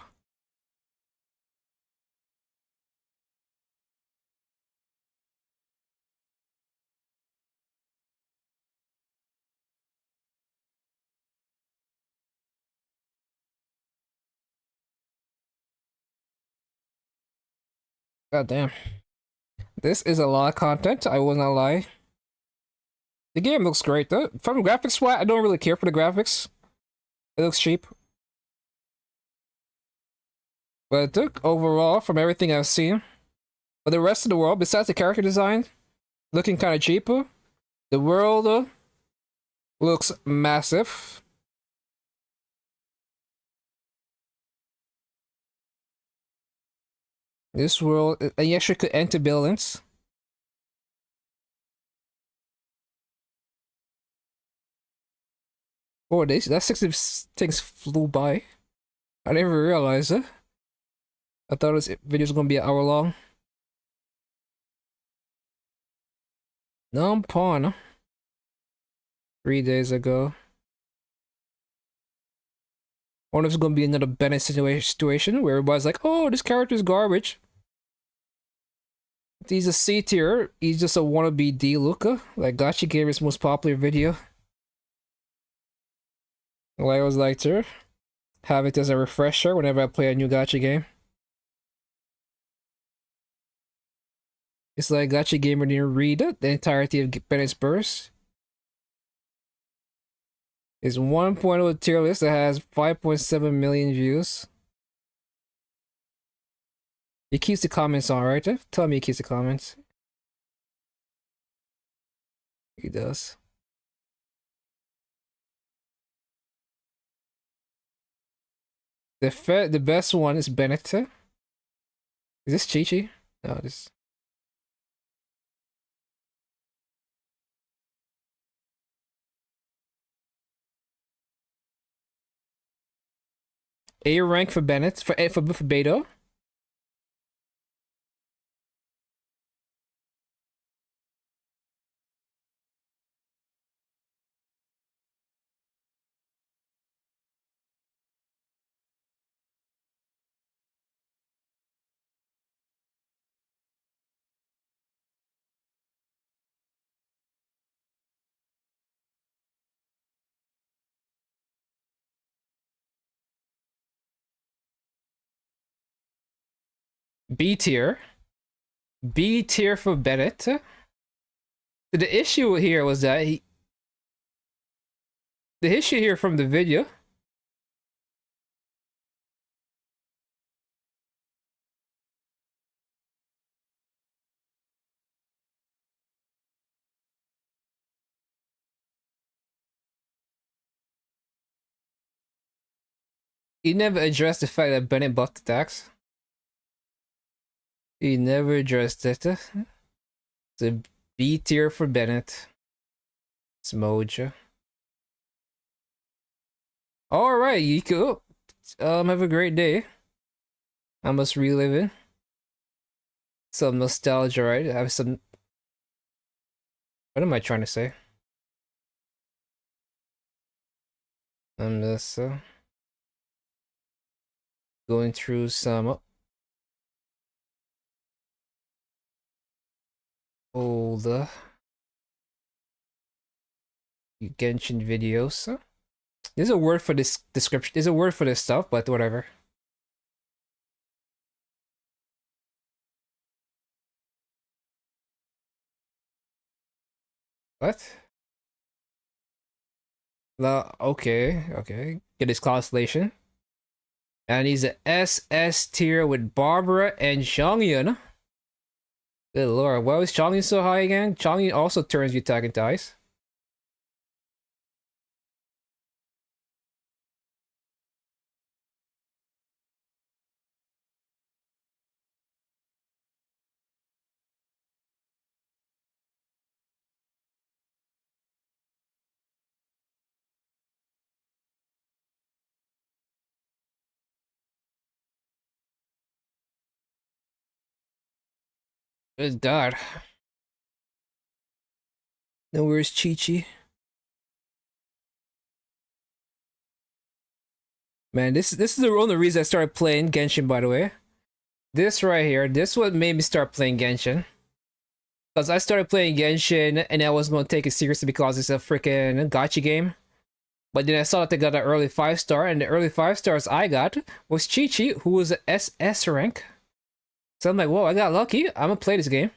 God damn. This is a lot of content, I will not lie. The game looks great though. From graphics wise, I don't really care for the graphics. It looks cheap. But overall, from everything I've seen, but the rest of the world, besides the character design, looking kind of cheaper, the world looks massive. This world, and you actually could enter buildings. Oh, that 60 things flew by. I never realized it. I thought this video was gonna be an hour long. Non-pawn. 3 days ago. I wonder if it's gonna be another Bennett situation where everybody's like, oh, this character's garbage. He's a C tier. He's just a wannabe D looker. Like Gacha Gamer's most popular video. Well, I always like to have it as a refresher whenever I play a new Gacha game. It's like Gacha Gamer didn't read the entirety of Bennett's burst. It's 1.0 tier list that has 5.7 million views. He keeps the comments on, right? Tell me he keeps the comments. He does. The best one is Bennett. Is this Chi-Chi? No, this. A rank for Bennett for Beto. B tier. B tier for Bennett. The issue here was that the issue here from the video. He never addressed the fact that Bennett buffed the tax. He never addressed it. It's a B tier for Bennett. It's Mojo. Alright, Yiko. Have a great day. I must relive it. Some nostalgia, right? I have some. What am I trying to say? I'm just going through some old Genshin videos. There's a word for this description. There's a word for this stuff, but whatever. What? No, okay. Get his constellation. And he's a SS tier with Barbara and Xiangyun. Good lord, why was Xiangyun so high again? Xiangyun also turns you attack and dies. Good god. Now where's Chi-Chi? Man, this is the only reason I started playing Genshin, by the way. This right here, this what made me start playing Genshin. Because I started playing Genshin and I wasn't going to take it seriously because it's a freaking gacha game. But then I saw that they got an early 5-star, and the early 5 stars I got was Chi-Chi, who was an SS rank. So I'm like, whoa, I got lucky. I'm gonna play this game.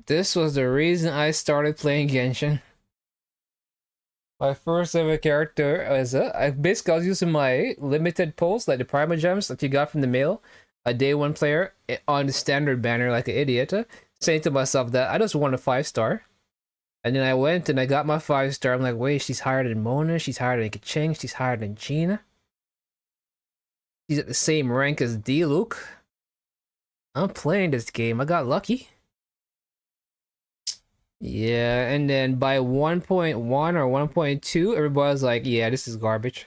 This was the reason I started playing Genshin. My first ever character was I was using my limited pulls, like the Prima Gems that you got from the mail, a day one player on the standard banner like an idiot, saying to myself that I just want a 5-star. And then I went and I got my 5-star. I'm like, wait, she's higher than Mona, she's higher than Kaching, she's higher than Gina. She's at the same rank as D-Luke. I'm playing this game. I got lucky. Yeah, and then by 1.1 or 1.2, everybody's like, yeah, this is garbage.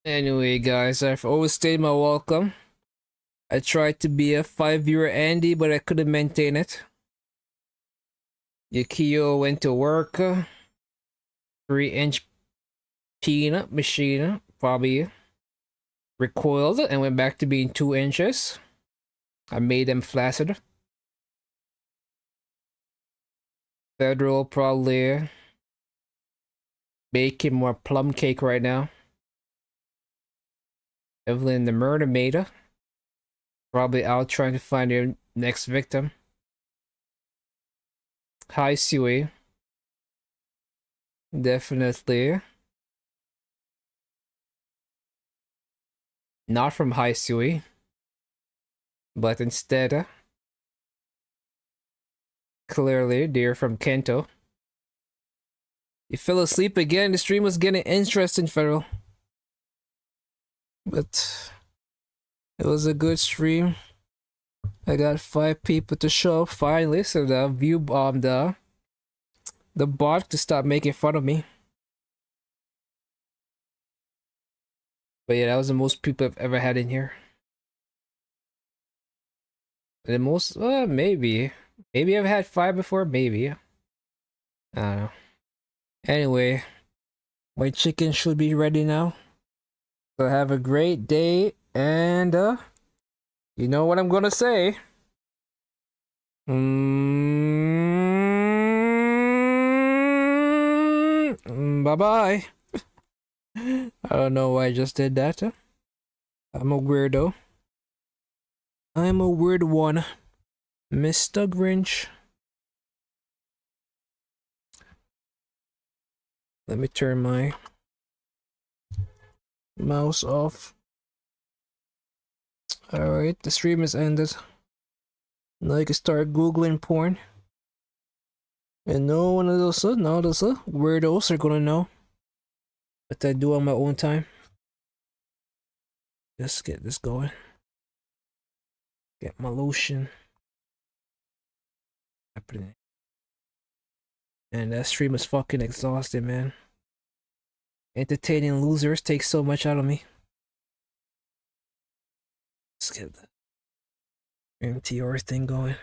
Anyway, guys, I've overstayed my welcome. I tried to be a 5-viewer Andy, but I couldn't maintain it. Yukio went to work. 3-inch peanut machine probably recoiled and went back to being 2 inches. I made them flaccid. Federal probably baking more plum cake right now. Evelyn the murder maid probably out trying to find their next victim. Hi Sui. Definitely not from Hi Sui, but instead clearly they're from Kento. You fell asleep again. The stream was getting interesting, Federal. But it was a good stream. I got 5 people to show up finally, so the view the bot to stop making fun of me. But yeah, that was the most people I've ever had in here. The most maybe I've had 5 before, maybe. I don't know. Anyway, my chicken should be ready now. So have a great day, and you know what I'm gonna say. Bye-bye. I don't know why I just did that. I'm a weirdo. I'm a weird one. Mr. Grinch. Let me turn my mouse off. Alright, the stream is ended. Now you can start Googling porn. And no one of those weirdos are gonna know what I do on my own time. Let's get this going. Get my lotion. Happening. And that stream is fucking exhausting, man. Entertaining losers takes so much out of me. Let's get the MTR thing going.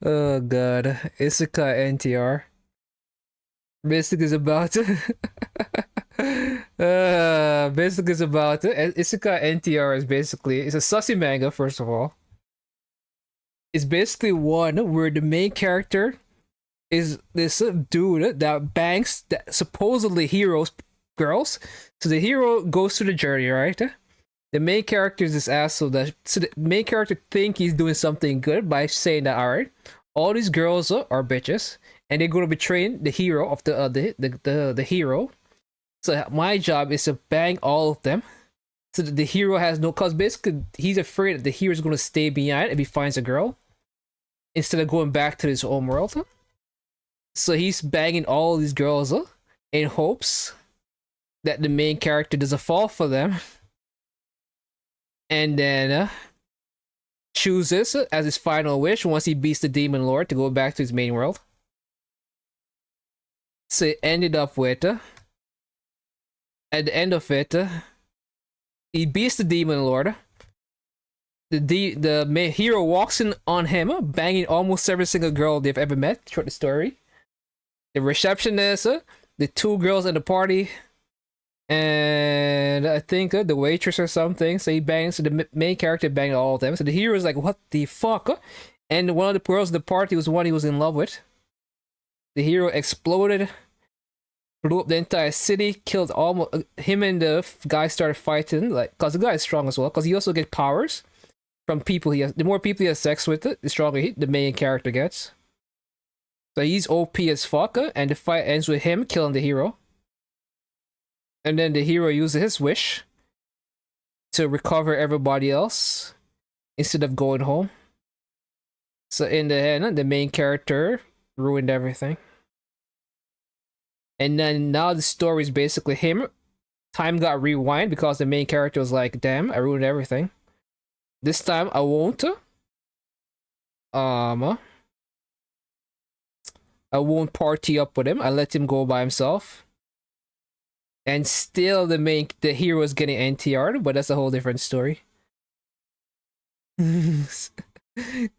Oh god, Isuka NTR. Mystic is about Mystic is about Isuka NTR is basically, it's a sussy manga, first of all. It's basically one where the main character is this dude that banks that supposedly heroes girls. So the hero goes through the journey, right? The main character is this asshole that, so the main character think he's doing something good by saying that, alright, all these girls are bitches and they're gonna betray the hero of the hero. So my job is to bang all of them so that the hero has no, cause basically he's afraid that the hero's gonna stay behind if he finds a girl instead of going back to his home world. So he's banging all these girls in hopes that the main character doesn't fall for them. And then chooses as his final wish once he beats the demon lord to go back to his main world. So it ended up with at the end of it, he beats the demon lord. The main hero walks in on him, banging almost every single girl they've ever met throughout the story. The receptionist, the two girls in the party, and I think the waitress or something. So he bangs. So the main character banged all of them. So the hero is like, "What the fuck?" And one of the girls in the party was one he was in love with. The hero exploded, blew up the entire city, killed almost him, and the guy started fighting. Like, cause the guy is strong as well. Cause he also gets powers from people he has. The more people he has sex with, the stronger the main character gets. So he's OP as fuck, and the fight ends with him killing the hero. And then the hero uses his wish to recover everybody else instead of going home. So in the end, the main character ruined everything. And then now the story is basically him. Time got rewind because the main character was like, damn, I ruined everything. This time I won't. I won't party up with him. I let him go by himself. And still the hero is getting NTR'd, but that's a whole different story.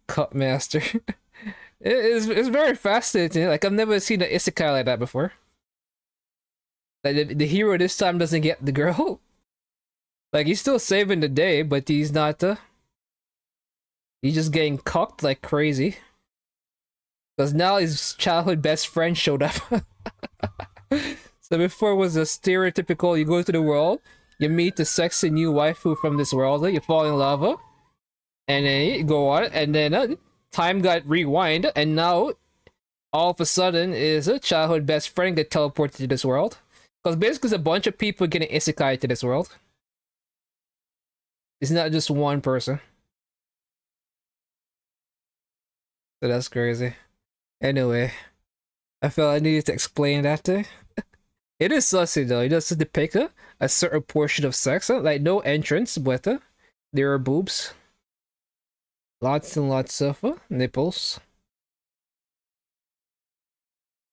Cut master. It's very fascinating. Like, I've never seen an isekai like that before. Like, the hero this time doesn't get the girl. Like, he's still saving the day, but he's not he's just getting cocked like crazy. Because now his childhood best friend showed up. So before it was a stereotypical, you go to the world, you meet the sexy new waifu from this world, you fall in love, and then you go on, and then time got rewind, and now all of a sudden is a childhood best friend get teleported to this world. Because basically it's a bunch of people getting isekai to this world. It's not just one person. So that's crazy. Anyway, I felt I needed to explain that to. It is sussy though. It does depict a certain portion of sex. Like no entrance, but there are boobs. Lots and lots of nipples.